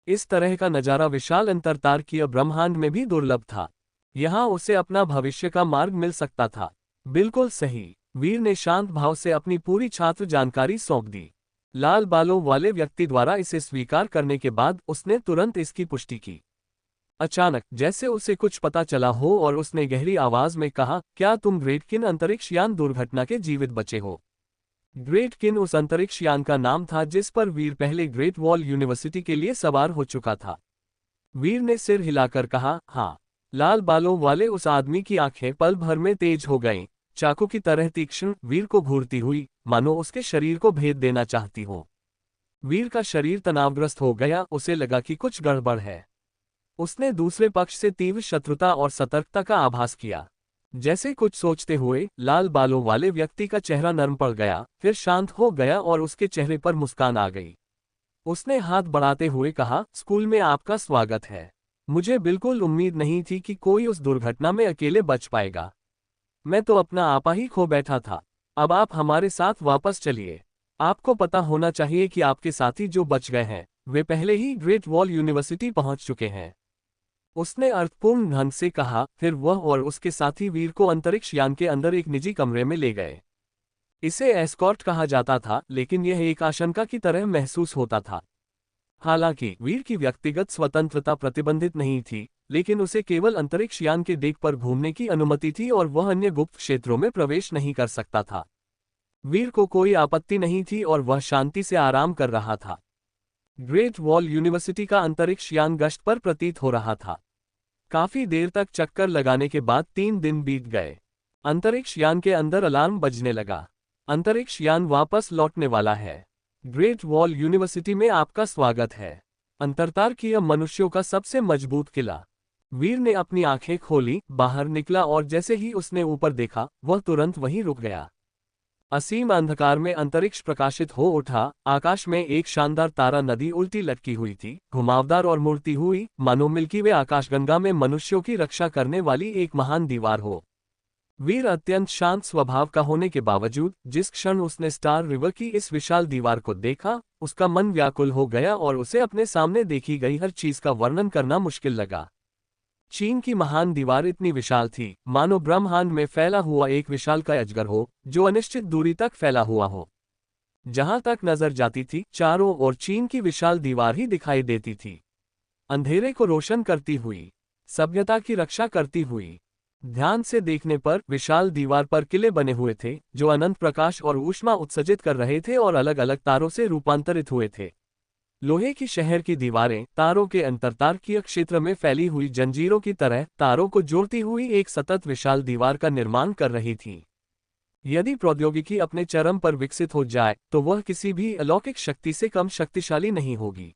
इस तरह का नजारा विशाल अंतरतारकीय ब्रह्मांड में भी दुर्लभ था। यहां उसे अपना भविष्य का मार्ग मिल सकता था। बिल्कुल सही। वीर ने शांत भाव से अपनी पूरी छात्र जानकारी सौंप दी। लाल बालों वाले व्यक्ति द्वारा इसे स्वीकार करने के बाद उसने तुरंत इसकी पुष्टि की। अचानक जैसे उसे कुछ पता चला हो और उसने गहरी आवाज में कहा, क्या तुम ग्रेटकिन अंतरिक्ष यान दुर्घटना के जीवित बचे हो? ग्रेट किन उस अंतरिक्ष यान का नाम था जिस पर वीर पहले ग्रेट वॉल यूनिवर्सिटी के लिए सवार हो चुका था। वीर ने सिर हिलाकर कहा, हाँ। लाल बालों वाले उस आदमी की आंखें पल भर में तेज हो गईं, चाकू की तरह तीक्ष्ण, वीर को घूरती हुई, मानो उसके शरीर को भेद देना चाहती हो। वीर का शरीर तनावग्रस्त हो गया, उसे लगा कि कुछ गड़बड़ है। उसने दूसरे पक्ष से तीव्र शत्रुता और सतर्कता का आभास किया। जैसे कुछ सोचते हुए लाल बालों वाले व्यक्ति का चेहरा नरम पड़ गया, फिर शांत हो गया और उसके चेहरे पर मुस्कान आ गई। उसने हाथ बढ़ाते हुए कहा, स्कूल में आपका स्वागत है। मुझे बिल्कुल उम्मीद नहीं थी कि कोई उस दुर्घटना में अकेले बच पाएगा। मैं तो अपना आपा ही खो बैठा था। अब आप हमारे साथ वापस चलिए। आपको पता होना चाहिए कि आपके साथी जो बच गए हैं, वे पहले ही ग्रेट वॉल यूनिवर्सिटी पहुंच चुके हैं। उसने अर्थपूर्ण ढंग से कहा, फिर वह और उसके साथी वीर को अंतरिक्ष यान के अंदर एक निजी कमरे में ले गए। इसे एस्कॉर्ट कहा जाता था, लेकिन यह एक आशंका की तरह महसूस होता था। हालांकि वीर की व्यक्तिगत स्वतंत्रता प्रतिबंधित नहीं थी, लेकिन उसे केवल अंतरिक्ष यान के डेक पर घूमने की अनुमति थी और वह अन्य गुप्त क्षेत्रों में प्रवेश नहीं कर सकता था। वीर को कोई आपत्ति नहीं थी और वह शांति से आराम कर रहा था। ग्रेट वॉल यूनिवर्सिटी का अंतरिक्ष यान गश्त पर प्रतीत हो रहा था। काफी देर तक चक्कर लगाने के बाद 3 दिन बीत गए। अंतरिक्ष यान के अंदर अलार्म बजने लगा। अंतरिक्ष यान वापस लौटने वाला है। ग्रेट वॉल यूनिवर्सिटी में आपका स्वागत है। अंतर्तारकीय मनुष्यों का सबसे मजबूत किला। वीर ने अपनी आंखें खोली, बाहर निकला और जैसे ही उसने ऊपर देखा, वह तुरंत वहीं रुक गया। असीम अंधकार में अंतरिक्ष प्रकाशित हो उठा। आकाश में एक शानदार तारा नदी उल्टी लटकी हुई थी, घुमावदार और मुड़ती हुई, मानो मिल्की वे आकाशगंगा में मनुष्यों की रक्षा करने वाली एक महान दीवार हो। वीर अत्यंत शांत स्वभाव का होने के बावजूद जिस क्षण उसने स्टार रिवर की इस विशाल दीवार को देखा, उसका मन व्याकुल हो गया और उसे अपने सामने देखी गई हर चीज का वर्णन करना मुश्किल लगा। चीन की महान दीवार इतनी विशाल थी, मानो ब्रह्मांड में फैला हुआ एक विशालकाय अजगर हो, जो अनिश्चित दूरी तक फैला हुआ हो। जहां तक नजर जाती थी, चारों ओर चीन की विशाल दीवार ही दिखाई देती थी, अंधेरे को रोशन करती हुई, सभ्यता की रक्षा करती हुई। ध्यान से देखने पर विशाल दीवार पर किले बने हुए थे, जो अनंत प्रकाश और ऊष्मा उत्सर्जित कर रहे थे और अलग अलग तारों से रूपांतरित हुए थे। लोहे की शहर की दीवारें तारों के अंतर्तारकीय क्षेत्र में फैली हुई जंजीरों की तरह तारों को जोड़ती हुई एक सतत विशाल दीवार का निर्माण कर रही थी। यदि प्रौद्योगिकी अपने चरम पर विकसित हो जाए, तो वह किसी भी अलौकिक शक्ति से कम शक्तिशाली नहीं होगी।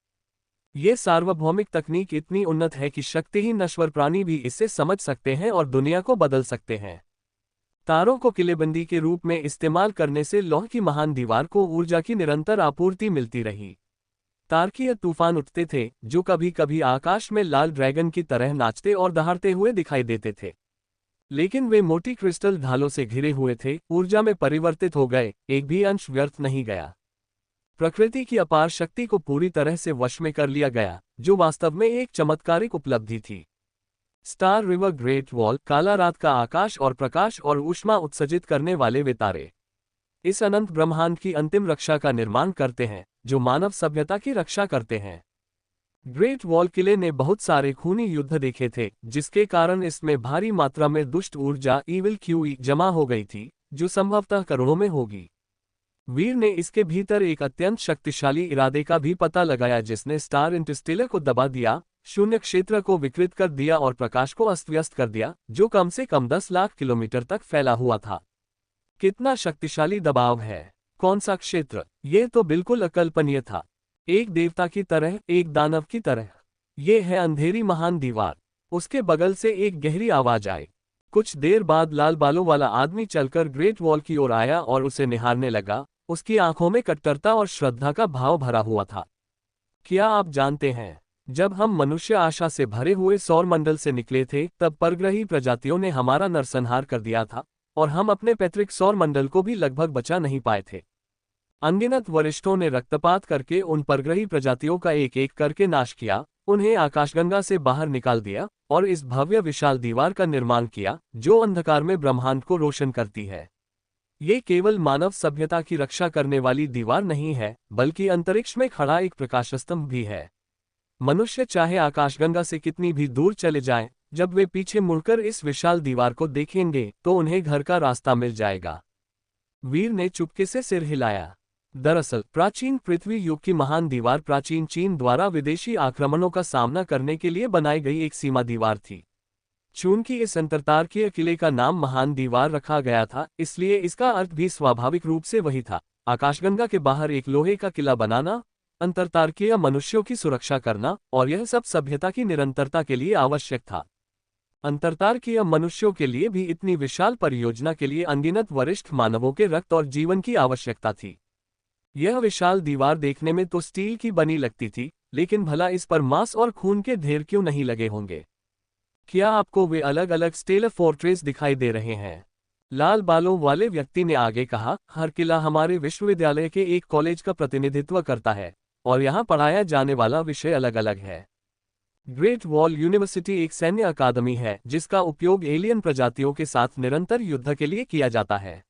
ये सार्वभौमिक तकनीक इतनी उन्नत है कि शक्तिहीन नश्वर प्राणी भी इससे समझ सकते हैं और दुनिया को बदल सकते हैं। तारों को किलेबंदी के रूप में इस्तेमाल करने से लौह की महान दीवार को ऊर्जा की निरंतर आपूर्ति मिलती रही। तारकीय तूफान उठते थे, जो कभी कभी आकाश में लाल ड्रैगन की तरह नाचते और दहाड़ते हुए दिखाई देते थे, लेकिन वे मोटी क्रिस्टल ढालों से घिरे हुए थे, ऊर्जा में परिवर्तित हो गए, एक भी अंश व्यर्थ नहीं गया। प्रकृति की अपार शक्ति को पूरी तरह से वश में कर लिया गया, जो वास्तव में एक चमत्कारिक उपलब्धि थी। स्टार रिवर, ग्रेट वॉल, काला रात का आकाश और प्रकाश और ऊष्मा उत्सर्जित करने वाले वे तारे इस अनंत ब्रह्मांड की अंतिम रक्षा का निर्माण करते हैं, जो मानव सभ्यता की रक्षा करते हैं। ग्रेट वॉल किले ने बहुत सारे खूनी युद्ध देखे थे, जिसके कारण इसमें भारी मात्रा में दुष्ट ऊर्जा ईविल क्यूई जमा हो गई थी, जो संभवतः करोड़ों में होगी। वीर ने इसके भीतर एक अत्यंत शक्तिशाली इरादे का भी पता लगाया, जिसने स्टार इंटरस्टेलर को दबा दिया, शून्य क्षेत्र को विकृत कर दिया और प्रकाश को अस्त व्यस्त कर दिया, जो कम से कम 10 लाख किलोमीटर तक फैला हुआ था। कितना शक्तिशाली दबाव है! कौन सा क्षेत्र! ये तो बिल्कुल अकल्पनीय था। एक देवता की तरह, एक दानव की तरह। ये है अंधेरी महान दीवार। उसके बगल से एक गहरी आवाज आई। कुछ देर बाद लाल बालों वाला आदमी चलकर ग्रेट वॉल की ओर आया और उसे निहारने लगा। उसकी आंखों में कट्टरता और श्रद्धा का भाव भरा हुआ था। क्या आप जानते हैं, जब हम मनुष्य आशा से भरे हुए सौरमंडल से निकले थे, तब परग्रही प्रजातियों ने हमारा नरसंहार कर दिया था और हम अपने पैतृक सौरमंडल को भी लगभग बचा नहीं पाए थे। अनगिनत वरिष्ठों ने रक्तपात करके उन परग्रही प्रजातियों का एक एक करके नाश किया, उन्हें आकाशगंगा से बाहर निकाल दिया और इस भव्य विशाल दीवार का निर्माण किया, जो अंधकार में ब्रह्मांड को रोशन करती है। ये केवल मानव सभ्यता की रक्षा करने वाली दीवार नहीं है, बल्कि अंतरिक्ष में खड़ा एक प्रकाशस्तंभ भी है। मनुष्य चाहे आकाशगंगा से कितनी भी दूर चले जाएं, जब वे पीछे मुड़कर इस विशाल दीवार को देखेंगे, तो उन्हें घर का रास्ता मिल जाएगा। वीर ने चुपके से सिर हिलाया। दरअसल प्राचीन पृथ्वी युग की महान दीवार प्राचीन चीन द्वारा विदेशी आक्रमणों का सामना करने के लिए बनाई गई एक सीमा दीवार थी। चून की इस अंतरतारकीय किले का नाम महान दीवार रखा गया था, इसलिए इसका अर्थ भी स्वाभाविक रूप से वही था, आकाशगंगा के बाहर एक लोहे का किला बनाना, अंतरतारकीय मनुष्यों की सुरक्षा करना, और यह सब सभ्यता की निरंतरता के लिए आवश्यक था। अंतरतारकीय मनुष्यों के लिए भी इतनी विशाल परियोजना के लिए अनगिनत वरिष्ठ मानवों के रक्त और जीवन की आवश्यकता थी। यह विशाल दीवार देखने में तो स्टील की बनी लगती थी, लेकिन भला इस पर मांस और खून के ढेर क्यों नहीं लगे होंगे? क्या आपको वे अलग अलग स्टेल फोर्ट्रेस दिखाई दे रहे हैं? लाल बालों वाले व्यक्ति ने आगे कहा, हर किला हमारे विश्वविद्यालय के एक कॉलेज का प्रतिनिधित्व करता है, और यहाँ पढ़ाया जाने वाला विषय अलग अलग है। ग्रेट वॉल यूनिवर्सिटी एक सैन्य अकादमी है जिसका उपयोग एलियन प्रजातियों के साथ निरंतर युद्ध के लिए किया जाता है।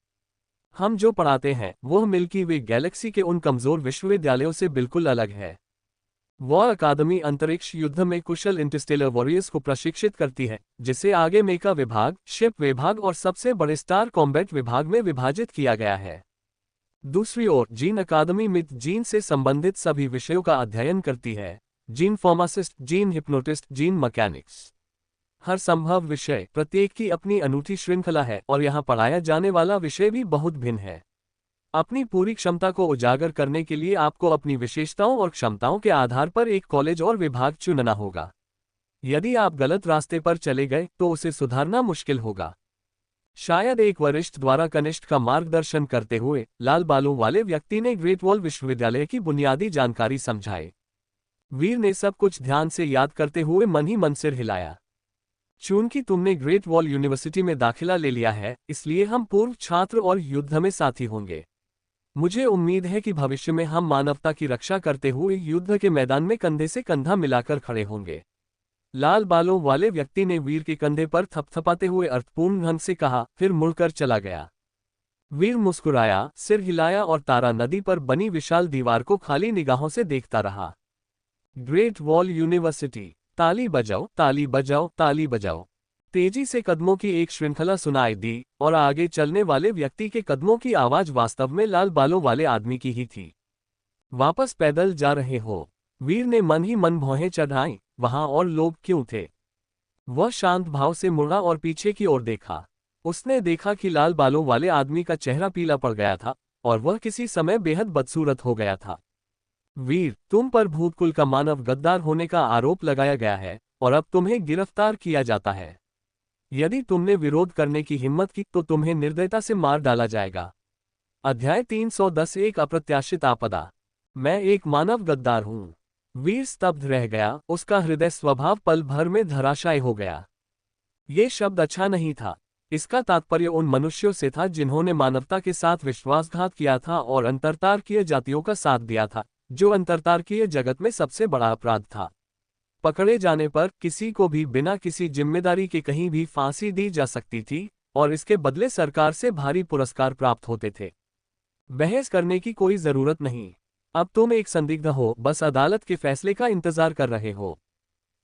हम जो पढ़ाते हैं वह मिल्की वे गैलेक्सी के उन कमजोर विश्वविद्यालयों से बिल्कुल अलग है। वह अकादमी अंतरिक्ष युद्ध में कुशल इंटरस्टेलर वॉरियर्स को प्रशिक्षित करती है, जिसे आगे मेका विभाग, शिप विभाग और सबसे बड़े स्टार कॉम्बैट विभाग में विभाजित किया गया है। दूसरी ओर जीन अकादमी मिथ जीन से संबंधित सभी विषयों का अध्ययन करती है, gene pharmacist, gene hypnotist, gene mechanics. हर संभव विषय प्रत्येक की अपनी अनूठी श्रृंखला है और यहाँ पढ़ाया जाने वाला विषय भी बहुत भिन्न है। अपनी पूरी क्षमता को उजागर करने के लिए आपको अपनी विशेषताओं और क्षमताओं के आधार पर एक कॉलेज और विभाग चुनना होगा। यदि आप गलत रास्ते पर चले गए तो उसे सुधारना मुश्किल होगा। शायद एक वरिष्ठ द्वारा कनिष्ठ का मार्गदर्शन करते हुए लाल बालों वाले व्यक्ति ने ग्रेट वॉल विश्वविद्यालय की बुनियादी जानकारी समझाई। वीर ने सब कुछ ध्यान से याद करते हुए मन ही मन सिर हिलाया। चूंकि तुमने ग्रेट वॉल यूनिवर्सिटी में दाखिला ले लिया है, इसलिए हम पूर्व छात्र और युद्ध में साथी होंगे। मुझे उम्मीद है कि भविष्य में हम मानवता की रक्षा करते हुए युद्ध के मैदान में कंधे से कंधा मिलाकर खड़े होंगे। लाल बालों वाले व्यक्ति ने वीर के कंधे पर थपथपाते हुए अर्थपूर्ण ढंग से कहा, फिर मुड़कर चला गया। वीर मुस्कुराया, सिर हिलाया और तारा नदी पर बनी विशाल दीवार को खाली निगाहों से देखता रहा। Great wall university. ताली बजाओ, ताली बजाओ, ताली बजाओ। तेजी से कदमों की एक श्रृंखला सुनाई दी और आगे चलने वाले व्यक्ति के कदमों की आवाज वास्तव में लाल बालों वाले आदमी की ही थी। वापस पैदल जा रहे हो? वीर ने मन ही मन भौहें चढ़ाई। वहां और लोग क्यों थे? वह शांत भाव से मुड़ा और पीछे की ओर देखा। उसने देखा कि लाल बालों वाले आदमी का चेहरा पीला पड़ गया था और वह किसी समय बेहद बदसूरत हो गया था। वीर, तुम पर भूतकुल का मानव गद्दार होने का आरोप लगाया गया है और अब तुम्हें गिरफ्तार किया जाता है। यदि तुमने विरोध करने की हिम्मत की तो तुम्हें निर्दयता से मार डाला जाएगा। अध्याय 310 एक अप्रत्याशित आपदा। मैं एक मानव गद्दार हूं। वीर स्तब्ध रह गया, उसका हृदय स्वभाव पल भर में धराशायी हो गया। ये शब्द अच्छा नहीं था। इसका तात्पर्य उन मनुष्यों से था जिन्होंने मानवता के साथ विश्वासघात किया था और अंतरतारकीय जातियों का साथ दिया था, जो अंतरतारकीय जगत में सबसे बड़ा अपराध था। पकड़े जाने पर किसी को भी बिना किसी जिम्मेदारी के कहीं भी फांसी दी जा सकती थी और इसके बदले सरकार से भारी पुरस्कार प्राप्त होते थे। बहस करने की कोई जरूरत नहीं। अब तुम एक संदिग्ध हो, बस अदालत के फैसले का इंतजार कर रहे हो।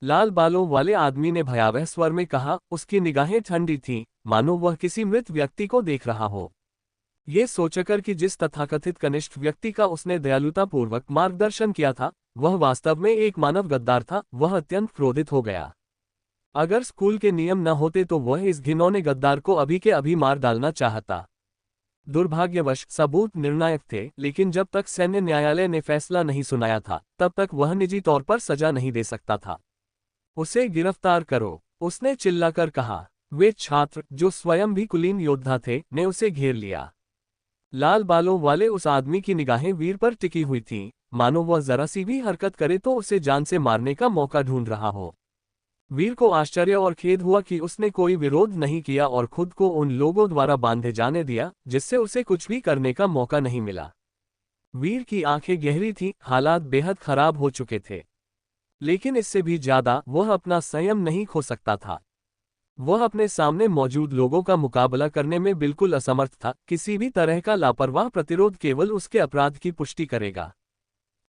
लाल बालों वाले आदमी ने भयावह स्वर में कहा। उसकी निगाहें ठंडी थीं, मानो वह किसी मृत व्यक्ति को देख रहा हो। ये सोचकर कि जिस तथाकथित कनिष्ठ व्यक्ति का उसने दयालुतापूर्वक मार्गदर्शन किया था वह वास्तव में एक मानव गद्दार था, वह अत्यंत क्रोधित हो गया। अगर स्कूल के नियम न होते तो वह इस घिनौने गद्दार को अभी के अभी मार डालना चाहता। दुर्भाग्यवश सबूत निर्णायक थे, लेकिन जब तक सैन्य न्यायालय ने फैसला नहीं सुनाया था तब तक वह निजी तौर पर सजा नहीं दे सकता था। उसे गिरफ्तार करो, उसने चिल्लाकर कहा। वे छात्र, जो स्वयं भी कुलीन योद्धा थे, ने उसे घेर लिया। लाल बालों वाले उस आदमी की निगाहें वीर पर टिकी हुई थीं, मानो वह जरा सी भी हरकत करे तो उसे जान से मारने का मौका ढूंढ रहा हो। वीर को आश्चर्य और खेद हुआ कि उसने कोई विरोध नहीं किया और खुद को उन लोगों द्वारा बांधे जाने दिया जिससे उसे कुछ भी करने का मौका नहीं मिला। वीर की आंखें गहरी थीं, हालात बेहद खराब हो चुके थे, लेकिन इससे भी ज्यादा वह अपना संयम नहीं खो सकता था। वह अपने सामने मौजूद लोगों का मुकाबला करने में बिल्कुल असमर्थ था। किसी भी तरह का लापरवाह प्रतिरोध केवल उसके अपराध की पुष्टि करेगा।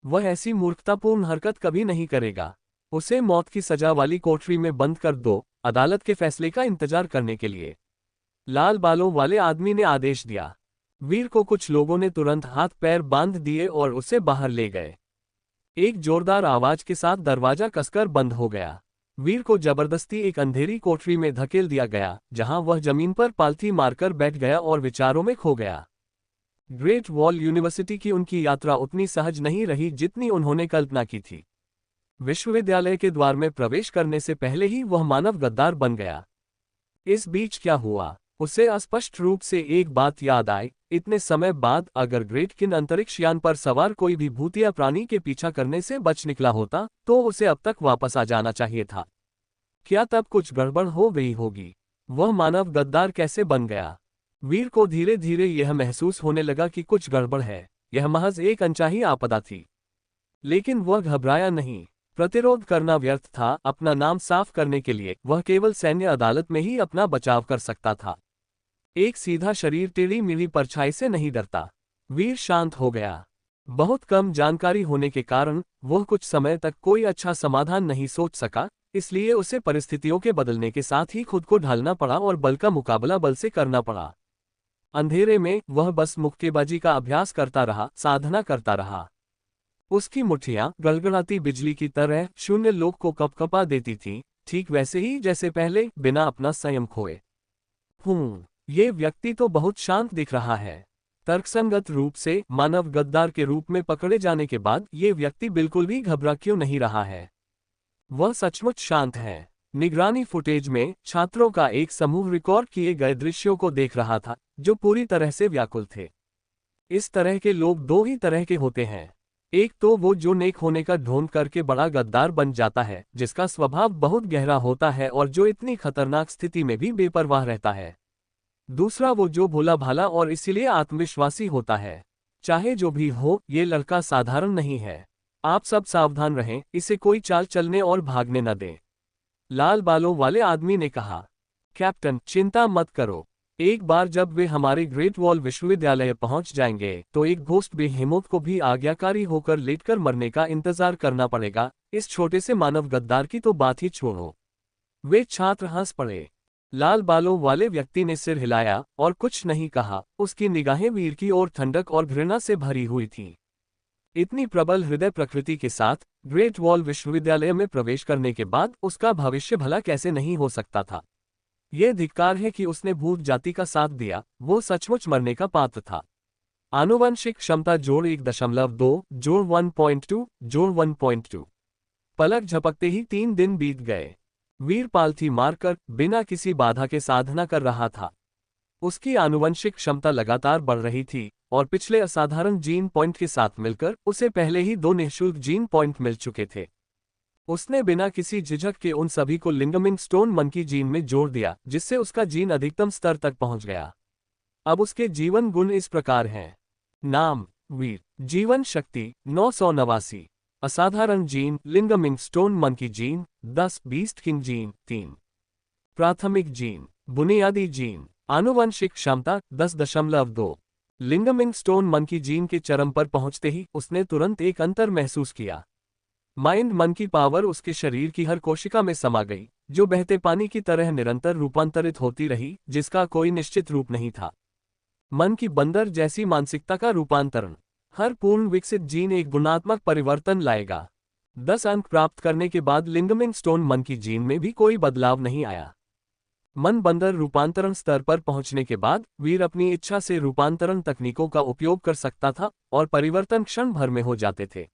वह ऐसी मूर्खतापूर्ण हरकत कभी नहीं करेगा। उसे मौत की सजा वाली कोठरी में बंद कर दो, अदालत के फैसले का इंतजार करने के लिए। लाल बालों वाले आदमी ने आदेश दिया। वीर को कुछ लोगों ने तुरंत हाथ पैर बांध दिए और उसे बाहर ले गए। एक जोरदार आवाज के साथ दरवाजा कसकर बंद हो गया। वीर को जबरदस्ती एक अंधेरी कोठरी में धकेल दिया गया, जहां वह जमीन पर पालथी मारकर बैठ गया और विचारों में खो गया। ग्रेट वॉल यूनिवर्सिटी की उनकी यात्रा उतनी सहज नहीं रही जितनी उन्होंने कल्पना की थी। विश्वविद्यालय के द्वार में प्रवेश करने से पहले ही वह मानव गद्दार बन गया। इस बीच क्या हुआ, उसे अस्पष्ट रूप से एक बात याद आई। इतने समय बाद अगर ग्रेट किन अंतरिक्ष यान पर सवार कोई भी भूतिया प्राणी के पीछा करने से बच निकला होता तो उसे अब तक वापस आ जाना चाहिए था। क्या तब कुछ गड़बड़ हो गई होगी? वह मानव गद्दार कैसे बन गया? वीर को धीरे धीरे यह महसूस होने लगा कि कुछ गड़बड़ है। यह महज एक अनचाही आपदा थी, लेकिन वह घबराया नहीं। प्रतिरोध करना व्यर्थ था। अपना नाम साफ करने के लिए वह केवल सैन्य अदालत में ही अपना बचाव कर सकता था। एक सीधा शरीर टेढ़ी मेढ़ी परछाई से नहीं डरता। वीर शांत हो गया। बहुत कम जानकारी होने के कारण वह कुछ समय तक कोई अच्छा समाधान नहीं सोच सका, इसलिए उसे परिस्थितियों के बदलने के साथ ही खुद को ढालना पड़ा और बल का मुकाबला बल से करना पड़ा। अंधेरे में वह बस मुक्केबाजी का अभ्यास करता रहा, साधना करता रहा। उसकी मुट्ठियां गड़गड़ाती बिजली की तरह शून्य लोक को कपकपा देती थीं, ठीक वैसे ही जैसे पहले, बिना अपना संयम खोए। ये व्यक्ति तो बहुत शांत दिख रहा है। तर्कसंगत रूप से मानव गद्दार के रूप में पकड़े जाने के बाद ये व्यक्ति बिल्कुल भी घबरा क्यों नहीं रहा है? वह सचमुच शांत है। निगरानी फुटेज में छात्रों का एक समूह रिकॉर्ड किए गए दृश्यों को देख रहा था, जो पूरी तरह से व्याकुल थे। इस तरह के लोग दो ही तरह के होते हैं। एक तो वो जो नेक होने का ढोंग करके बड़ा गद्दार बन जाता है, जिसका स्वभाव बहुत गहरा होता है और जो इतनी खतरनाक स्थिति में भी बेपरवाह रहता है। दूसरा वो जो भोला भाला और इसीलिए आत्मविश्वासी होता है। चाहे जो भी हो, ये लड़का साधारण नहीं है। आप सब सावधान रहें, इसे कोई चाल चलने और भागने न दें। लाल बालों वाले आदमी ने कहा। कैप्टन, चिंता मत करो। एक बार जब वे हमारे ग्रेट वॉल विश्वविद्यालय पहुंच जाएंगे तो एक घोस्ट बेहेमोत को भी आज्ञाकारी होकर लेटकर मरने का इंतजार करना पड़ेगा। इस छोटे से मानव गद्दार की तो बात ही छोड़ो। वे छात्र हंस पड़े। लाल बालों वाले व्यक्ति ने सिर हिलाया और कुछ नहीं कहा। उसकी निगाहें वीर की ओर ठंडक और घृणा से भरी हुई थीं। इतनी प्रबल हृदय प्रकृति के साथ ग्रेट वॉल विश्वविद्यालय में प्रवेश करने के बाद उसका भविष्य भला कैसे नहीं हो सकता था? यह धिक्कार है कि उसने भूत जाति का साथ दिया। वो सचमुच मरने का पात्र था। आनुवंशिक क्षमता जोड़ 1.2 जोड़ 1.2 जोड़ 1.2। पलक झपकते ही 3 दिन बीत गए। वीर पालथी मारकर बिना किसी बाधा के साधना कर रहा था। उसकी आनुवंशिक क्षमता लगातार बढ़ रही थी और पिछले असाधारण जीन पॉइंट के साथ मिलकर उसे पहले ही 2 निःशुल्क जीन पॉइंट मिल चुके थे। उसने बिना किसी झिझक के उन सभी को लिंगमिंग स्टोन मंकी जीन में जोड़ दिया, जिससे उसका जीन अधिकतम स्तर तक पहुंच गया। अब उसके जीवन गुण इस प्रकार हैं। नाम वीर। जीवन शक्ति 989। असाधारण gene Lingming stone monkey gene 10। Beast king gene 3। प्राथमिक जीन बुनियादी जीन। आनुवंशिक क्षमता 10.2। लिंगमिंग स्टोन मंकी जीन के चरम पर पहुंचते ही उसने तुरंत एक अंतर महसूस किया। माइंड मन की पावर उसके शरीर की हर कोशिका में समा गई, जो बहते पानी की तरह निरंतर रूपांतरित होती रही, जिसका कोई निश्चित रूप नहीं था। मन की बंदर जैसी मानसिकता का रूपांतरण। हर पूर्ण विकसित जीन एक गुणात्मक परिवर्तन लाएगा। 10 अंक प्राप्त करने के बाद लिंगमिंग स्टोन मन की जीन में भी कोई बदलाव नहीं आया। मन बंदर रूपांतरण स्तर पर पहुंचने के बाद वीर अपनी इच्छा से रूपांतरण तकनीकों का उपयोग कर सकता था और परिवर्तन क्षण भर में हो जाते थे।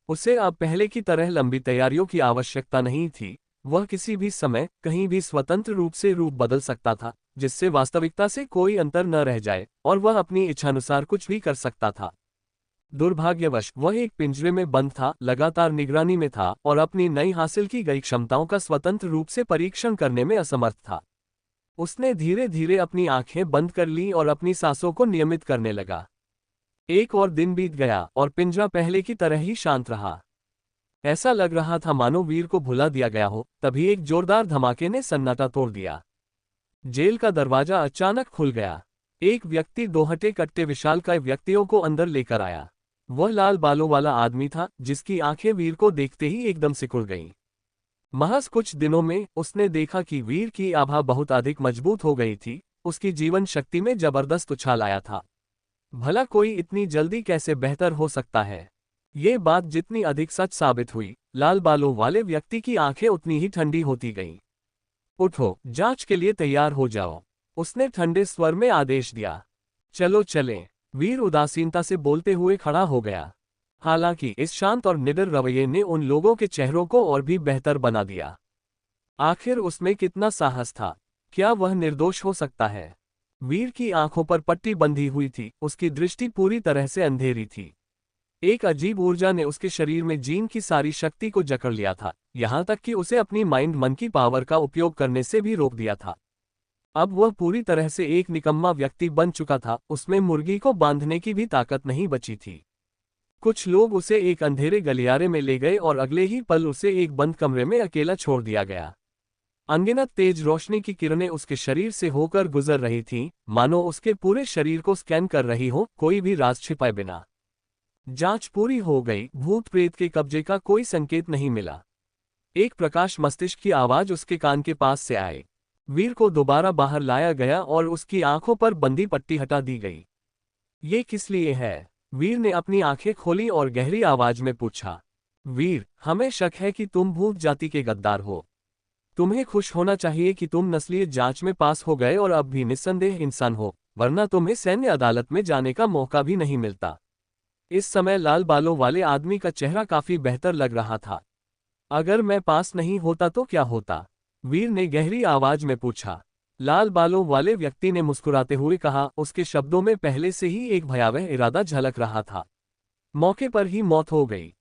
उसे अब पहले की तरह लंबी तैयारियों की आवश्यकता नहीं थी। वह किसी भी समय कहीं भी स्वतंत्र रूप से रूप बदल सकता था, जिससे वास्तविकता से कोई अंतर न रह जाए और वह अपनी इच्छानुसार कुछ भी कर सकता था। दुर्भाग्यवश वह एक पिंजरे में बंद था, लगातार निगरानी में था और अपनी नई हासिल की गई क्षमताओं का स्वतंत्र रूप से परीक्षण करने में असमर्थ था। उसने धीरे धीरे अपनी आंखें बंद कर लीं और अपनी सांसों को नियमित करने लगा। एक और दिन बीत गया और पिंजरा पहले की तरह ही शांत रहा। ऐसा लग रहा था मानो वीर को भुला दिया गया हो। तभी एक जोरदार धमाके ने सन्नाटा तोड़ दिया। जेल का दरवाजा अचानक खुल गया। एक व्यक्ति 2 हट्टे कट्टे विशालकाय व्यक्तियों को अंदर लेकर आया। वह लाल बालों वाला आदमी था, जिसकी आंखें वीर को देखते ही एकदम सिकुड़ गईं। महज कुछ दिनों में उसने देखा कि वीर की आभा बहुत अधिक मजबूत हो गई थी। उसकी जीवन शक्ति में जबरदस्त उछाल आया था। भला कोई इतनी जल्दी कैसे बेहतर हो सकता है। ये बात जितनी अधिक सच साबित हुई, लाल बालों वाले व्यक्ति की आंखें उतनी ही ठंडी होती गईं। उठो, जांच के लिए तैयार हो जाओ, उसने ठंडे स्वर में आदेश दिया। चलो चलें। वीर उदासीनता से बोलते हुए खड़ा हो गया। हालांकि इस शांत और निडर रवैये ने उन लोगों के चेहरों को और भी बेहतर बना दिया। आखिर उसमें कितना साहस था, क्या वह निर्दोष हो सकता है। वीर की आंखों पर पट्टी बंधी हुई थी, उसकी दृष्टि पूरी तरह से अंधेरी थी। एक अजीब ऊर्जा ने उसके शरीर में जीन की सारी शक्ति को जकड़ लिया था, यहां तक कि उसे अपनी माइंड मन की पावर का उपयोग करने से भी रोक दिया था। अब वह पूरी तरह से एक निकम्मा व्यक्ति बन चुका था, उसमें मुर्गी को बांधने की भी ताकत नहीं बची थी। कुछ लोग उसे एक अंधेरे गलियारे में ले गए और अगले ही पल उसे एक बंद कमरे में अकेला छोड़ दिया गया। अनगिनत तेज रोशनी की किरणें उसके शरीर से होकर गुजर रही थीं, मानो उसके पूरे शरीर को स्कैन कर रही हो, कोई भी राज छिपाए बिना। जांच पूरी हो गई, भूत प्रेत के कब्जे का कोई संकेत नहीं मिला। एक प्रकाश मस्तिष्क की आवाज उसके कान के पास से आए। वीर को दोबारा बाहर लाया गया और उसकी आंखों पर बंधी पट्टी हटा दी गई। ये किस लिए है? वीर ने अपनी आंखें खोली और गहरी आवाज में पूछा। वीर, हमें शक है कि तुम भूत जाति के गद्दार हो। तुम्हें खुश होना चाहिए कि तुम नस्लीय जांच में पास हो गए और अब भी निस्संदेह इंसान हो, वरना तुम्हें सैन्य अदालत में जाने का मौका भी नहीं मिलता। इस समय लाल बालों वाले आदमी का चेहरा काफी बेहतर लग रहा था। अगर मैं पास नहीं होता तो क्या होता? वीर ने गहरी आवाज में पूछा। लाल बालों वाले व्यक्ति ने मुस्कुराते हुए कहा, उसके शब्दों में पहले से ही एक भयावह इरादा झलक रहा था। मौके पर ही मौत हो गई।